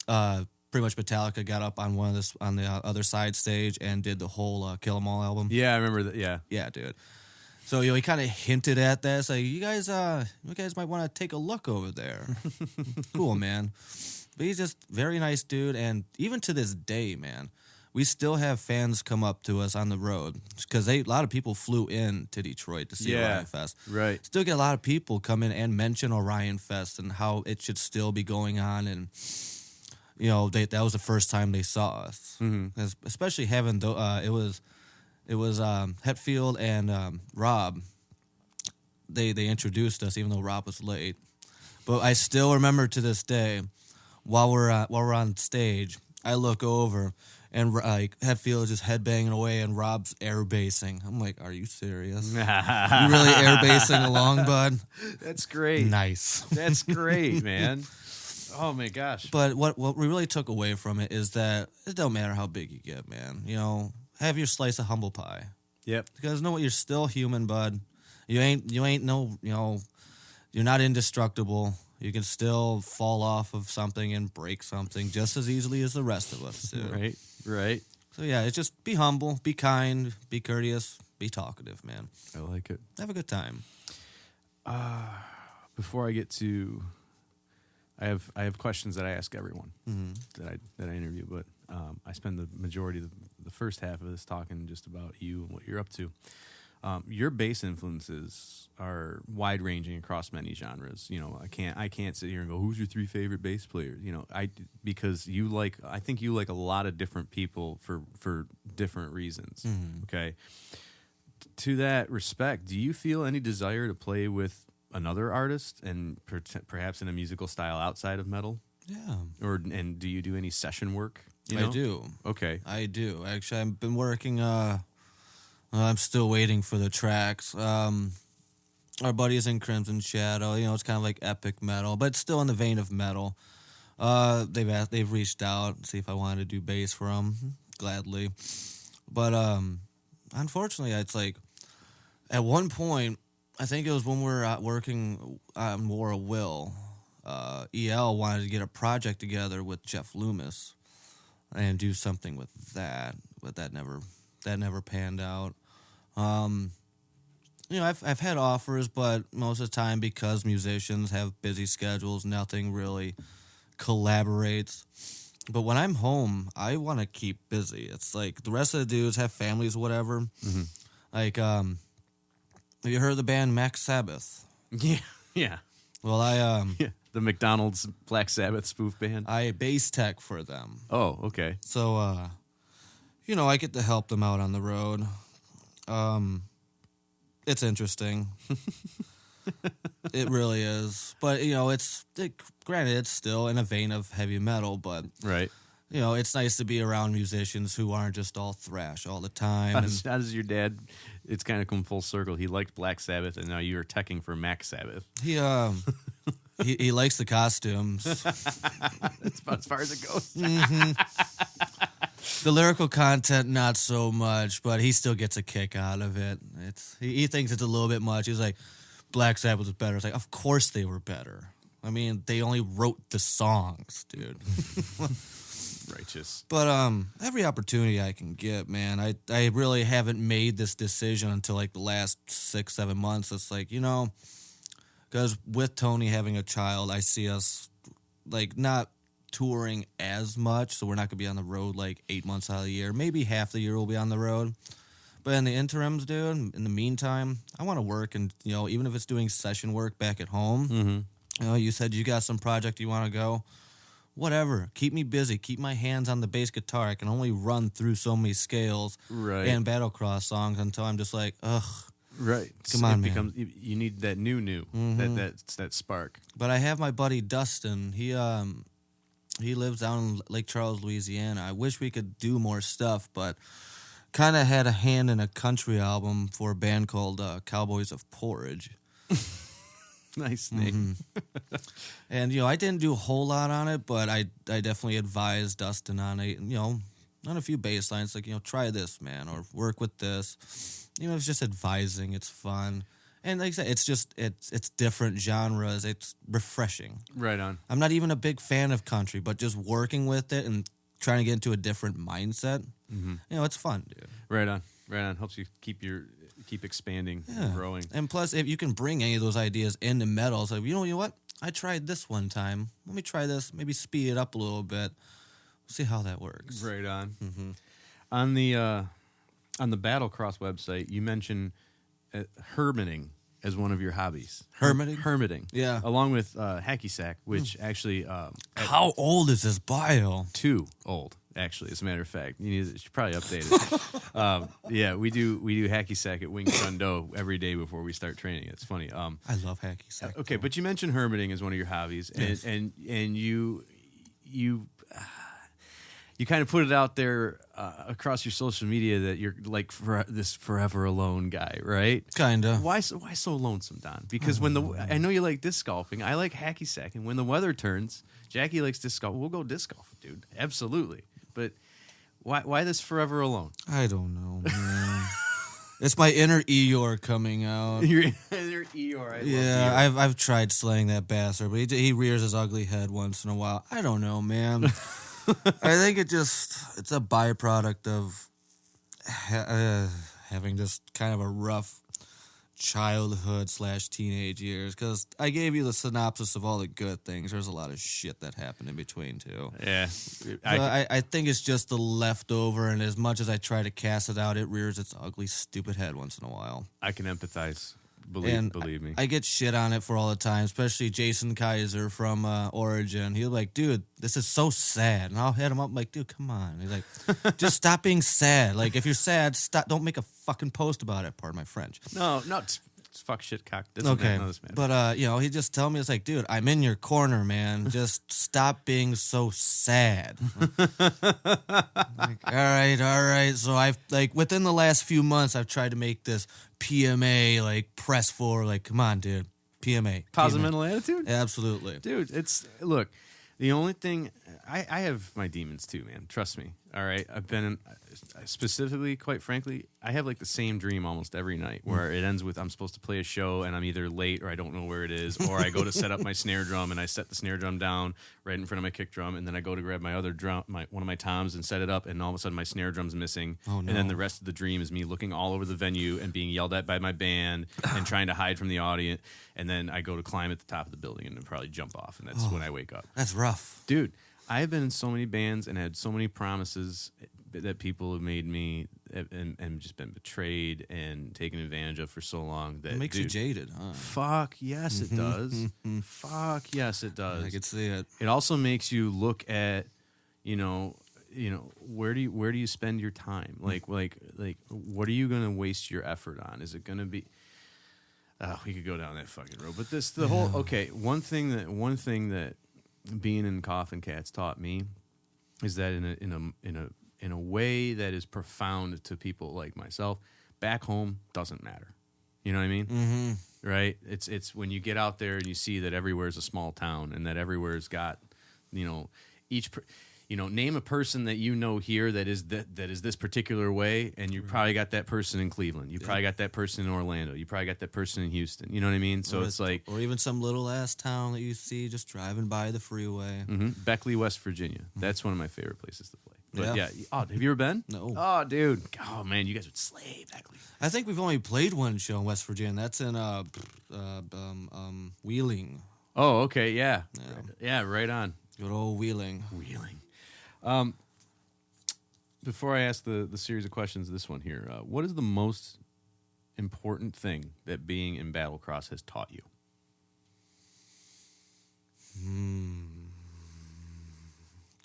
pretty much Metallica got up on on the other side stage and did the whole Kill 'Em All album. Yeah, I remember that. Yeah, dude. So he kind of hinted at that. It's like, you guys might want to take a look over there. Cool, man. But he's just very nice dude, and even to this day, man, we still have fans come up to us on the road because a lot of people flew in to Detroit to see Orion Fest. Right. Still get a lot of people come in and mention Orion Fest and how it should still be going on, and that was the first time they saw us. Mm-hmm. Especially having it was Hetfield and Rob. They introduced us even though Rob was late, but I still remember to this day. While we're on stage, I look over and Hetfield is just headbanging away and Rob's air bassing. I'm like, "Are you serious? You really air bassing along, bud?" That's great. Nice. That's great, man. Oh my gosh. But what we really took away from it is that it don't matter how big you get, man. Have your slice of humble pie. Yep. Because you're still human, bud. You're not indestructible. You can still fall off of something and break something just as easily as the rest of us do. Right. So yeah, it's just be humble, be kind, be courteous, be talkative, man. I like it. Have a good time. Before I get to, I have questions that I ask everyone that I interview, but I spend the majority of the first half of this talking just about you and what you're up to. Your bass influences are wide ranging across many genres. I can't sit here and go, who's your 3 favorite bass players? Because I think you like a lot of different people for different reasons. Mm-hmm. Okay. To that respect, do you feel any desire to play with another artist and perhaps in a musical style outside of metal? Yeah. And do you do any session work? I do. Okay. I do. Actually, I've been working. I'm still waiting for the tracks. Our buddy is in Crimson Shadow. It's kind of like epic metal, but it's still in the vein of metal. They've reached out to see if I wanted to do bass for them, gladly. But unfortunately, it's like At one point, I think it was when we were working on War of Will, EL wanted to get a project together with Jeff Loomis and do something with that, but that never panned out. I've had offers, but most of the time, because musicians have busy schedules, nothing really collaborates. But when I'm home, I want to keep busy. It's like the rest of the dudes have families, whatever. Mm-hmm. Like, have you heard of the band Max Sabbath? Yeah. Well, The McDonald's Black Sabbath spoof band. I bass tech for them. Oh, okay. So, I get to help them out on the road. It's interesting. It really is. But, granted, it's still in a vein of heavy metal, but, Right. It's nice to be around musicians who aren't just all thrash all the time. How does your dad, it's kind of come full circle. He liked Black Sabbath, and now you're teching for Max Sabbath. He likes the costumes. That's about as far as it goes. Mm-hmm. The lyrical content, not so much, but he still gets a kick out of it. He thinks it's a little bit much. He's like, Black Sabbath was better. It's like, of course they were better. I mean, they only wrote the songs, dude. Righteous. But every opportunity I can get, man, I really haven't made this decision until like the last 6-7 months. It's like, because with Tony having a child, I see us like not touring as much, so we're not gonna be on the road like 8 months out of the year. Maybe half the year we'll be on the road. But in the interims, dude, in the meantime, I want to work, and even if it's doing session work back at home. Mm-hmm. You said you got some project you want to go. Whatever. Keep me busy. Keep my hands on the bass guitar. I can only run through so many scales and Battlecross songs until I'm just like, ugh. Right. Come on, man. You need that new, Mm-hmm. that spark. But I have my buddy Dustin. He lives down in Lake Charles, Louisiana. I wish we could do more stuff, but kind of had a hand in a country album for a band called Cowboys of Porridge. Nice name. Mm-hmm. And, I didn't do a whole lot on it, but I definitely advised Dustin on it, on a few bass lines, like, try this, man, or work with this. It's just advising. It's fun. And like I said, it's different genres. It's refreshing. Right on. I'm not even a big fan of country, but just working with it and trying to get into a different mindset, it's fun, dude. Right on. Helps you keep expanding and growing. And plus, if you can bring any of those ideas into metal, so you know what? I tried this one time. Let me try this. Maybe speed it up a little bit. See how that works. Right on. Mm-hmm. On the Battlecross website, you mentioned hermiting as one of your hobbies. Hermiting. Yeah. Along with hacky sack, which actually How old is this bio? too old. Actually, as a matter of fact, you should probably update it. Yeah, we do hacky sack at Wing Chun Do every day before we start training. It's funny. I love hacky sack. Okay, but you mentioned hermiting as one of your hobbies, Yes. and you kind of put it out there across your social media that you're like this forever alone guy, right? Kinda. Why so lonesome, Don? Because I know you like disc golfing, I like hacky sack, and when the weather turns, Jackie likes disc golf. We'll go disc golfing, dude. Absolutely. But why this forever alone? I don't know, man. It's my inner Eeyore coming out. Your Eeyore. Yeah, I've tried slaying that bastard, but he rears his ugly head once in a while. I don't know, man. I think it's a byproduct of having just kind of a rough childhood / teenage years, because I gave you the synopsis of all the good things. There's a lot of shit that happened in between too. Yeah. I think it's just the leftover, and as much as I try to cast it out, it rears its ugly, stupid head once in a while. I can empathize. And Believe me. I get shit on it for all the time, especially Jason Kaiser from Origin. He'll be like, dude, this is so sad. And I'll hit him up like, dude, come on. He's like, just stop being sad. Like, if you're sad, don't make a fucking post about it. Pardon my French. No, it's fuck shit cock. Okay. But, he just tell me, it's like, dude, I'm in your corner, man. Just stop being so sad. Like, all right. So I've, within the last few months, I've tried to make this PMA, press for, come on, dude. PMA. Positive PMA. mental attitude? Absolutely. Dude, look, the only thing I have my demons too, man. Trust me. All right. I've been specifically, quite frankly, I have like the same dream almost every night where it ends with I'm supposed to play a show and I'm either late or I don't know where it is, or I go to set up my snare drum and I set the snare drum down right in front of my kick drum, and then I go to grab my other drum, one of my toms, and set it up, and all of a sudden my snare drum's missing. Oh, no. And then the rest of the dream is me looking all over the venue and being yelled at by my band and trying to hide from the audience. And then I go to climb at the top of the building and then probably jump off, and that's when I wake up. That's rough. Dude, I've been in so many bands and had so many promises that people have made me and just been betrayed and taken advantage of for so long that It makes you jaded, huh? Fuck yes, it does. Fuck yes, it does. I could see it. It also makes you look at, where do you spend your time? Like what are you going to waste your effort on? Is it going to be? We could go down that fucking road, but one thing that being in Coffin Cats taught me is that in a way that is profound to people like myself, back home doesn't matter. You know what I mean? Mm-hmm. Right? It's when you get out there and you see that everywhere's a small town and that everywhere's got, name a person that you know here that is this particular way, and you probably got that person in Cleveland. You probably got that person in Orlando. You probably got that person in Houston. You know what I mean? So it's like, or even some little ass town that you see just driving by the freeway. Beckley, West Virginia. That's one of my favorite places to play. But yeah. Oh, have you ever been? No. Oh, dude. Oh man, you guys would slay Beckley. I think we've only played one show in West Virginia. And that's in Wheeling. Oh, okay. Yeah. Right on. Good old Wheeling. Before I ask the series of questions, this one here, what is the most important thing that being in Battlecross has taught you?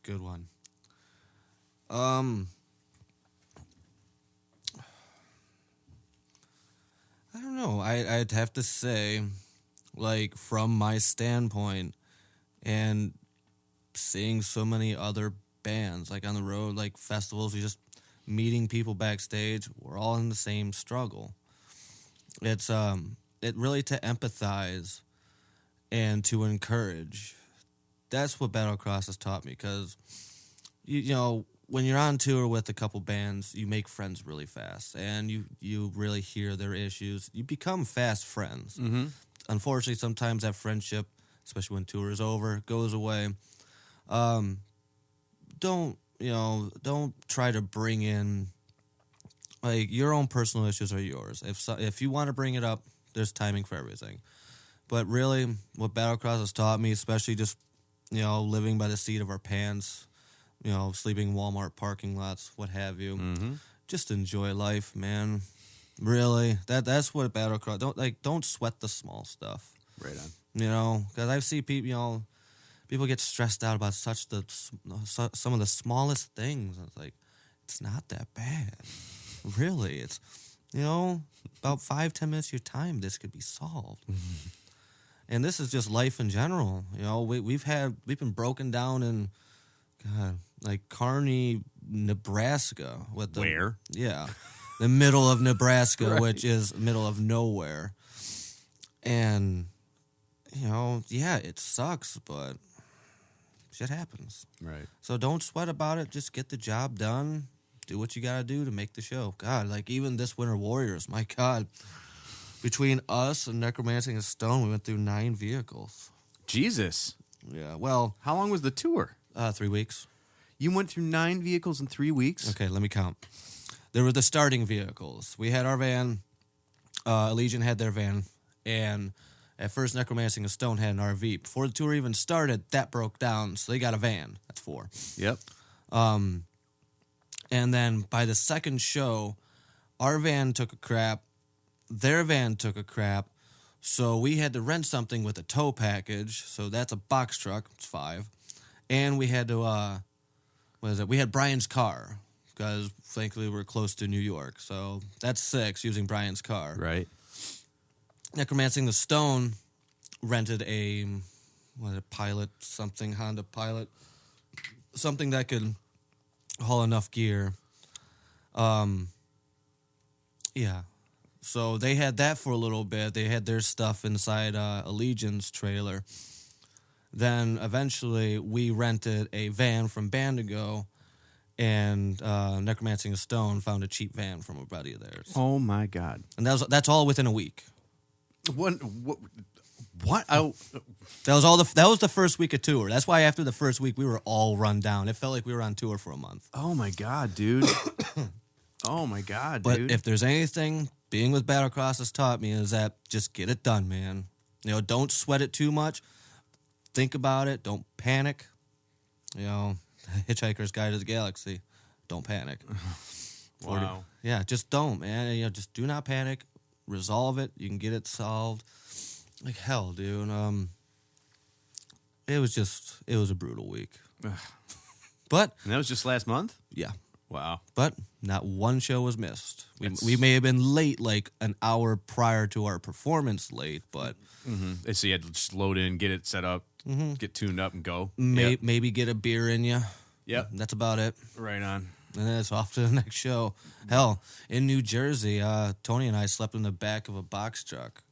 Good one. I don't know. I'd have to say, like, from my standpoint, and seeing so many other bands, like on the road, like festivals, you just meeting people backstage, we're all in the same struggle. It's it really to empathize and to encourage. That's what Battlecross has taught me, because you know, when you're on tour with a couple bands, you make friends really fast, and you really hear their issues. You become fast friends. Mm-hmm. Unfortunately, sometimes that friendship, especially when tour is over, goes away. Don't try to bring in, like, your own personal issues are yours. If you want to bring it up, there's timing for everything. But really, what Battlecross has taught me, especially just, living by the seat of our pants, sleeping in Walmart parking lots, what have you, just enjoy life, man. Really, that's what Battlecross. Don't sweat the small stuff. Right on. Because I see people, people get stressed out about some of the smallest things. It's like, it's not that bad. Really, it's, about 5-10 minutes of your time, this could be solved. And this is just life in general. We've been broken down in, like Kearney, Nebraska. Where? Yeah, the middle of Nebraska, Right. Which is middle of nowhere. And, it sucks, but shit happens. Right. So don't sweat about it. Just get the job done. Do what you got to do to make the show. God, like even this Winter Warriors, my God. Between us and Necromancing a Stone, we went through 9 vehicles. Jesus. Yeah, well. How long was the tour? 3 weeks. You went through 9 vehicles in 3 weeks? Okay, let me count. There were the starting vehicles. We had our van. Allegiant had their van. And at first, Necromancing a Stone had an RV. Before the tour even started, that broke down, so they got a van. That's 4. Yep. And then by the second show, our van took a crap. Their van took a crap. So we had to rent something with a tow package. So that's a box truck. It's 5. And we had to, we had Brian's car, because thankfully we're close to New York. So that's 6 using Brian's car. Right. Necromancing the Stone rented a Pilot, something, Honda Pilot, something that could haul enough gear. Yeah. So they had that for a little bit. They had their stuff inside Allegiant's trailer. Then eventually we rented a van from Bandigo, and Necromancing a Stone found a cheap van from a buddy of theirs. Oh my God! And that's all within a week. What? What? Oh, That was the first week of tour. That's why after the first week we were all run down. It felt like we were on tour for a month. oh my God, dude! Oh my God, But dude! if there's anything being with Battlecross has taught me is that just get it done, man. Don't sweat it too much. Think about it. Don't panic. Hitchhiker's Guide to the Galaxy. Don't panic. Wow. Yeah, just don't, man. Just do not panic. Resolve it. You can get it solved. Like hell, dude. It was a brutal week. But And that was just last month? yeah, Wow. but not one show was missed. We may have been late, like an hour prior to our performance late, but So you had to just load in, get it set up, get tuned up, and go. maybe get a beer in you. Yep. That's about it. Right on. And then it's off to the next show. Hell, in New Jersey, Tony and I slept in the back of a box truck.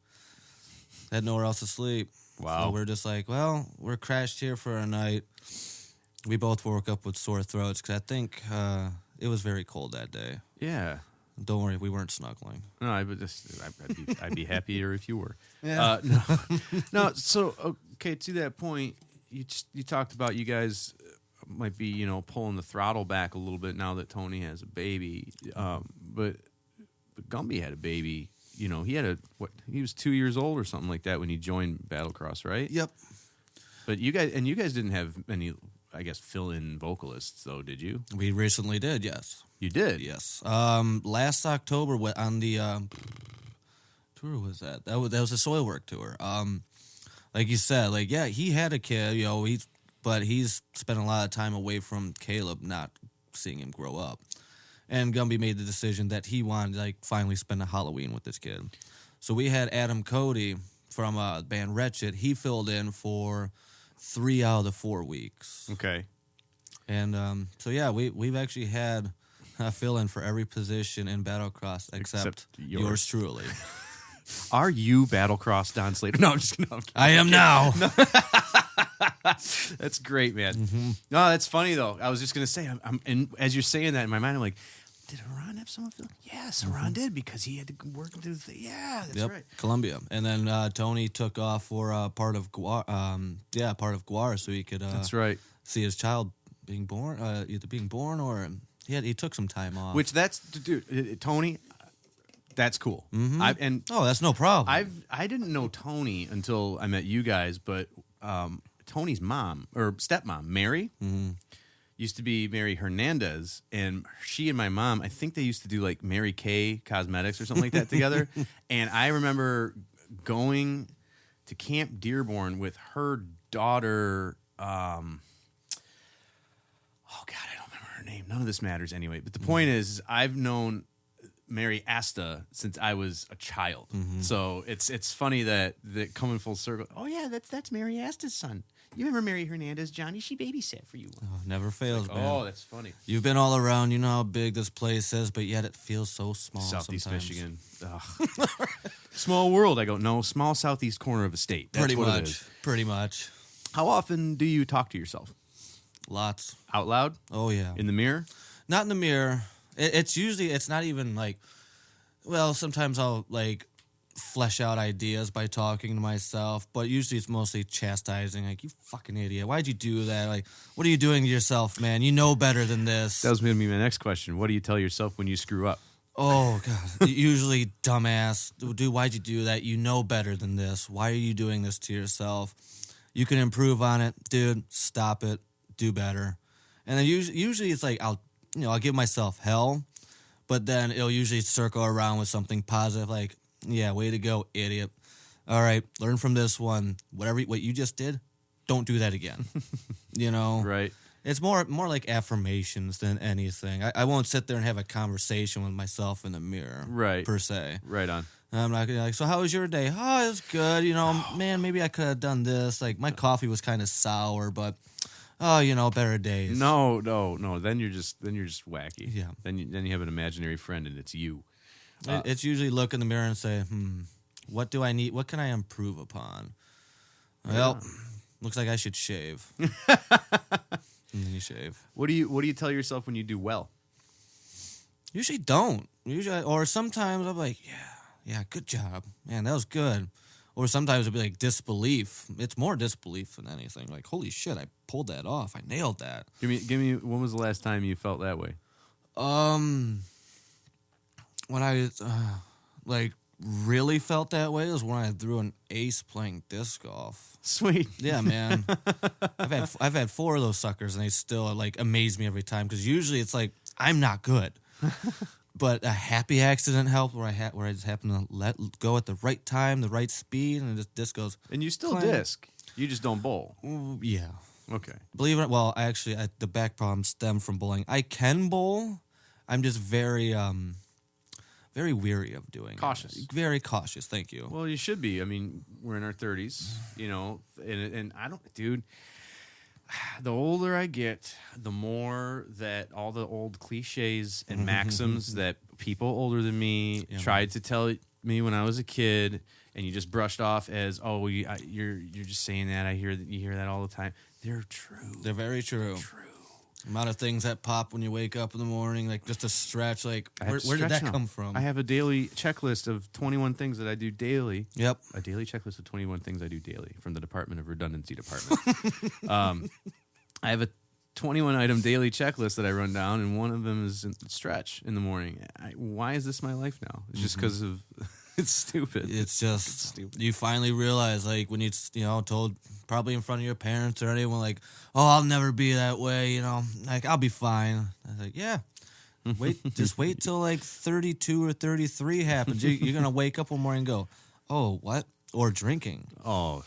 Had nowhere else to sleep. Wow. So we're just like, well, we're crashed here for a night. We both woke up with sore throats because I think it was very cold that day. Yeah. Don't worry, we weren't snuggling. No, I'd be happier if you were. Yeah. No. So okay, to that point, you talked about you guys might be pulling the throttle back a little bit now that Tony has a baby. But Gumby had a baby. He had he was 2 years old or something like that when he joined Battlecross, right? Yep. But you guys didn't have any, I guess, fill-in vocalists though, did you? We recently did, yes. You did? Yes. Last October on the tour was that? That was a Soilwork tour. Like you said, he had a kid, but he's spent a lot of time away from Caleb, not seeing him grow up. And Gumby made the decision that he wanted to finally spend a Halloween with this kid. So we had Adam Cody from band Wretched. He filled in for 3 out of the 4 weeks. Okay. And so yeah, we've actually had a fill in for every position in Battlecross except yours truly. Are you Battlecross Don Slater? No, I'm just kidding. I am now. That's great, man. Mm-hmm. No, that's funny though. I was just gonna say, and as you're saying that in my mind, I'm like, did Haran have someone fill? Yes, Haran did because he had to work and do the thing. Yeah, that's right. Columbia, and then Tony took off for part of Guar, so he could. That's right. See his child being born, either being born or he took some time off. Which dude, Tony. That's cool. Mm-hmm. That's no problem. I didn't know Tony until I met you guys, but Tony's mom or stepmom, Mary, used to be Mary Hernandez, and she and my mom, I think they used to do like Mary Kay Cosmetics or something like that together. And I remember going to Camp Dearborn with her daughter. Oh God, I don't remember her name. None of this matters anyway. But the point is, I've known Mary Asta since I was a child. So it's funny that coming full circle. Oh yeah, that's Mary Asta's son. You remember Mary Hernandez, Johnny? She babysat for you. Oh, never fails, man. Oh, that's funny. You've been all around. You know how big this place is, but yet it feels so small. Southeast sometimes. Michigan. Small world. I go, no, small southeast corner of a state. That's what it is. Pretty much. How often do you talk to yourself? Lots. Out loud? Oh yeah. In the mirror? Not in the mirror. It's not even sometimes I'll flesh out ideas by talking to myself, but usually it's mostly chastising, you fucking idiot. Why'd you do that? What are you doing to yourself, man? You know better than this. That was going to be my next question. What do you tell yourself when you screw up? Oh, God. Usually, dumbass. Dude, why'd you do that? You know better than this. Why are you doing this to yourself? You can improve on it. Dude, stop it. Do better. And then usually it's I'll give myself hell, but then it'll usually circle around with something positive, yeah, way to go, idiot. All right, learn from this one. What you just did, don't do that again. Right. It's more like affirmations than anything. I won't sit there and have a conversation with myself in the mirror, right? Per se. Right on. I'm not gonna so how was your day? Oh, it was good. Man, maybe I could have done this. My coffee was kind of sour, but better days. No. Then you're just wacky. Yeah. Then you have an imaginary friend and it's you. It's usually look in the mirror and say, what do I need? What can I improve upon? Well, Looks like I should shave. And then you shave. What do you tell yourself when you do well? Usually don't. Or sometimes I'm like, yeah, good job. Man, that was good. Or sometimes it'll be like disbelief. It's more disbelief than anything. Like, holy shit, I pulled that off. I nailed that. Give me. When was the last time you felt that way? When I like really felt that way was when I threw an ace playing disc golf. Sweet. Yeah, man. I've had 4 of those suckers, and they still like amaze me every time. Because usually it's like I'm not good, but a happy accident helped where I just happened to let go at the right time, the right speed, and the disc goes. And you still clang. disc. You just don't bowl. Yeah. Okay. Believe it. Well, actually, the back problem stemmed from bowling. I can bowl. I'm just very very weary of doing Cautious. it. Very cautious. Thank you. Well, you should be. I mean, we're in our 30s, and I don't, dude. The older I get, the more that all the old cliches and maxims that people older than me tried to tell me when I was a kid, and you just brushed off as, oh, you're just saying that. You hear that all the time. They're true. They're very true. Amount of things that pop when you wake up in the morning, like just a stretch. Like, where did that come from? I have a daily checklist of 21 things that I do daily. Yep. A daily checklist of 21 things I do daily from the Department of Redundancy Department. I have a 21-item daily checklist that I run down, and one of them is stretch in the morning. Why is this my life now? It's just because of... It's stupid. It's stupid. You finally realize, like, when told probably in front of your parents or anyone, like, oh, I'll never be that way, like, I'll be fine. I was like, yeah. Just wait till like 32 or 33 happens. You're going to wake up one morning and go, oh, what? Or drinking. Oh.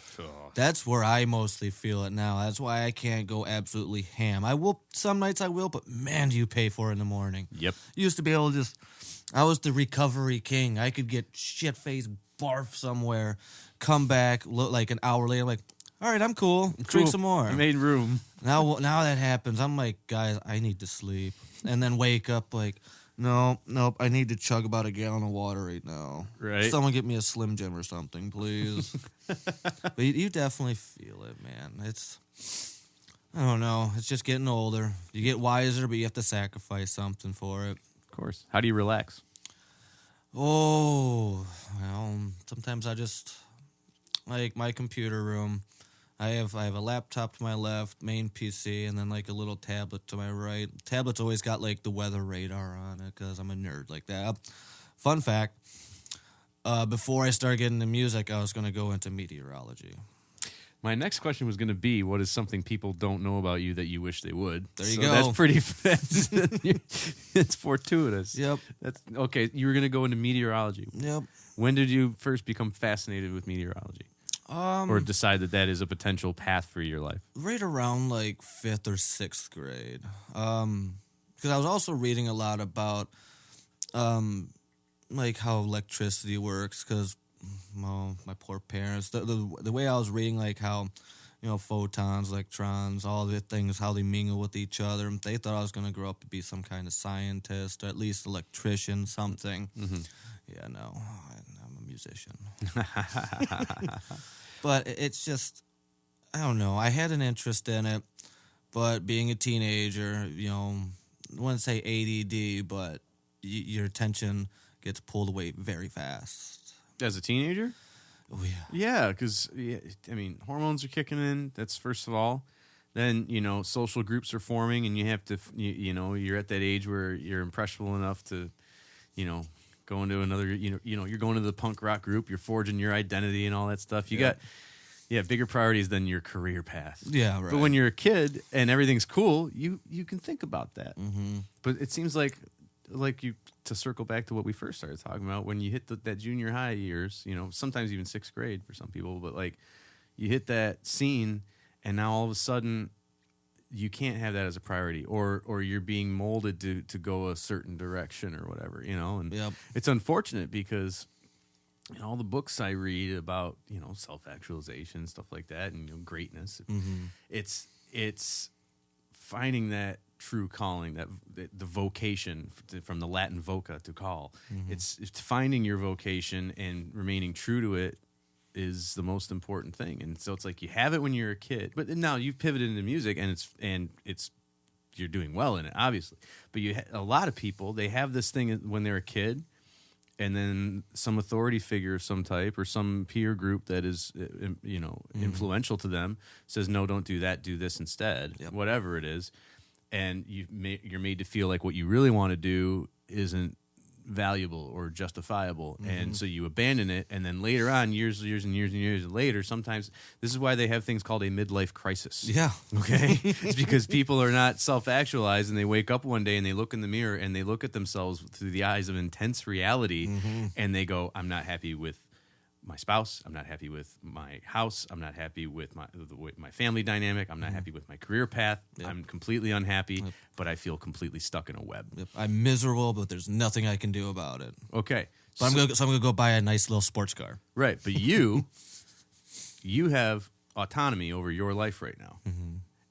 That's where I mostly feel it now. That's why I can't go absolutely ham. I will, some nights I will, but man, do you pay for it in the morning. Yep. You used to be able to I was the recovery king. I could get shit-faced barf somewhere, come back, look like an hour later, I'm like, all right, I'm cool. Drink some more. I made room. Now that happens, I'm like, guys, I need to sleep. And then wake up like, nope, I need to chug about a gallon of water right now. Right. Someone get me a Slim Jim or something, please. But you definitely feel it, man. I don't know. It's just getting older. You get wiser, but you have to sacrifice something for it. Of course. How do you relax? Oh, well, sometimes I just, like my computer room, I have a laptop to my left, main PC, and then like a little tablet to my right. Tablet's always got like the weather radar on it because I'm a nerd like that. Fun fact, before I started getting into music, I was going to go into meteorology. My next question was going to be, what is something people don't know about you that you wish they would? There you go. That's pretty, it's fortuitous. Yep. Okay, you were going to go into meteorology. Yep. When did you first become fascinated with meteorology? Or decide that is a potential path for your life? Right around like 5th or 6th grade. Because I was also reading a lot about like how electricity works, because my poor parents, the way I was reading, like how, photons, electrons, all the things, how they mingle with each other. They thought I was going to grow up to be some kind of scientist, or at least electrician, something. Mm-hmm. Yeah, no, I'm a musician. But it's just, I don't know. I had an interest in it, but being a teenager, I wouldn't say ADD, but your attention gets pulled away very fast. As a teenager? Oh, yeah. Yeah, because, hormones are kicking in. That's first of all. Then, social groups are forming, and you have to, you're at that age where you're impressionable enough to, go into another, you're going to the punk rock group, you're forging your identity and all that stuff. You got, bigger priorities than your career path. Yeah, right. But when you're a kid and everything's cool, you can think about that. Mm-hmm. But it seems like you, to circle back to what we first started talking about, when you hit that junior high years, sometimes even 6th grade for some people, but like you hit that scene and now all of a sudden you can't have that as a priority, or you're being molded to go a certain direction or whatever, and It's unfortunate because in all the books I read about, self-actualization, stuff like that, and greatness, it's finding that true calling, that the vocation, from the Latin voca, to call. Mm-hmm. It's finding your vocation and remaining true to it is the most important thing. And so it's like you have it when you're a kid, but now you've pivoted into music, and it's you're doing well in it, obviously. But a lot of people, they have this thing when they're a kid, and then some authority figure of some type or some peer group that is, influential to them says, no, don't do that, do this instead, whatever it is. And you're made to feel like what you really want to do isn't valuable or justifiable, and so you abandon it, and then later on, years later, sometimes this is why they have things called a midlife crisis. Yeah. Okay. It's because people are not self-actualized, and they wake up one day and they look in the mirror and they look at themselves through the eyes of intense reality, and they go, I'm not happy with my spouse, I'm not happy with my house, I'm not happy with my family dynamic, I'm not happy with my career path, I'm completely unhappy, but I feel completely stuck in a web. I'm miserable, but there's nothing I can do about it. Okay. So I'm gonna go buy a nice little sports car. Right, but you have autonomy over your life right now.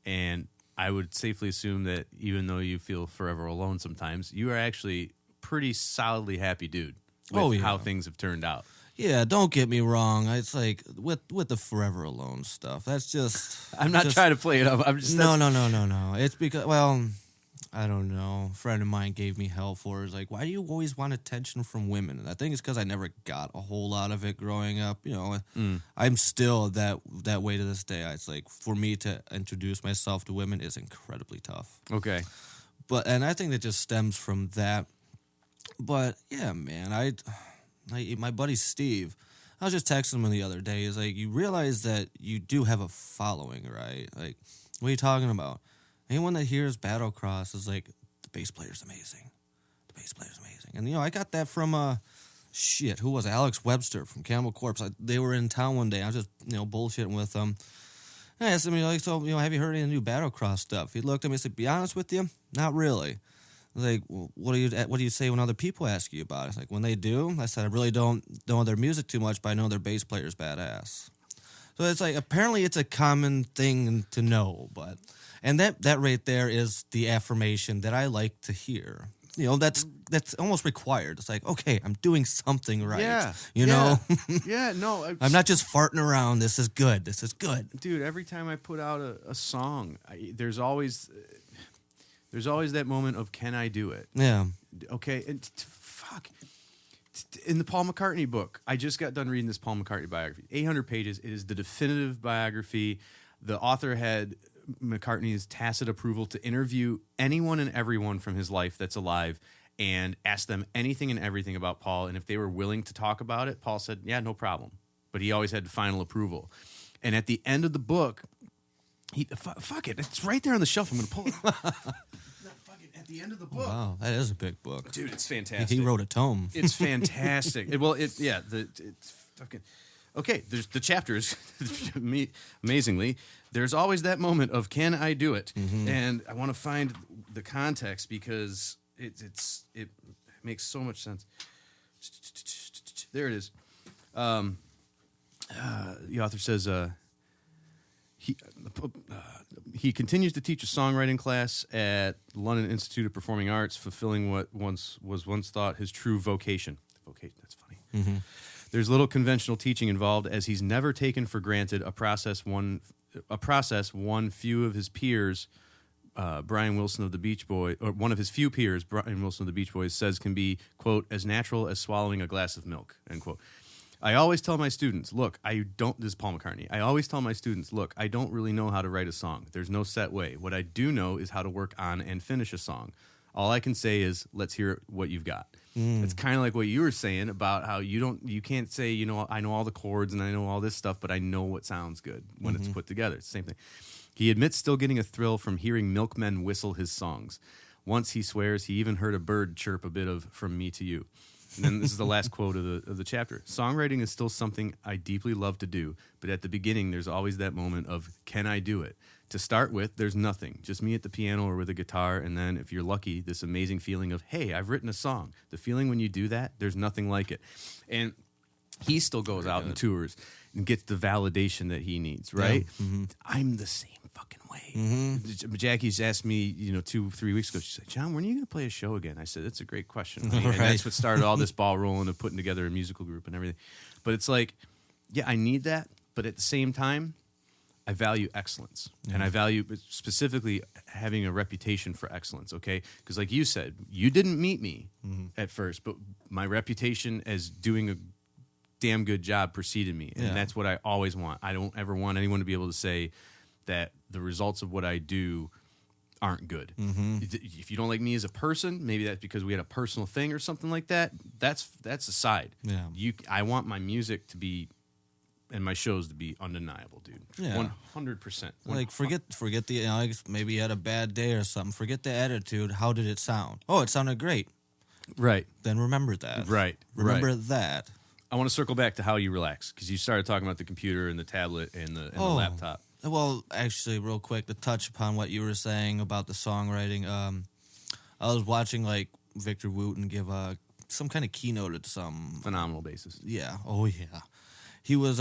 And I would safely assume that even though you feel forever alone sometimes, you are actually pretty solidly happy dude with how things have turned out. Yeah, don't get me wrong. It's like with the forever alone stuff. That's just. I'm not trying to play it up. I'm just no. It's because I don't know. A friend of mine gave me hell for it. It's like, why do you always want attention from women? And I think it's because I never got a whole lot of it growing up. I'm still that way to this day. It's like for me to introduce myself to women is incredibly tough. Okay, and I think that just stems from that. But yeah, man, my buddy Steve, I was just texting him the other day. He's like, you realize that you do have a following, right? Like, what are you talking about? Anyone that hears Battlecross is like, the bass player's amazing. The bass player's amazing. And, I got that from, who was it? Alex Webster from Camel Corpse. They were in town one day. I was just, bullshitting with them. And I asked him, have you heard any of the new Battlecross stuff? He looked at me and said, be honest with you, not really. I was like, well, what do you say when other people ask you about it? It's like, when they do, I said, I really don't know their music too much, but I know their bass player's badass. So it's like, apparently it's a common thing to know, and that right there is the affirmation that I like to hear. That's almost required. It's like, okay, I'm doing something right. Yeah. Yeah, no. I'm not just farting around. This is good. Dude, every time I put out a song, there's always that moment of, can I do it? Yeah. Okay, and fuck. In the Paul McCartney book, I just got done reading this Paul McCartney biography. 800 pages. It is the definitive biography. The author had McCartney's tacit approval to interview anyone and everyone from his life that's alive and ask them anything and everything about Paul. And if they were willing to talk about it, Paul said, yeah, no problem. But he always had final approval. And at the end of the book, fuck it. It's right there on the shelf. I'm going to pull it up. At the end of the book. Wow, that is a big book. Dude, it's fantastic. He wrote a tome. It's fantastic. It's fucking... Okay, there's the chapters, amazingly. There's always that moment of, can I do it? And I want to find the context because it makes so much sense. There it is. The author says... He continues to teach a songwriting class at the London Institute of Performing Arts, fulfilling what was once thought his true vocation. That's funny. There's little conventional teaching involved, as he's never taken for granted a process one few of his peers, Brian Wilson of the Beach Boys, or one of his few peers, Brian Wilson of the Beach Boys, says can be, quote, as natural as swallowing a glass of milk, end quote. I always tell my students, look, this is Paul McCartney. I always tell my students, look, I don't really know how to write a song. There's no set way. What I do know is how to work on and finish a song. All I can say is, let's hear what you've got. It's kind of like what you were saying about how you can't say, I know all the chords and I know all this stuff, but I know what sounds good when it's put together. It's the same thing. He admits still getting a thrill from hearing milkmen whistle his songs. Once, he swears, he even heard a bird chirp a bit of "From Me to You." And then this is the last quote of the chapter. Songwriting is still something I deeply love to do, but at the beginning, there's always that moment of, can I do it? To start with, there's nothing, just me at the piano or with a guitar, and then, if you're lucky, this amazing feeling of, hey, I've written a song. The feeling when you do that, there's nothing like it. And he still goes out and tours and gets the validation that he needs, right? Yeah. I'm the same fucking way. Jackie's asked me, 2-3 weeks ago, she said, John, when are you going to play a show again? I said, that's a great question. And that's what started all this ball rolling of putting together a musical group and everything. But it's like, yeah, I need that, but at the same time, I value excellence, and I value specifically having a reputation for excellence. Okay, because like you said, you didn't meet me at first, but my reputation as doing a damn good job preceded me, and that's what I always want. I don't ever want anyone to be able to say that the results of what I do aren't good. If you don't like me as a person, maybe that's because we had a personal thing or something like that. That's aside. Yeah. I want my music to be and my shows to be undeniable, dude. Yeah. 100%. Like forget the maybe you had a bad day or something. Forget the attitude. How did it sound? Oh, it sounded great. Right. Then remember that. Right. Remember that. I want to circle back to how you relax, because you started talking about the computer and the tablet and the laptop. Well, actually, real quick, to touch upon what you were saying about the songwriting, I was watching like Victor Wooten give some kind of keynote at some Phenomenal bassist. Yeah. Oh yeah. He was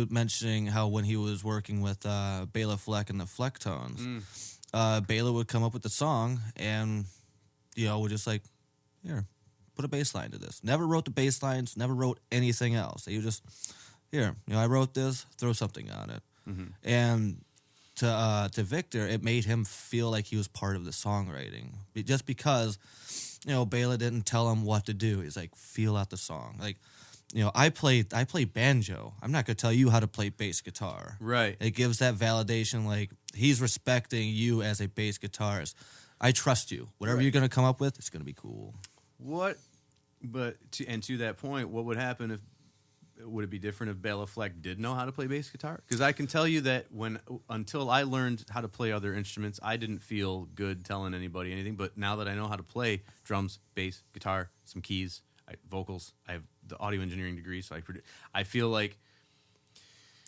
mentioning how when he was working with Bela Fleck and the Flecktones, Bela would come up with the song and would just like, here, put a bass line to this. Never wrote the bass lines, never wrote anything else. He just, here, I wrote this, throw something on it. And to Victor, it made him feel like he was part of the songwriting. Just because, Bela didn't tell him what to do. He's like, feel out the song. Like, I play banjo. I'm not going to tell you how to play bass guitar. Right. It gives that validation, like, he's respecting you as a bass guitarist. I trust you. Whatever you're going to come up with, it's going to be cool. To that point, what would happen would it be different if Bela Fleck did know how to play bass guitar? Because I can tell you that until I learned how to play other instruments, I didn't feel good telling anybody anything. But now that I know how to play drums, bass, guitar, some keys, vocals, I have the audio engineering degree, so I feel like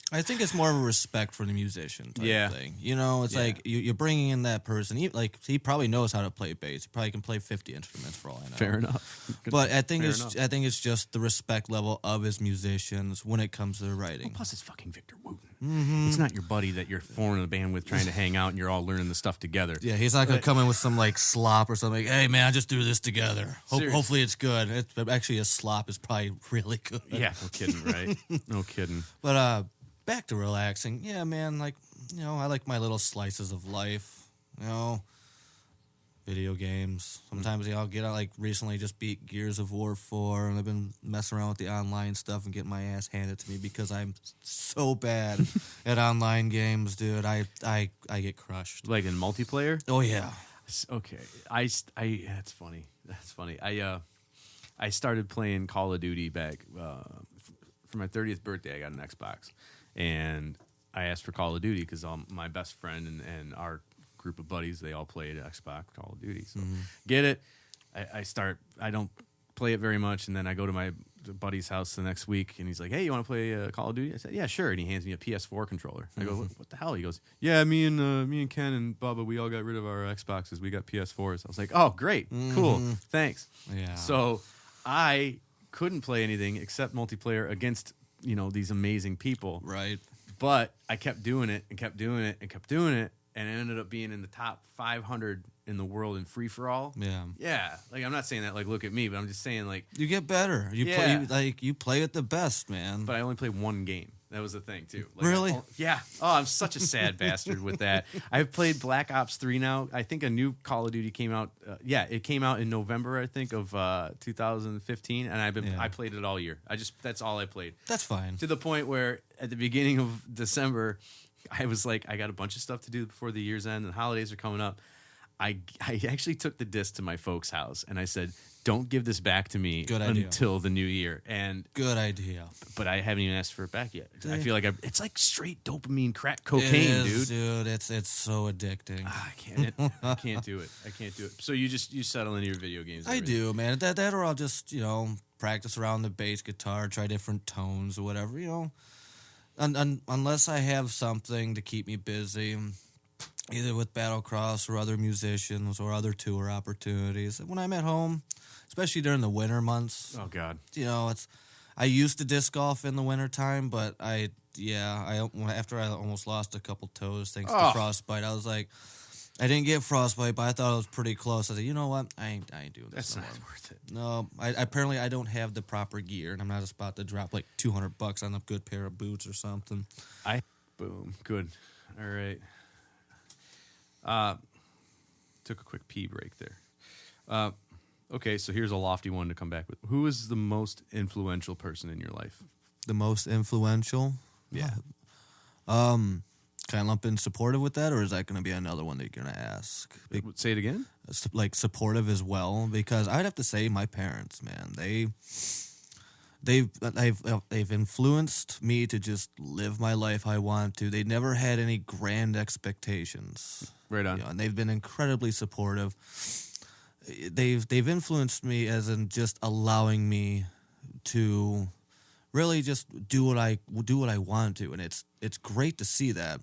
I think it's more of a respect for the musician type thing. It's like you're bringing in that person. He probably knows how to play bass. He probably can play 50 instruments for all I know. Fair enough. But I think it's just the respect level of his musicians when it comes to the writing. Well, plus, it's fucking Victor Wooten. It's not your buddy that you're forming a band with, trying to hang out, and you're all learning the stuff together. Yeah, he's not gonna come in with some like slop or something. Hey man, just do this together. Hopefully it's good. Actually, a slop is probably really good. Yeah, no kidding, right? No kidding. But back to relaxing. Yeah, man, like, I like my little slices of life, video games. Sometimes, I'll get out, like, recently just beat Gears of War 4, and I've been messing around with the online stuff and getting my ass handed to me because I'm so bad at online games, dude. I get crushed. Like in multiplayer? Oh, yeah. Okay. That's funny. That's funny. I started playing Call of Duty back for my 30th birthday. I got an Xbox. And I asked for Call of Duty because my best friend and our group of buddies, they all played Xbox Call of Duty. So get it. I don't play it very much, and then I go to my buddy's house the next week, and he's like, hey, you want to play Call of Duty? I said, yeah, sure. And he hands me a PS4 controller. I go, what the hell? He goes, yeah, me and Ken and Bubba, we all got rid of our Xboxes. We got PS4s. I was like, oh, great. Cool. Thanks. Yeah. So I couldn't play anything except multiplayer against these amazing people. Right. But I kept doing it and kept doing it and kept doing it, and it ended up being in the top 500 in the world in free-for-all. Yeah. Yeah. Like, I'm not saying that, like, look at me, but I'm just saying, like... You get better. You play at the best, man. But I only played one game. That was the thing, too. Like, really? Yeah. Oh, I'm such a sad bastard with that. I've played Black Ops 3 now. I think a new Call of Duty came out. It came out in November, I think, of 2015, and I played it all year. That's all I played. That's fine. To the point where at the beginning of December, I was like, I got a bunch of stuff to do before the year's end, and holidays are coming up. I actually took the disc to my folks' house, and I said, don't give this back to me until the new year. And good idea. But I haven't even asked for it back yet. I feel like it's like straight dopamine crack cocaine, dude. It's so addicting. I can't do it. I can't do it. So you settle into your video games. I do, man. That or I'll just practice around the bass guitar, try different tones or whatever. Unless I have something to keep me busy, either with Battlecross or other musicians or other tour opportunities. When I'm at home, especially during the winter months. Oh, God. I used to disc golf in the wintertime, but after I almost lost a couple toes thanks to frostbite, I was like, I didn't get frostbite, but I thought it was pretty close. I said, you know what? I ain't doing this. That's no not more. worth it. No, apparently I don't have the proper gear, and I'm not just about to drop like $200 on a good pair of boots or something. Boom. Good. All right. Took a quick pee break there. Okay, so here's a lofty one to come back with. Who is the most influential person in your life? The most influential? Yeah. Kind of lump in supportive with that, or is that going to be another one that you're going to ask? Say it again? Like supportive as well, because I'd have to say my parents, man, they've influenced me to just live my life I want to. They never had any grand expectations. Right on. You know, and they've been incredibly supportive. They've influenced me as in just allowing me to really just do what I want to, and it's great to see that.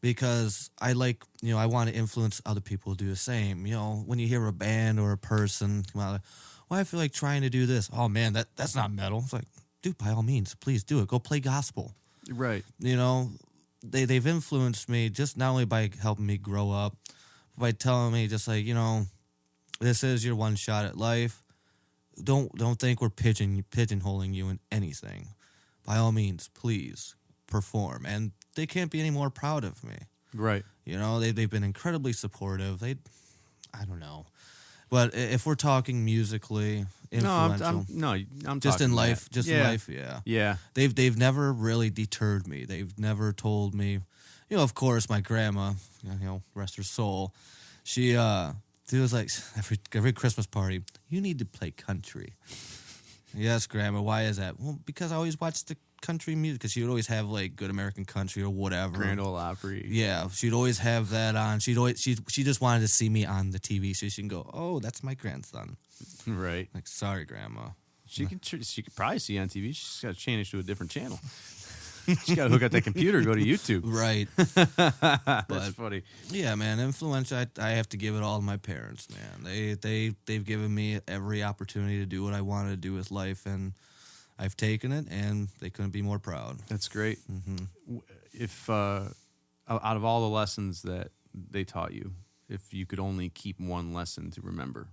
Because I want to influence other people to do the same. You know, when you hear a band or a person come out, well, I feel like trying to do this. Oh, man, that's not metal. It's like, dude, by all means, please do it. Go play gospel. Right. You know, they've influenced me just not only by helping me grow up, but by telling me just like, you know, this is your one shot at life. Don't think we're pigeonholing you in anything. By all means, please perform. And they can't be any more proud of me. Right. You know, they've been incredibly supportive. I don't know. But if we're talking musically, influential. I'm just talking in life. that. Just in life, yeah. Yeah. They've never really deterred me. They've never told me, you know, of course, my grandma, you know, rest her soul, she was like, every Christmas party, you need to play country. Yes, Grandma, why is that? Well, because I always watched the country music, because she would always have like Good American Country or whatever. Grand Ole Opry. Yeah, she'd always have that on. She just wanted to see me on the TV so she can go, oh, that's my grandson. Right. Like, sorry, Grandma. She could probably see on TV. She's got to change to a different channel. She's got to hook up that computer, go to YouTube. Right. That's funny. Yeah, man, influential. I have to give it all to my parents, man. They've given me every opportunity to do what I wanted to do with life, and I've taken it, and they couldn't be more proud. That's great. Mm-hmm. If out of all the lessons that they taught you, if you could only keep one lesson to remember,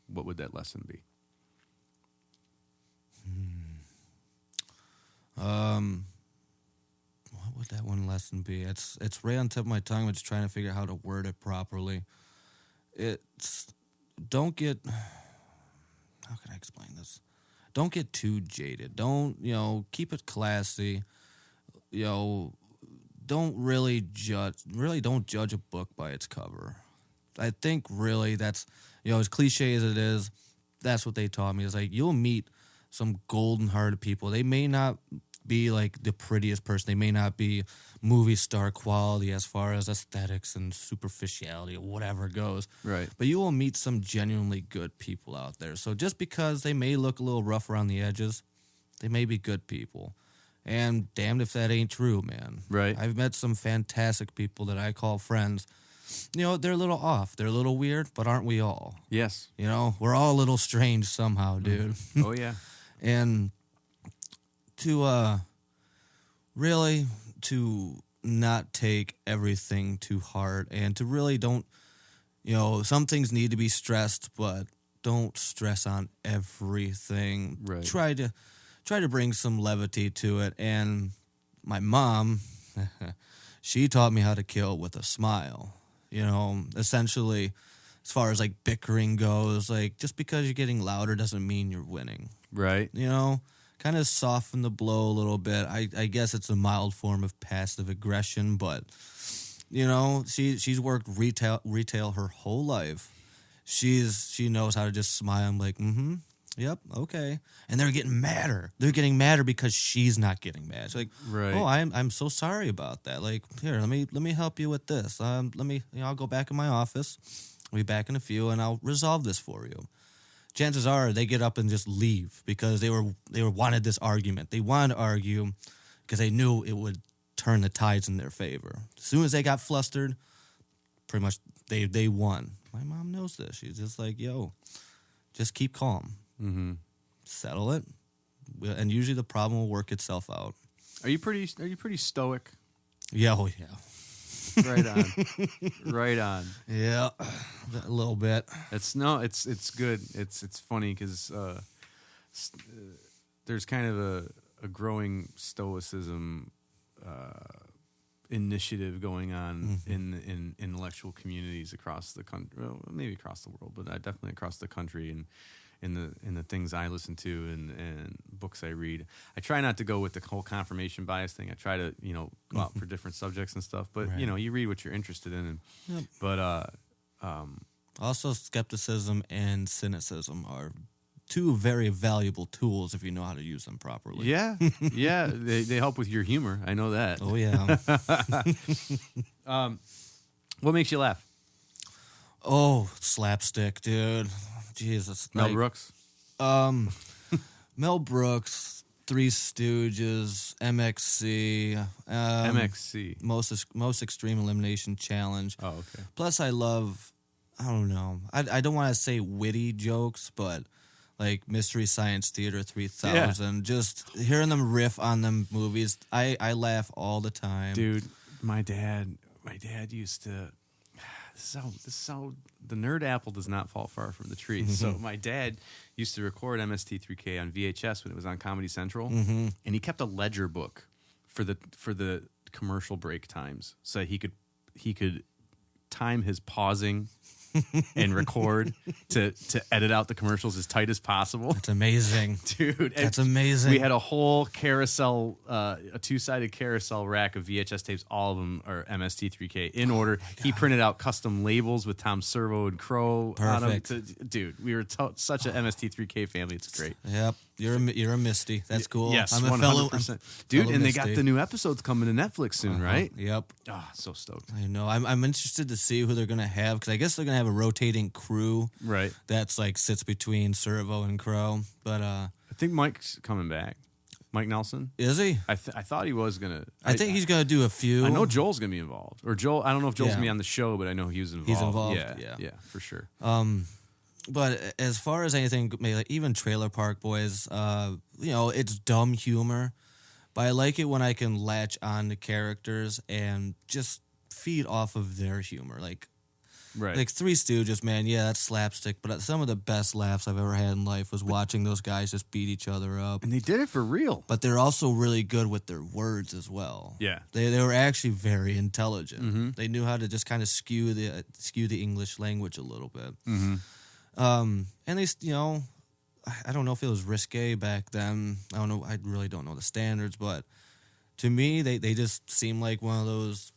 what would that lesson be? What would that one lesson be? It's right on top of my tongue. I'm just trying to figure out how to word it properly. Don't get. How can I explain this? Don't get too jaded. Don't, you know, keep it classy. You know, don't really judge. Really, don't judge a book by its cover. I think really that's, you know, as cliche as it is, that's what they taught me. It's like you'll meet some golden-hearted people. They may not be like the prettiest person. They may not be movie star quality as far as aesthetics and superficiality or whatever goes. Right. But you will meet some genuinely good people out there. So just because they may look a little rough around the edges, they may be good people. And damned if that ain't true, man. Right. I've met some fantastic people that I call friends. You know, they're a little off. They're a little weird, but aren't we all? Yes. You know, we're all a little strange somehow, dude. Oh, yeah. And to really to not take everything too hard, and to really don't, you know, some things need to be stressed, but don't stress on everything. Right. Try to bring some levity to it. And my mom, she taught me how to kill with a smile. You know, essentially, as far as like bickering goes, like just because you're getting louder doesn't mean you're winning. Right. You know, kind of soften the blow a little bit. I guess it's a mild form of passive aggression, but you know, she's worked retail her whole life. She knows how to just smile. I'm like, yep, okay. And they're getting madder. They're getting madder because she's not getting mad. She's like, right. Oh, I'm so sorry about that. Like, here, let me help you with this. I'll go back in my office. I'll be back in a few, and I'll resolve this for you. Chances are they get up and just leave because they wanted this argument. They wanted to argue because they knew it would turn the tides in their favor. As soon as they got flustered, pretty much they won. My mom knows this. She's just like, yo, just keep calm. Mm-hmm. Settle it, and usually the problem will work itself out. Are you pretty stoic? Yeah, oh yeah. Right on. Right on. Yeah, a little bit. It's good. It's funny because there's kind of a growing stoicism initiative going on in intellectual communities across the country. Well, maybe across the world, but definitely across the country and in the things I listen to and books I read. I try not to go with the whole confirmation bias thing. I try to go out for different subjects and stuff. But Right. you read what you're interested in. And, Yep. But Also, skepticism and cynicism are two very valuable tools if you know how to use them properly. yeah, they help with your humor. I know that. Oh yeah. What makes you laugh? Oh, slapstick, dude. Jesus. Mel Like, Brooks. Mel Brooks, Three Stooges, MXC, MXC. most Extreme Elimination Challenge. Oh, okay. Plus, I love, I don't know, I don't want to say witty jokes, but like Mystery Science Theater 3000, just hearing them riff on them movies, I laugh all the time. Dude, my dad used to. This is how the nerd apple does not fall far from the tree. So my dad used to record MST3K on VHS when it was on Comedy Central, and he kept a ledger book for the commercial break times, so he could time his pausing and record to edit out the commercials as tight as possible. That's amazing. Dude, That's amazing. We had a whole carousel, a two-sided carousel rack of VHS tapes. All of them are MST3K in order. He printed out custom labels with Tom Servo and Crow Perfect. on them. Dude, we were such an MST3K family. It's great. Yep, you're a Misty. That's cool. Yes, I'm a 100%. fellow. Dude, fellow and they Misty. got the new episodes coming to Netflix soon, right? Yep. Oh, so stoked. I know. I'm interested to see who they're gonna have because I guess they're gonna have a rotating crew Right. that's like sits between Servo and Crow. But I think Mike's coming back. Mike Nelson. is he? I thought he was gonna. I think he's gonna do a few. I know Joel's gonna be involved, or Joel. I don't know if Joel's Yeah. gonna be on the show, but I know he was involved. He's involved, Yeah, yeah. for sure. But as far as anything, maybe like even Trailer Park Boys, it's dumb humor, but I like it when I can latch on to characters and just feed off of their humor. Like Right. Three Stooges, man, yeah, that's slapstick, but some of the best laughs I've ever had in life was watching those guys just beat each other up. And they did it for real. But they're also really good with their words as well. Yeah. They were actually very intelligent. They knew how to just kind of skew the English language a little bit. And they, I don't know if it was risque back then. I don't know. I really don't know the standards, but to me, they just seem like one of those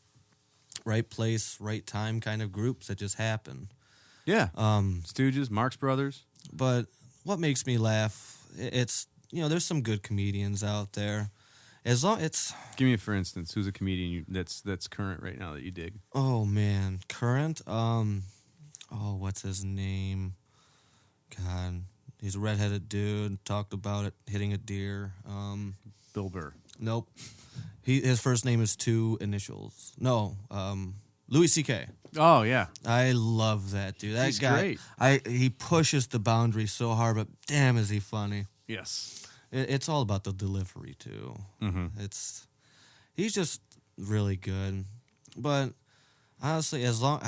right place, right time kind of groups that just happen. Yeah. Stooges, Marx Brothers. But what makes me laugh, it's, there's some good comedians out there. As long it's, Give me, for instance, who's a comedian that's current right now that you dig? oh man, current, what's his name? God, he's a redheaded dude, talked about it, hitting a deer. Bill Burr. Nope. His first name is two initials. No, Louis C.K. Oh yeah. I love that dude. That He's guy, great. he pushes the boundary so hard, but damn, is he funny. Yes. It's all about the delivery too. He's just really good. But honestly, as long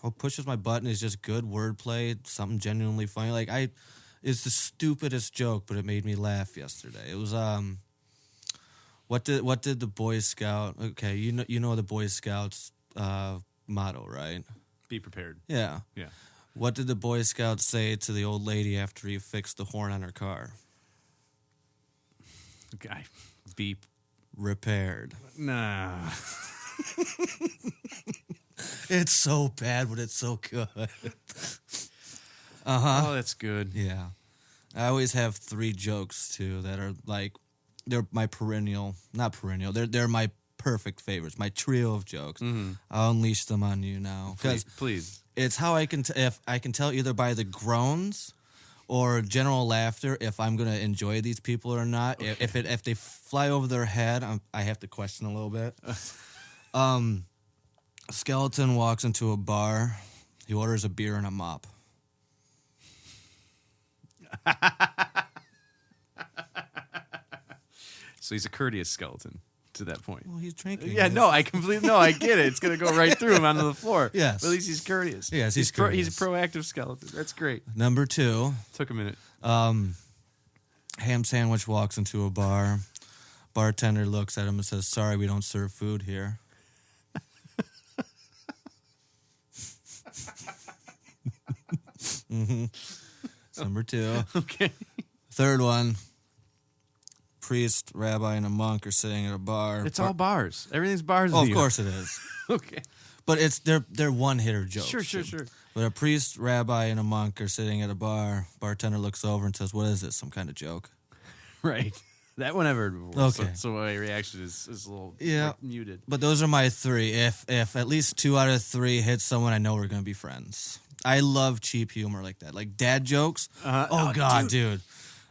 what pushes my button is just good wordplay, something genuinely funny. Like it's the stupidest joke, but it made me laugh yesterday. It was what did the Boy Scout? Okay, you know the Boy Scouts motto, right? Be prepared. Yeah. Yeah. What did the Boy Scout say to the old lady after he fixed the horn on her car? Okay. Beep. Repaired. Nah. It's so bad, but it's so good. Oh, that's good. Yeah. I always have three jokes too that are like they're my not perennial. They're my perfect favorites. My trio of jokes. I'll unleash them on you now Please. it's how I can if I can tell either by the groans or general laughter if I'm gonna enjoy these people or not. Okay. If they fly over their head, I have to question a little bit. Skeleton walks into a bar. He orders a beer and a mop. So he's a courteous skeleton. to that point. Well, he's drinking. Yeah, no, I completely no, I get it. It's gonna go right through him onto the floor. Yes. But at least he's courteous. Yes, he's courteous. He's a proactive skeleton. That's great. Number 2. Took a minute. Ham sandwich walks into a bar. Bartender looks at him and says, "Sorry, we don't serve food here." It's number 2. Okay. Third one. Priest, rabbi, and a monk are sitting at a bar. It's all bars. Everything's bars. Oh, of course it is. Okay. But they're one-hitter jokes. Sure. But a priest, rabbi, and a monk are sitting at a bar. Bartender looks over and says, "What is this? Some kind of joke?" Right. That one I've heard before. Okay. So my reaction is a little muted. But those are my 3. If at least 2 out of 3 hit someone, I know we're going to be friends. I love cheap humor like that. Like dad jokes. Oh, God, dude.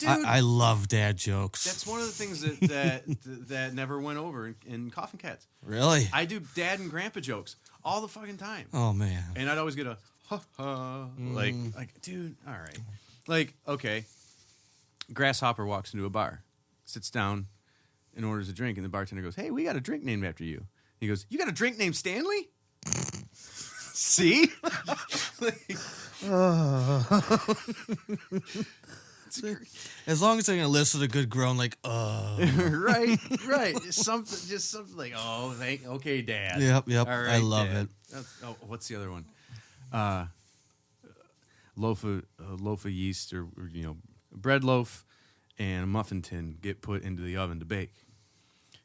I love dad jokes. That's one of the things that never went over in Coffin Cats. Really? I do dad and grandpa jokes all the fucking time. Oh, man. And I'd always get a ha-ha. Like, dude, all right. Like, okay. Grasshopper walks into a bar, sits down, and orders a drink, and the bartender goes, "Hey, we got a drink named after you." He goes, "You got a drink named Stanley?" See? As long as they're gonna listen to a good groan, like, right. Just something like, "Oh, okay, Dad." Yep. All right, I love Dad. it. What's the other one? Loaf of yeast, or a bread loaf and a muffin tin get put into the oven to bake.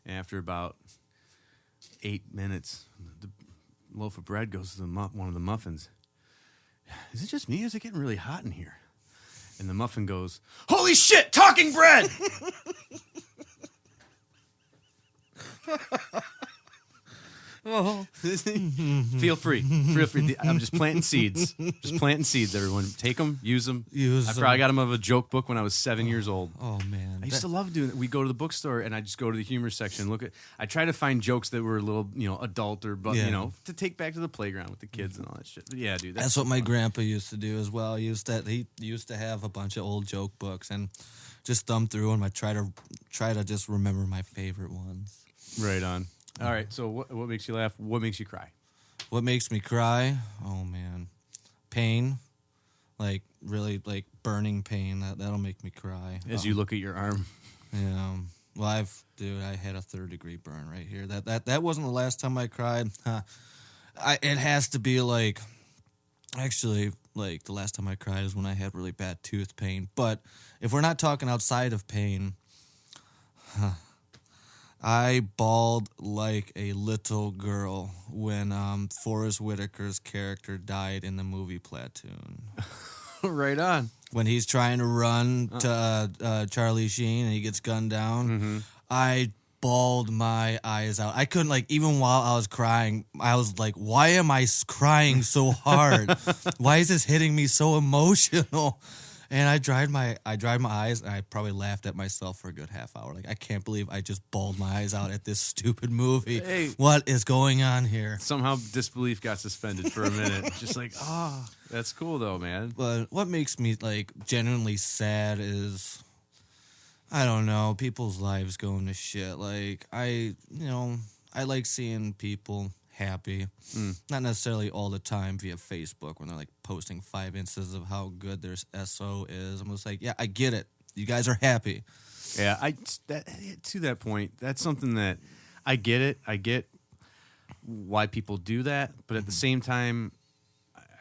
And after about 8 minutes, the loaf of bread goes to one of the muffins. "Is it just me? Or is it getting really hot in here?" And the muffin goes, "Holy shit, talking bread!" Oh. Feel free. I'm just planting seeds. Everyone. Take them, use them. I probably got them out of a joke book when I was 7 years old. Oh, man. I used to love doing it. We go to the bookstore and I just go to the humor section. I try to find jokes that were a little, adult or, to take back to the playground with the kids and all that shit. But yeah, dude. That's what my grandpa used to do as well. He used to have a bunch of old joke books and just thumb through them. I try to just remember my favorite ones. Right on. All right, so what makes you laugh? What makes you cry? What makes me cry? Oh, man. Pain. Like, really, like, burning pain. That'll make me cry. As you look at your arm. Yeah. Well, I had a 3rd-degree burn right here. That wasn't the last time I cried. It has to be, like, actually, like, the last time I cried is when I had really bad tooth pain. But if we're not talking outside of pain, I bawled like a little girl when Forrest Whitaker's character died in the movie Platoon. Right on. When he's trying to run to Charlie Sheen and he gets gunned down, I bawled my eyes out. I couldn't, like, even while I was crying, I was like, why am I crying so hard? Why is this hitting me so emotional? And I dried my eyes, and I probably laughed at myself for a good half hour. Like, I can't believe I just bawled my eyes out at this stupid movie. Hey. What is going on here? Somehow disbelief got suspended for a minute. Just like, that's cool though, man. But what makes me, like, genuinely sad is, I don't know, people's lives going to shit. Like, I like seeing people happy. Not necessarily all the time via Facebook when they're like posting 5 instances of how good their SO is. I'm just like, yeah, I get it. You guys are happy. Yeah, to that point, that's something that I get it. I get why people do that, but at the same time,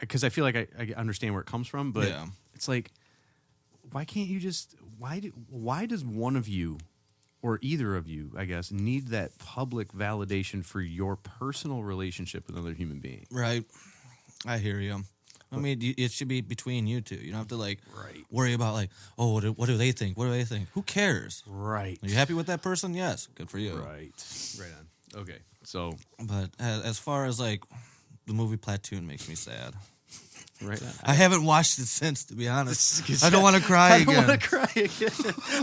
because I feel like I understand where it comes from, but it's like, why can't you just why does one of you or either of you, I guess, need that public validation for your personal relationship with another human being? Right. I hear you. I mean, it should be between you two. You don't have to, worry about, what do they think? What do they think? Who cares? Right. Are you happy with that person? Yes. Good for you. Right on. Okay. So. But as far as, the movie Platoon makes me sad. Right on. I haven't watched it since, to be honest. I don't want to cry again. I don't want to cry again.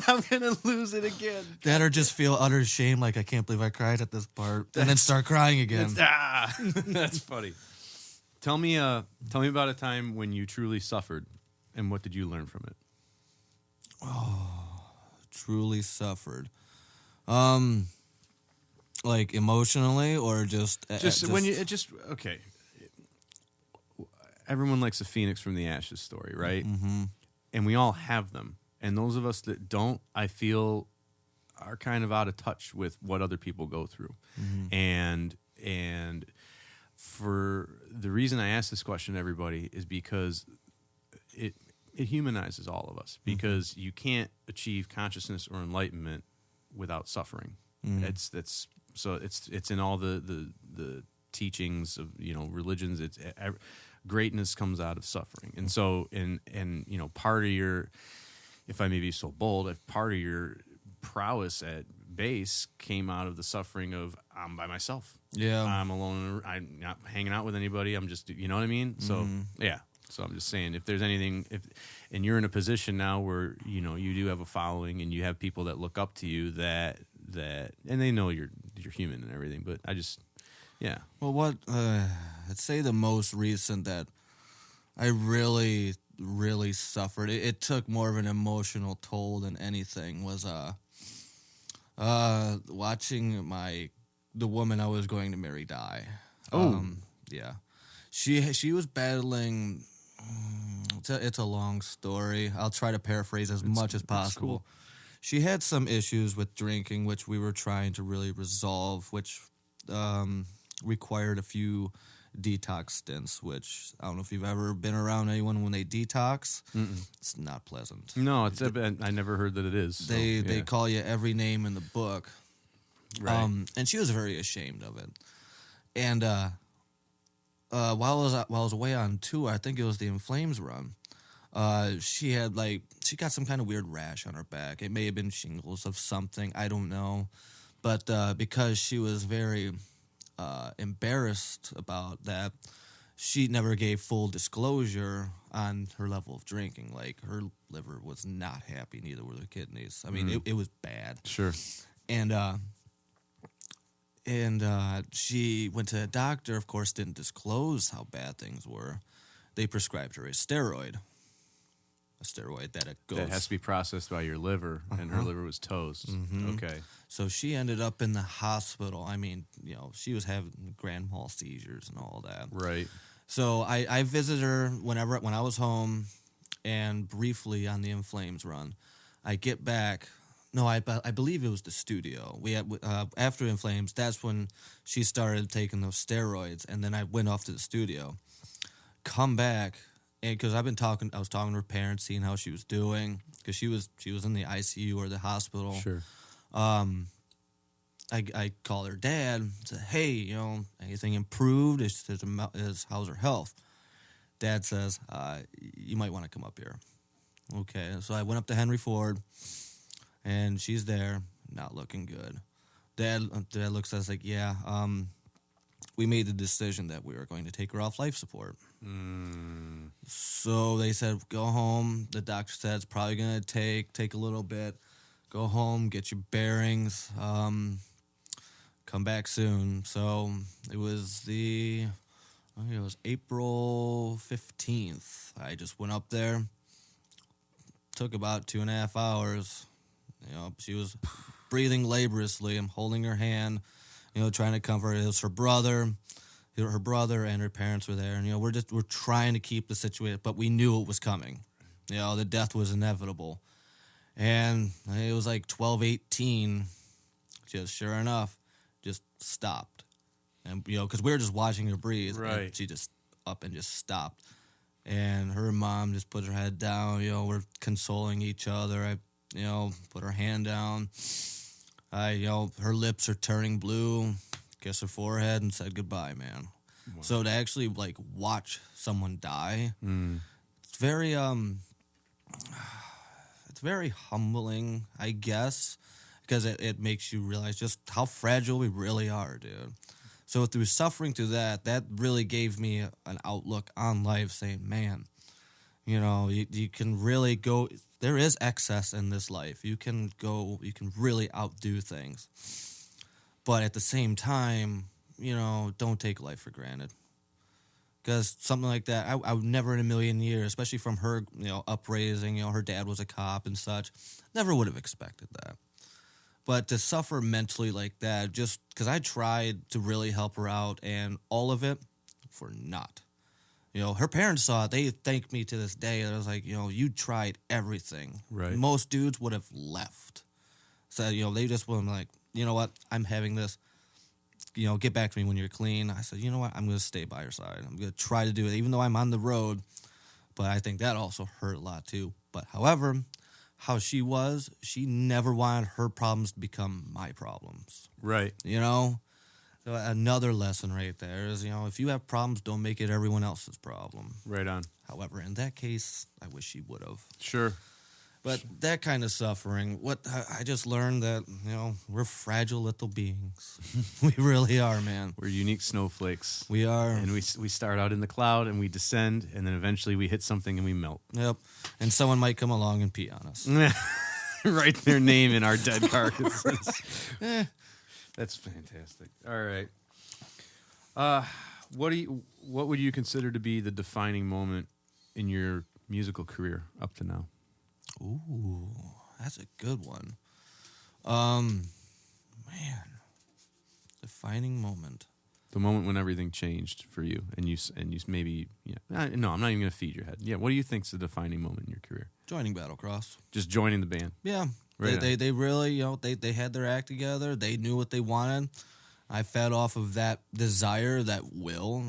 I'm going to lose it again. That or just feel utter shame, like I can't believe I cried at this part, and then start crying again. That's funny. Tell me about a time when you truly suffered, and what did you learn from it? Oh, truly suffered. Like emotionally, or just When you okay. Everyone likes a phoenix from the ashes story, right? Mm-hmm. And we all have them. And those of us that don't, I feel, are kind of out of touch with what other people go through. Mm-hmm. And for the reason I ask this question to everybody is because it humanizes all of us. Because you can't achieve consciousness or enlightenment without suffering. Mm-hmm. It's in all the teachings of religions. It's greatness comes out of suffering, and so and part of your, if I may be so bold, if part of your prowess at bass came out of the suffering of I'm by myself. Yeah, I'm alone. I'm not hanging out with anybody. I'm just, you know what I mean? So yeah. So I'm just saying, if there's anything, and you're in a position now where you do have a following and you have people that look up to you that and they know you're human and everything, but I just Well, what I'd say the most recent that I really really suffered. It took more of an emotional toll than anything. Was watching the woman I was going to marry die. Yeah, she was battling. It's a long story. I'll try to paraphrase as much as possible. Cool. She had some issues with drinking, which we were trying to really resolve, which required a few detox stints, which I don't know if you've ever been around anyone when they detox. Mm-mm. It's not pleasant. No, I never heard that it is. So, they call you every name in the book. Right. And she was very ashamed of it. And while I was away on tour, I think it was the In Flames run. She got some kind of weird rash on her back. It may have been shingles of something, I don't know. But because she was very embarrassed about that, she never gave full disclosure on her level of drinking. Like, her liver was not happy, neither were her kidneys. I mean, it was bad. Sure. And she went to a doctor, of course, didn't disclose how bad things were. They prescribed her a steroid that it goes. That has to be processed by your liver, and her liver was toast. Mm-hmm. Okay. So she ended up in the hospital. I mean, she was having grand mal seizures and all that. Right. So I visited her when I was home, and briefly on the In Flames run. I get back. No, I believe it was the studio. We had after In Flames. That's when she started taking those steroids, and then I went off to the studio. Come back, and because I was talking to her parents, seeing how she was doing, because she was in the ICU or the hospital. Sure. I called her dad. Said, "Hey, anything improved? How's her health?" Dad says, "You might want to come up here." Okay, so I went up to Henry Ford. And she's there, not looking good. Dad looks at us like, yeah, we made the decision that we were going to take her off life support. So they said, go home. The doctor said it's probably going to take a little bit. Go home, get your bearings, come back soon. So it was April 15th. I just went up there. Took about 2.5 hours. She was breathing laboriously. I'm holding her hand, trying to comfort her. It was her brother. Her brother and her parents were there. And, we're trying to keep the situation, but we knew it was coming. The death was inevitable. And it was like 12:18. Just sure enough, just stopped. And, because we were just watching her breathe. Right. And she just up and just stopped. And her mom just put her head down. We're consoling each other. I put her hand down. Her lips are turning blue. Kiss her forehead and said goodbye, man. Wow. So to actually watch someone die, it's very humbling, I guess, because it makes you realize just how fragile we really are, dude. So through suffering through that really gave me an outlook on life, saying, man, you can really go. There is excess in this life. You can really outdo things. But at the same time, don't take life for granted. Because something like that, I would never in a million years, especially from her, upraising, her dad was a cop and such, never would have expected that. But to suffer mentally like that, just because I tried to really help her out, and all of it for naught. Her parents saw it. They thank me to this day. I was like, you tried everything. Right. Most dudes would have left. So, they just were like, you know what? I'm having this. Get back to me when you're clean. I said, you know what? I'm going to stay by your side. I'm going to try to do it, even though I'm on the road. But I think that also hurt a lot, too. But, however, how she was, she never wanted her problems to become my problems. Right. So another lesson right there is, if you have problems, don't make it everyone else's problem. Right on. However, in that case, I wish she would have. Sure. But that kind of suffering, I just learned that, we're fragile little beings. We really are, man. We're unique snowflakes. We are. And we start out in the cloud and we descend, and then eventually we hit something and we melt. Yep. And someone might come along and pee on us. Write their name in our dead carcasses. That's fantastic. All right. What would you consider to be the defining moment in your musical career up to now? Ooh, that's a good one. Man, defining moment. The moment when everything changed for you, and you maybe no, I'm not even gonna feed your head. Yeah, what do you think's the defining moment in your career? Joining Battlecross. Just joining the band. Yeah, right. They really they had their act together. They knew what they wanted. I fed off of that desire, that will.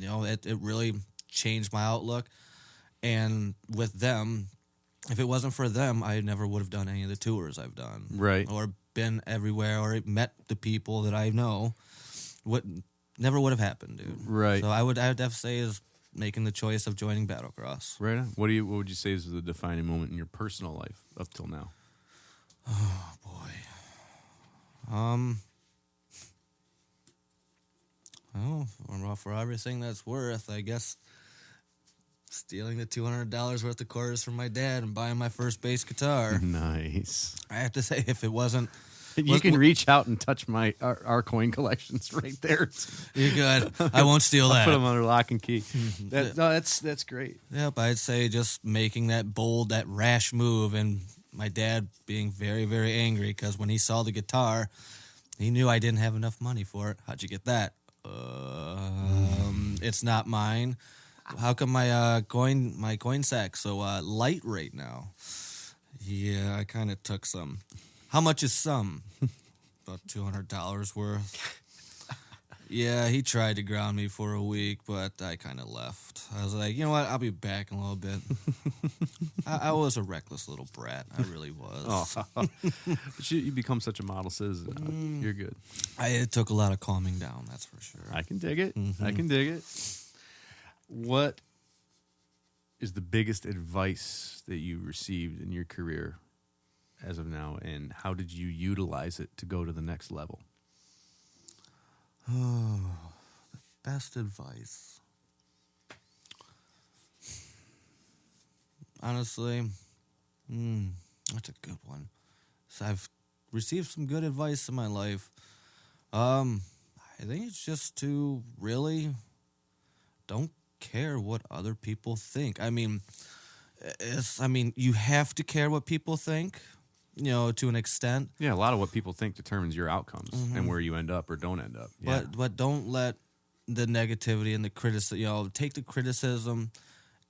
It really changed my outlook. And with them, if it wasn't for them, I never would have done any of the tours I've done. Right. Or been everywhere or met the people that I know. Never would have happened, dude. Right. So I'd have to say is making the choice of joining Battlecross. Right on. What would you say is the defining moment in your personal life up till now? Oh, boy. Well, for everything that's worth, I guess stealing the $200 worth of quarters from my dad and buying my first bass guitar. Nice. I have to say, if it wasn't... You can reach out and touch our coin collections right there. You're good. I won't steal that. I'll put them under lock and key. That's great. Yep, I'd say just making that bold, that rash move, and my dad being very, very angry because when he saw the guitar, he knew I didn't have enough money for it. How'd you get that? It's not mine. How come my coin sack's so light right now? Yeah, I kind of took some. How much is some? About $200 worth. Yeah, he tried to ground me for a week, but I kind of left. I was like, you know what? I'll be back in a little bit. I was a reckless little brat. I really was. Oh. But you become such a model citizen now. You're good. It took a lot of calming down, that's for sure. I can dig it. Mm-hmm. I can dig it. What is the biggest advice that you received in your career as of now, and how did you utilize it to go to the next level? Oh, the best advice. Honestly, that's a good one. So I've received some good advice in my life. I think it's just to really don't care what other people think. I mean, you have to care what people think, to an extent. Yeah, a lot of what people think determines your outcomes and where you end up or don't end up. Yeah. But don't let the negativity and the criticism, take the criticism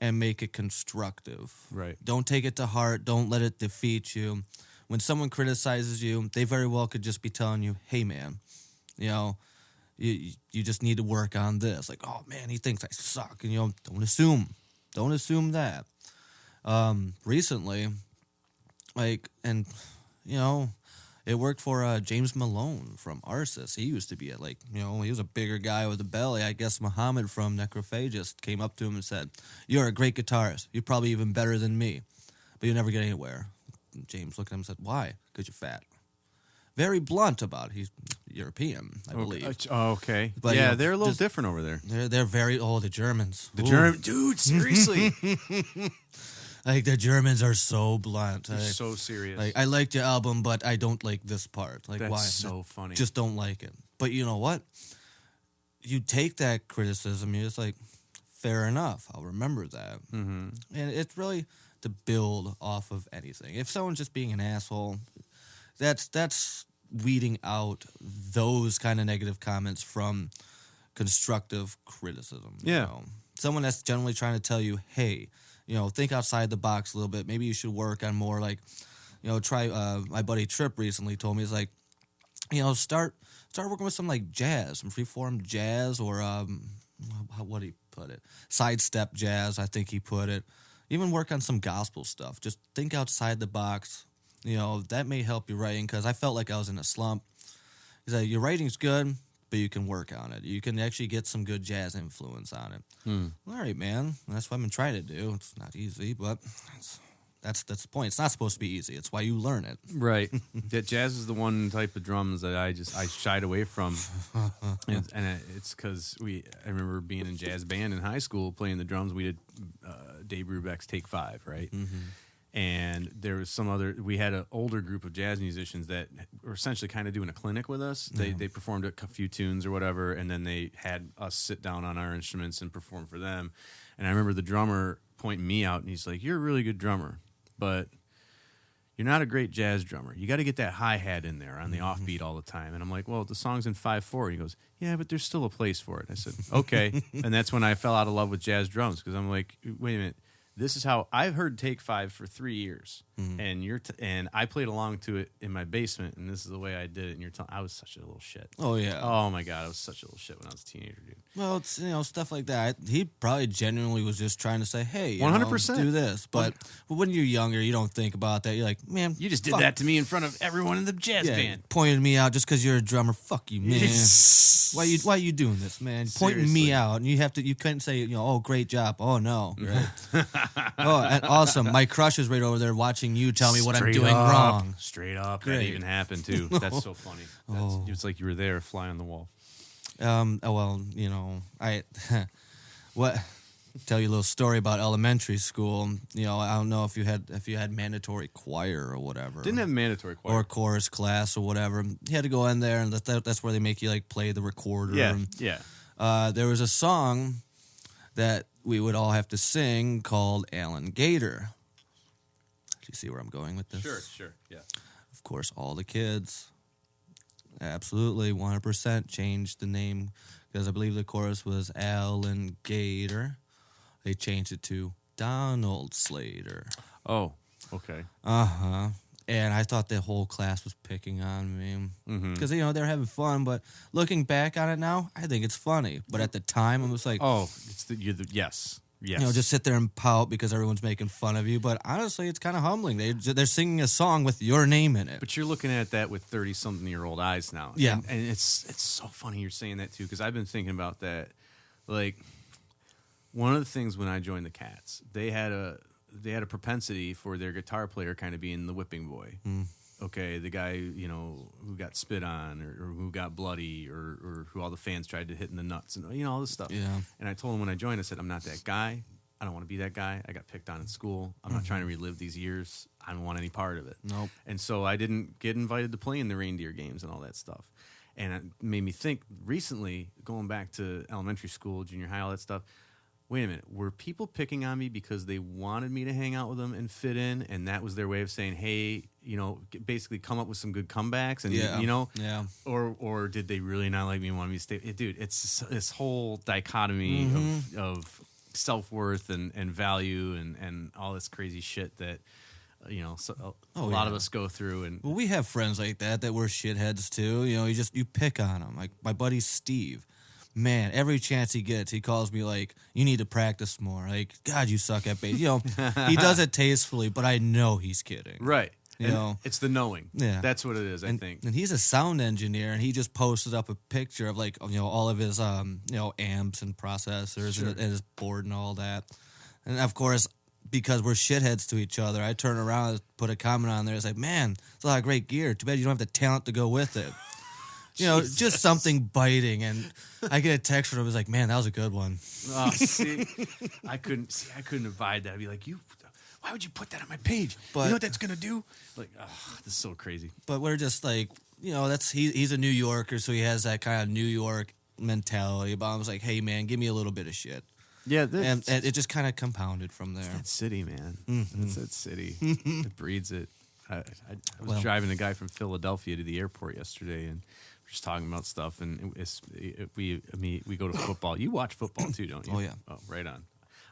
and make it constructive. Right. Don't take it to heart. Don't let it defeat you. When someone criticizes you, they very well could just be telling you, hey, man, you just need to work on this. Like, oh, man, he thinks I suck. And, don't assume. Don't assume that. Recently, it worked for James Malone from Arsis. He used to be he was a bigger guy with a belly. I guess Muhammad from Necrophagist came up to him and said, you're a great guitarist. You're probably even better than me, but you'll never get anywhere. And James looked at him and said, why? Because you're fat. Very blunt about it. He's European, I believe. Oh, okay. But, they're a little different over there. They're very, the Germans. Dude, seriously. The Germans are so blunt. They're so serious. I liked your album, but I don't like this part. That's why? So funny. Just don't like it. But you know what? You take that criticism, you're just like, fair enough. I'll remember that. Mm-hmm. And it's really to build off of anything. If someone's just being an asshole, that's weeding out those kind of negative comments from constructive criticism. Yeah. You know? Someone that's generally trying to tell you, hey, think outside the box a little bit. Maybe you should work on more like, try. My buddy Tripp recently told me, he's like, start working with some like jazz, some freeform jazz, or what did he put it? Sidestep jazz, I think he put it. Even work on some gospel stuff. Just think outside the box. That may help your writing, because I felt like I was in a slump. He's like, your writing's good, but you can work on it. You can actually get some good jazz influence on it. All right, man. That's what I've been trying to do. It's not easy, but that's the point. It's not supposed to be easy. It's why you learn it. Right. Yeah, jazz is the one type of drums that I shied away from, and it's because I remember being in jazz band in high school playing the drums. We did Dave Brubeck's Take 5, right? Mm-hmm. And there was we had an older group of jazz musicians that were essentially kind of doing a clinic with us. They performed a few tunes or whatever, and then they had us sit down on our instruments and perform for them. And I remember the drummer pointing me out, and he's like, "You're a really good drummer, but you're not a great jazz drummer. You got to get that hi-hat in there on the offbeat all the time." And I'm like, "Well, the song's in 5/4." He goes, "Yeah, but there's still a place for it." I said, "Okay." And that's when I fell out of love with jazz drums, because I'm like, wait a minute. This is how I've heard Take 5 for 3 years, and and I played along to it in my basement, and this is the way I did it. And you're telling, I was such a little shit. Oh yeah. Oh my god, I was such a little shit when I was a teenager, dude. Well, it's stuff like that. He probably genuinely was just trying to say, hey, 100% do this. But when you're younger, you don't think about that. You're like, man, you just did that to me in front of everyone in the jazz band. Pointed me out just because you're a drummer. Fuck you, man. Why you doing this, man? Pointing me out, and you couldn't say, oh, great job. Oh no, right? Oh, and awesome. My crush is right over there watching you tell me what I'm doing wrong. Straight up. Great. That even happened too. That's so funny. It's like you were there, fly on the wall. I tell you a little story about elementary school. I don't know if you had mandatory choir or whatever. Didn't have mandatory choir or chorus class or whatever. You had to go in there, and that's where they make you like play the recorder. Yeah. There was a song that we would all have to sing called Alan Gator. Do you see where I'm going with this? Sure. Yeah. Of course, all the kids. Absolutely, 100% changed the name, because I believe the chorus was Alan Gator. They changed it to Donald Slater. Oh, okay. Uh-huh. And I thought the whole class was picking on me. Because, they're having fun, but looking back on it now, I think it's funny. But at the time, I was like... Oh, yes. Yes. Just sit there and pout because everyone's making fun of you. But honestly, it's kind of humbling. They're singing a song with your name in it. But you're looking at that with 30-something-year-old eyes now. Yeah. And it's so funny you're saying that, too, because I've been thinking about that. Like, one of the things when I joined the Cats, they had a propensity for their guitar player kind of being the whipping boy. Okay, the guy, who got spit on or who got bloody or who all the fans tried to hit in the nuts and, all this stuff. Yeah. And I told him when I joined, I said, I'm not that guy. I don't want to be that guy. I got picked on in school. I'm not trying to relive these years. I don't want any part of it. Nope. And so I didn't get invited to play in the reindeer games and all that stuff. And it made me think recently, going back to elementary school, junior high, all that stuff, wait a minute, were people picking on me because they wanted me to hang out with them and fit in, and that was their way of saying, hey, basically come up with some good comebacks, and Yeah. Or did they really not like me and want me to stay? Dude, it's this whole dichotomy of self-worth and value and all this crazy shit that a lot of us go through. And well, we have friends like that we're shitheads too. You pick on them. Like my buddy Steve. Man, every chance he gets, he calls me like, you need to practice more. Like, God, you suck at bass. He does it tastefully, but I know he's kidding. Right. It's the knowing. Yeah. That's what it is, I think. And he's a sound engineer, and he just posted up a picture of like, all of his, amps and processors and his board and all that. And of course, because we're shitheads to each other, I turn around and put a comment on there. It's like, man, it's a lot of great gear. Too bad you don't have the talent to go with it. Just something biting, and I get a text from him. It's like, man, that was a good one. Oh, I couldn't abide that. I'd be like, why would you put that on my page? But, you know what that's gonna do? Like, this is so crazy. But we're just like, he's a New Yorker, so he has that kind of New York mentality. But I was like, hey, man, give me a little bit of shit. Yeah, and it just kind of compounded from there. It's that city, man. It's that city. It breeds it. I was driving a guy from Philadelphia to the airport yesterday, and we're just talking about stuff. And we go to football. You watch football too, don't you? Oh yeah. Oh, right on.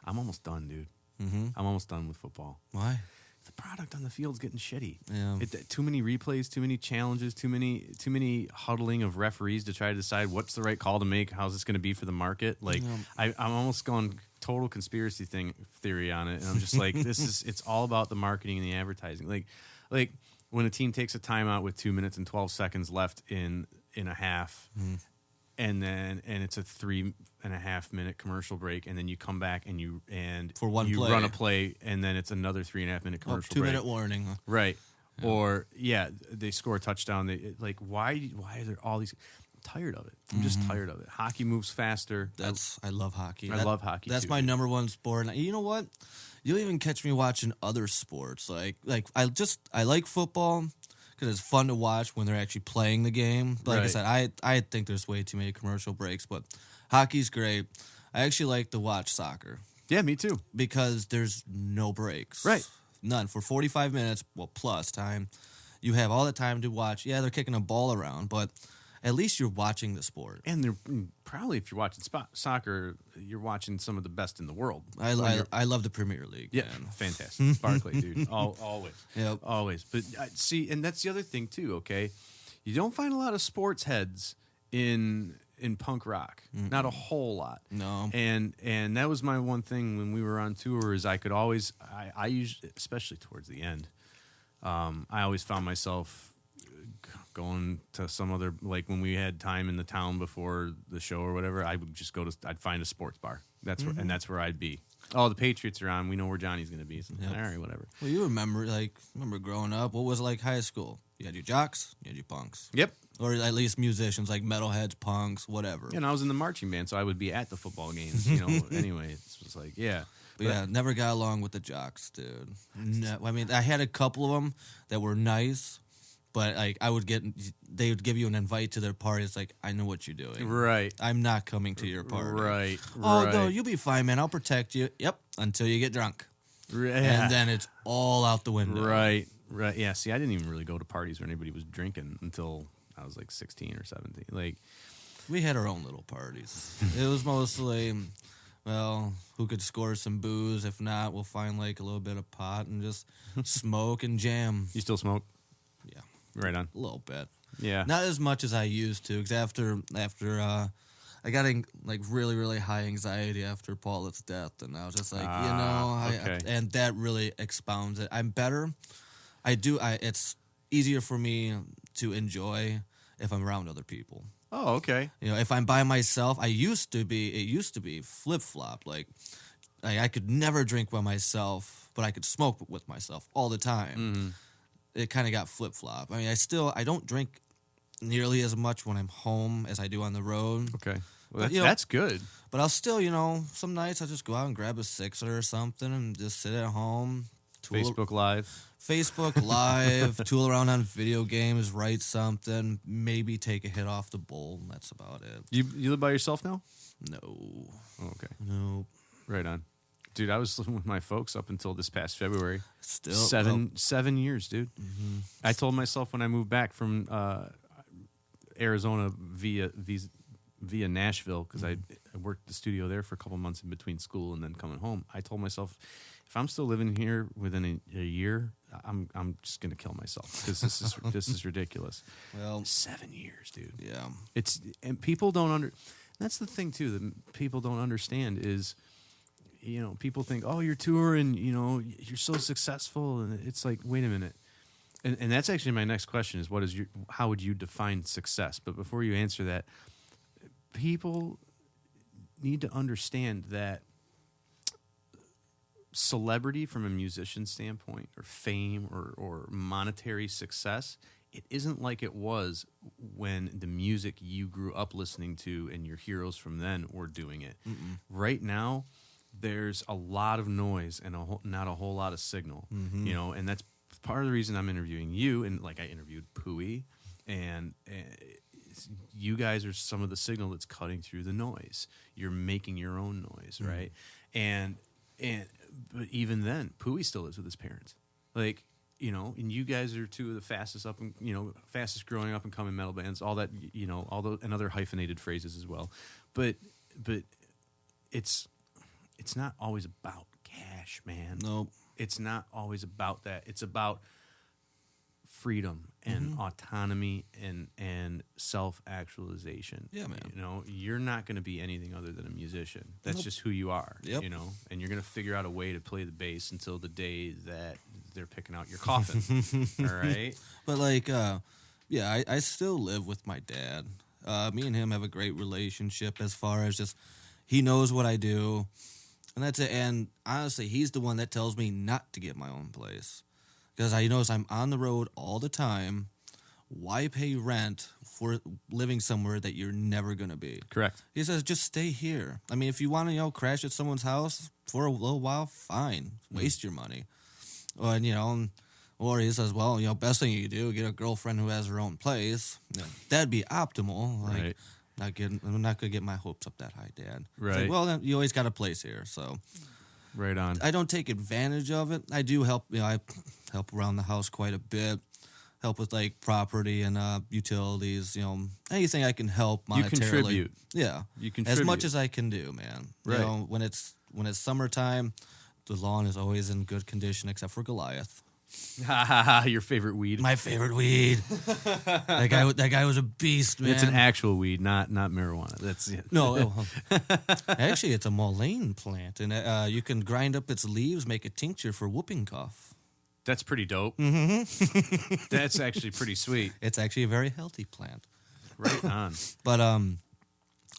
I'm almost done, dude. Mm-hmm. I'm almost done with football. Why? The product on the field's getting shitty. Yeah. Too many replays, too many challenges, too many huddling of referees to try to decide what's the right call to make. How's this going to be for the market? Like, I'm almost going total conspiracy theory on it, and I'm just like, it's all about the marketing and the advertising. Like when a team takes a timeout with 2 minutes and 12 seconds left in a half. Mm. And it's a 3.5 minute commercial break, and then you come back and you run a play, and then it's another 3.5 minute commercial break. 2 minute warning, right? Yeah. Or they score a touchdown. Why are there all these? I'm tired of it. I'm just tired of it. Hockey moves faster. I love hocky. I love hockey. That's too, my number one sport. And you know what? You'll even catch me watching other sports. Like I like football. Because it's fun to watch when they're actually playing the game. But like I said, I think there's way too many commercial breaks. But hockey's great. I actually like to watch soccer. Yeah, me too. Because there's no breaks. Right. None. For 45 minutes, plus time, you have all the time to watch. Yeah, they're kicking a ball around, but at least you're watching the sport. And they're probably, if you're watching soccer, you're watching some of the best in the world. I love the Premier League. Yeah, man. Fantastic. Barclay, dude. Always. Yep. Always. But see, and that's the other thing, too, okay? You don't find a lot of sports heads in punk rock. Mm-mm. Not a whole lot. No. And that was my one thing when we were on tour is I could always, I usually, especially towards the end, I always found myself going to some other, like when we had time in the town before the show or whatever, I would just I'd find a sports bar. That's where I'd be. Oh, the Patriots are on. We know where Johnny's going to be. So, all right, whatever. Well, you remember growing up, what was it like high school? You had your jocks, you had your punks. Yep. Or at least musicians, like metalheads, punks, whatever. Yeah, and I was in the marching band, so I would be at the football games, anyway. It was like, yeah. But yeah, never got along with the jocks, dude. No, I mean, I had a couple of them that were nice. But like they would give you an invite to their party. It's like, I know what you're doing. Right. I'm not coming to your party. Right. Oh, no, you'll be fine, man. I'll protect you. Yep. Until you get drunk. Yeah. And then it's all out the window. Right. Right. Yeah. See, I didn't even really go to parties where anybody was drinking until I was like 16 or 17. Like, we had our own little parties. It was mostly, well, who could score some booze? If not, we'll find like a little bit of pot and just smoke and jam. You still smoke? Yeah. Right on. A little bit. Yeah. Not as much as I used to, because after I got like really, really high anxiety after Paula's death, and I was just like, okay. And that really expounds it. I'm better. It's easier for me to enjoy if I'm around other people. Oh, okay. If I'm by myself, it used to be flip-flop. Like, I could never drink by myself, but I could smoke with myself all the time. Mm-hmm. It kind of got flip-flop. I mean, I don't drink nearly as much when I'm home as I do on the road. Okay. Well, that's good. But I'll still, some nights I'll just go out and grab a sixer or something and just sit at home. Facebook Live, tool around on video games, write something, maybe take a hit off the bowl. That's about it. You live by yourself now? No. Oh, okay. No. Right on. Dude, I was living with my folks up until this past February. Still 7 years, dude. Mm-hmm. I told myself when I moved back from Arizona via Nashville, because I worked the studio there for a couple months in between school and then coming home. I told myself, if I'm still living here within a year, I'm just gonna kill myself because this is ridiculous. Well, 7 years, dude. Yeah, and people don't That's the thing too that people don't understand is. People think, oh, you're touring, you're so successful. And it's like, wait a minute. And that's actually my next question is how would you define success? But before you answer that, people need to understand that celebrity from a musician standpoint or fame or monetary success, it isn't like it was when the music you grew up listening to and your heroes from then were doing it. Mm-mm. Right now, there's a lot of noise and not a whole lot of signal, and that's part of the reason I'm interviewing you. And like I interviewed Pooey, and you guys are some of the signal that's cutting through the noise. You're making your own noise, right? But even then, Pooey still lives with his parents. Like and you guys are two of the fastest fastest growing up and coming metal bands, all that, and other hyphenated phrases as well. But it's not always about cash, man. Nope. It's not always about that. It's about freedom and autonomy and self-actualization. Yeah, man. You're not going to be anything other than a musician. That's just who you are. Yep. And you're going to figure out a way to play the bass until the day that they're picking out your coffin. All right? But I still live with my dad. Me and him have a great relationship as far as just he knows what I do. And that's it. And honestly, he's the one that tells me not to get my own place. Because I notice I'm on the road all the time. Why pay rent for living somewhere that you're never going to be? Correct. He says, just stay here. I mean, if you want to, crash at someone's house for a little while, fine. Waste your money. Or he says, well, best thing you do, get a girlfriend who has her own place. That'd be optimal. Right. I'm not going to get my hopes up that high, Dad. Right. Like, well, then you always got a place here, so. Right on. I don't take advantage of it. I do help, I help around the house quite a bit. Help with, property and utilities, anything I can help monetarily. You contribute. Yeah. You contribute. As much as I can do, man. Right. When it's summertime, the lawn is always in good condition except for Goliath. Your favorite weed. My favorite weed. that guy was a beast, man. It's an actual weed, not marijuana. That's it. No, actually, it's a mullein plant, and you can grind up its leaves, make a tincture for whooping cough. That's pretty dope. That's actually pretty sweet. It's actually a very healthy plant. Right on. But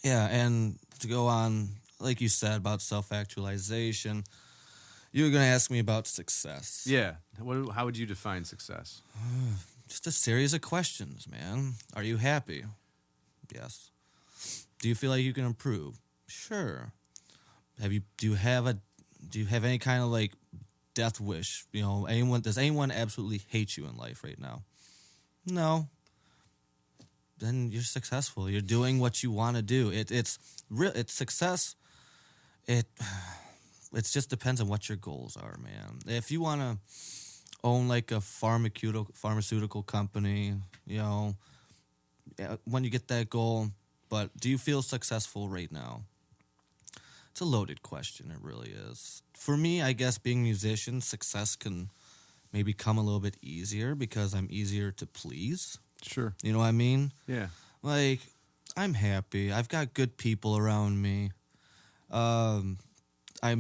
and to go on, like you said about self-actualization. You were going to ask me about success. Yeah. How would you define success? Just a series of questions, man. Are you happy? Yes. Do you feel like you can improve? Sure. Do you have any kind of death wish? Does anyone absolutely hate you in life right now? No. Then you're successful. You're doing what you want to do. It's success. It just depends on what your goals are, man. If you want to own a pharmaceutical company, when you get that goal, but do you feel successful right now? It's a loaded question. It really is. For me, I guess being a musician, success can maybe come a little bit easier because I'm easier to please. Sure. You know what I mean? Yeah. I'm happy. I've got good people around me. I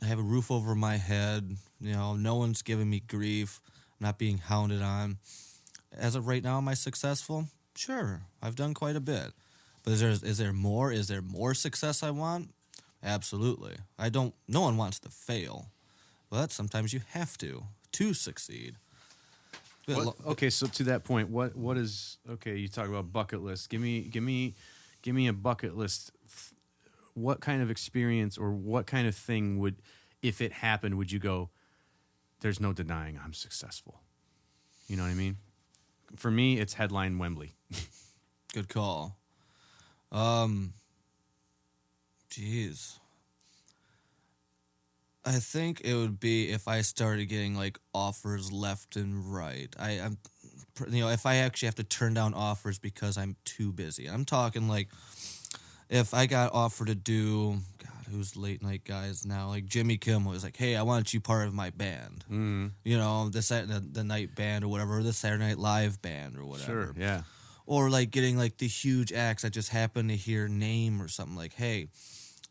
have a roof over my head. No one's giving me grief. I'm not being hounded on. As of right now, am I successful? Sure, I've done quite a bit. But is there more? Is there more success I want? Absolutely. No one wants to fail, but sometimes you have to succeed. Okay, so to that point, what is okay? You talk about bucket list. Give me a bucket list. What kind of experience or what kind of thing would, if it happened, would you go, there's no denying I'm successful? You know what I mean? For me, it's headline Wembley. Good call. Geez. I think it would be if I started getting offers left and right. If I actually have to turn down offers because I'm too busy. I'm talking if I got offered to do, God, who's late night guys now? Jimmy Kimmel was hey, I want you part of my band. Mm. The night band or whatever, or the Saturday Night Live band or whatever. Sure, yeah. Or getting the huge acts I just happen to hear name or something hey,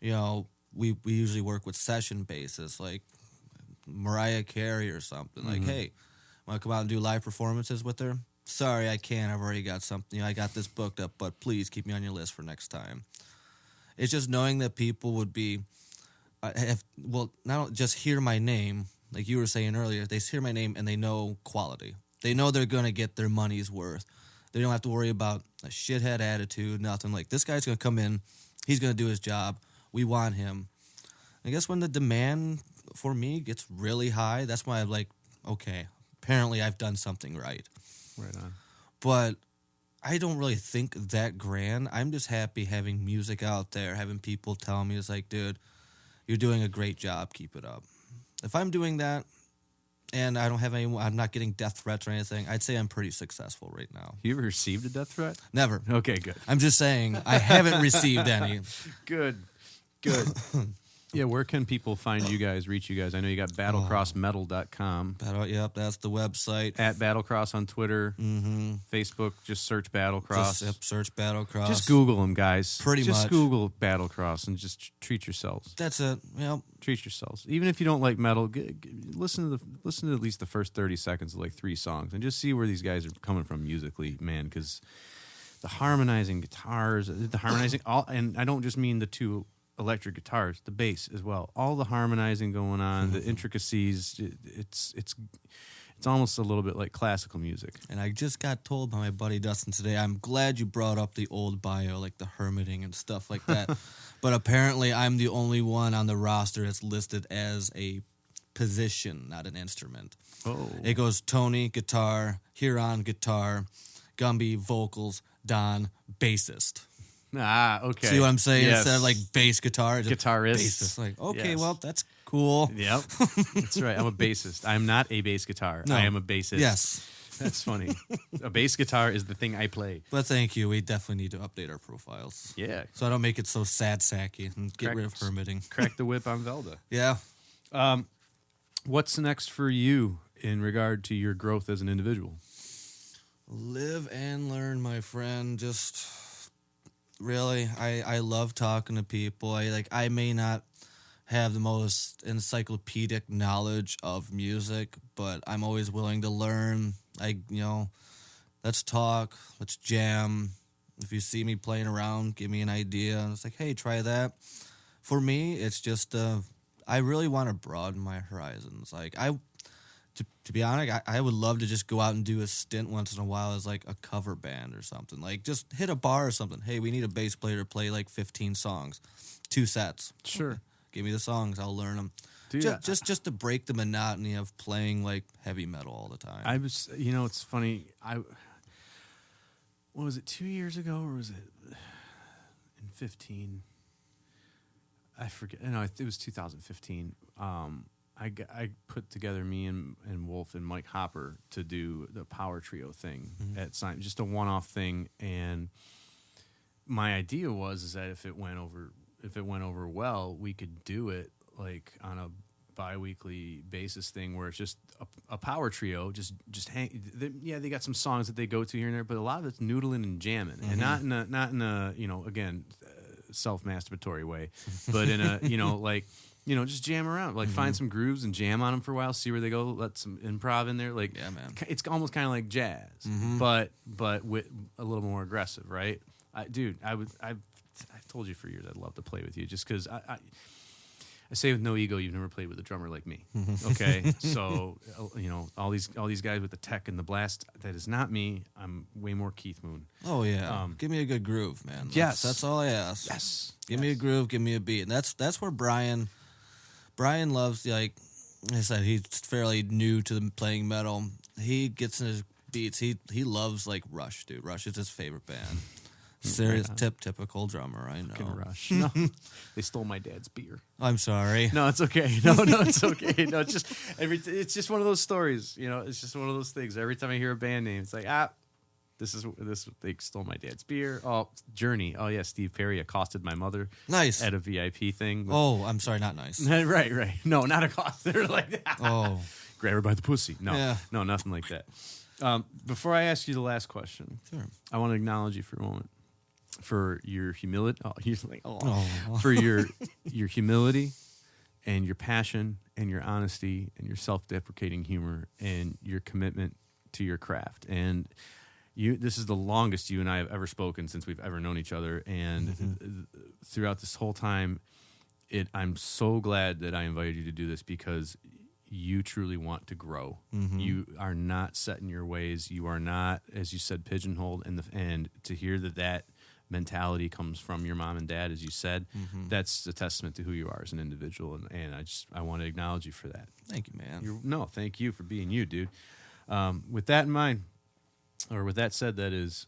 we usually work with session bassists Mariah Carey or something. Hey, want to come out and do live performances with her? Sorry, I can't. I've already got something. I got this booked up, but please keep me on your list for next time. It's just knowing that people would be, not just hear my name, like you were saying earlier, they hear my name and they know quality. They know they're going to get their money's worth. They don't have to worry about a shithead attitude, nothing. This guy's going to come in, he's going to do his job, we want him. I guess when the demand for me gets really high, that's why I'm okay, apparently I've done something right. Right on. But I don't really think that grand. I'm just happy having music out there, having people tell me, it's dude, you're doing a great job, keep it up. If I'm doing that, and I don't have any. I'm not getting death threats or anything. I'd say I'm pretty successful right now. You ever received a death threat? Never. Okay, good. I'm just saying I haven't received any. Good. Yeah, where can people find you guys, reach you guys? I know you got battlecrossmetal.com. Yep, that's the website. At Battlecross on Twitter, Facebook, just search Battlecross. Just search Battlecross. Just Google them, guys. Pretty much. Just Google Battlecross and just treat yourselves. That's it. Yep. Treat yourselves. Even if you don't like metal, listen to at least the first 30 seconds of like 3 songs and just see where these guys are coming from musically, man, because the harmonizing guitars, and I don't just mean the 2 electric guitars, the bass as well. All the harmonizing going on, the intricacies. It's almost a little bit like classical music. And I just got told by my buddy Dustin today, I'm glad you brought up the old bio, like the hermiting and stuff like that. But apparently I'm the only one on the roster that's listed as a position, not an instrument. Oh. It goes Tony, guitar, Huron, guitar, Gumby, vocals, Don, bassist. Ah, okay. See what I'm saying? Yes. Instead of like bass guitar, just Guitarist. bassist. Like, okay, Yes. well, that's cool. Yep. That's right. I'm a bassist. I'm not a bass guitar. No. I am a bassist. Yes. That's funny. A bass guitar is the thing I play. But thank you. We definitely need to update our profiles. Yeah. So I don't make it so sad sacky and get rid of hermiting. Crack the whip on Velda. Yeah. What's next for you in regard to your growth as an individual? Live and learn, my friend. Just really, I love talking to people. I may not have the most encyclopedic knowledge of music, but I'm always willing to learn. Let's talk, let's jam. If you see me playing around, give me an idea. And it's like, hey, try that. For me, it's just I really want to broaden my horizons. Like to be honest, I would love to just go out and do a stint once in a while as like a cover band or something. Like just hit a bar or something. Hey, we need a bass player to play like 15 songs, 2 sets. Sure. Okay. Give me the songs, I'll learn them. Dude, Just to break the monotony of playing like heavy metal all the time. It's funny. What was it, 2 years ago, or was it in 15? I forget. No, it was 2015. I put together me and Wolf and Mike Hopper to do the power trio thing at Simon, just a one-off thing. And my idea was that if it went over well, we could do it like on a bi-weekly basis thing where it's just a power trio, just hang. They got some songs that they go to here and there, but a lot of it's noodling and jamming, and not in a again self-masturbatory way, but in a just jam around, like find some grooves and jam on them for a while, see where they go, let some improv in there, like, yeah, man, it's almost kind of like jazz, but with a little more aggressive, right? I told you for years I'd love to play with you, just because I say with no ego, you've never played with a drummer like me. Okay, so all these guys with the tech and the blast, that is not me. I'm way more Keith Moon. Oh yeah, give me a good groove, man. That's all I ask. Yes, give me a groove, give me a beat, and that's where Brian loves. Like I said, he's fairly new to playing metal. He gets in his beats. He loves like Rush, dude. Rush is his favorite band. Serious typical drummer, I know. Rush. No, they stole my dad's beer. I'm sorry. No, it's okay. No, it's okay. No, it's just it's just one of those stories. It's just one of those things. Every time I hear a band name, it's like this they stole my dad's beer. Oh, Journey. Oh yeah, Steve Perry accosted my mother. Nice. At a VIP thing. Oh, I'm sorry, not nice. Right. No, not accosted like that. Oh, grab her by the pussy. No, yeah. No, nothing like that. Before I ask you the last question, sure. I want to acknowledge you for a moment. For your humility, for your humility and your passion and your honesty and your self-deprecating humor and your commitment to your craft. And this is the longest you and I have ever spoken since we've ever known each other. And throughout this whole time, I'm so glad that I invited you to do this, because you truly want to grow. You are not set in your ways. You are not, as you said, pigeonholed. And to hear that mentality comes from your mom and dad, as you said, that's a testament to who you are as an individual, and I want to acknowledge you for that. Thank you, man. Thank you for being you, dude. With that in mind, or with that said, that is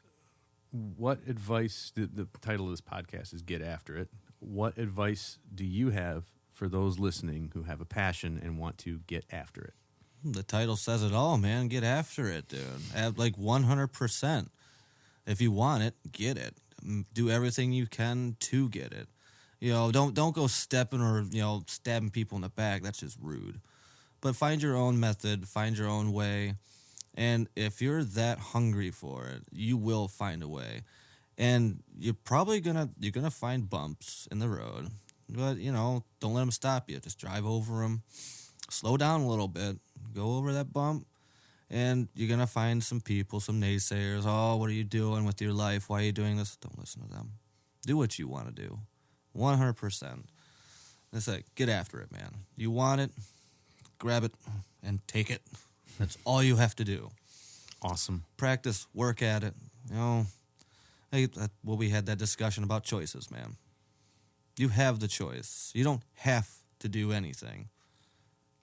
what advice, the title of this podcast is Get After It. What advice do you have for those listening who have a passion and want to get after it? The title says it all, man. Get after it, dude. At like 100%. If you want it, get it. Do everything you can to get it. Don't go stepping or, stabbing people in the back. That's just rude. But find your own method, find your own way. And if you're that hungry for it, you will find a way. And you're probably gonna find bumps in the road. But, don't let them stop you. Just drive over them. Slow down a little bit. Go over that bump. And you're going to find some people, some naysayers. Oh, what are you doing with your life? Why are you doing this? Don't listen to them. Do what you want to do. 100%. It's like, get after it, man. You want it, grab it, and take it. That's all you have to do. Awesome. Practice, work at it. We had that discussion about choices, man. You have the choice. You don't have to do anything.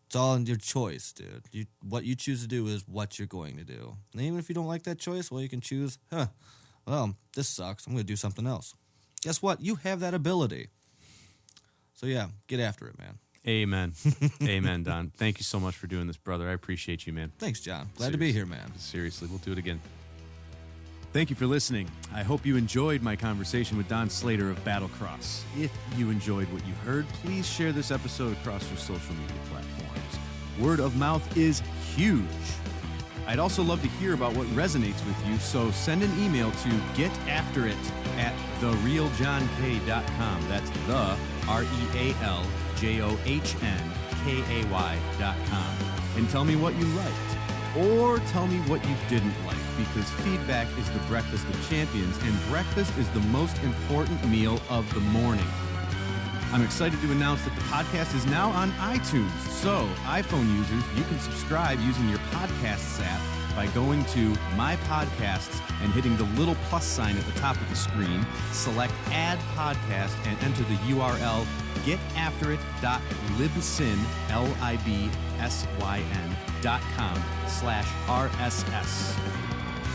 It's all in your choice, dude. What you choose to do is what you're going to do. And even if you don't like that choice, well, you can choose, this sucks. I'm going to do something else. Guess what? You have that ability. So, yeah, get after it, man. Amen. Amen, Don. Thank you so much for doing this, brother. I appreciate you, man. Thanks, John. Glad to be here, man. Seriously, we'll do it again. Thank you for listening. I hope you enjoyed my conversation with Don Slater of Battlecross. If you enjoyed what you heard, please share this episode across your social media platforms. Word of mouth is huge. I'd also love to hear about what resonates with you, so send an email to getafterit@therealjohnkay.com. That's the RealJohnKay.com. And tell me what you liked, or tell me what you didn't like, because feedback is the breakfast of champions, and breakfast is the most important meal of the morning. I'm excited to announce that the podcast is now on iTunes. So, iPhone users, you can subscribe using your podcasts app by going to My Podcasts and hitting the little plus sign at the top of the screen, select Add Podcast, and enter the URL getafterit.libsyn.com/RSS.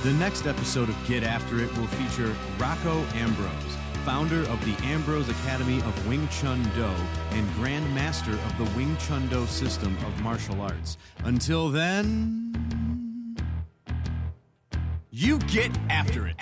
The next episode of Get After It will feature Rocco Ambrose, founder of the Ambrose Academy of Wing Chun Do and Grand Master of the Wing Chun Do system of martial arts. Until then, you get after it.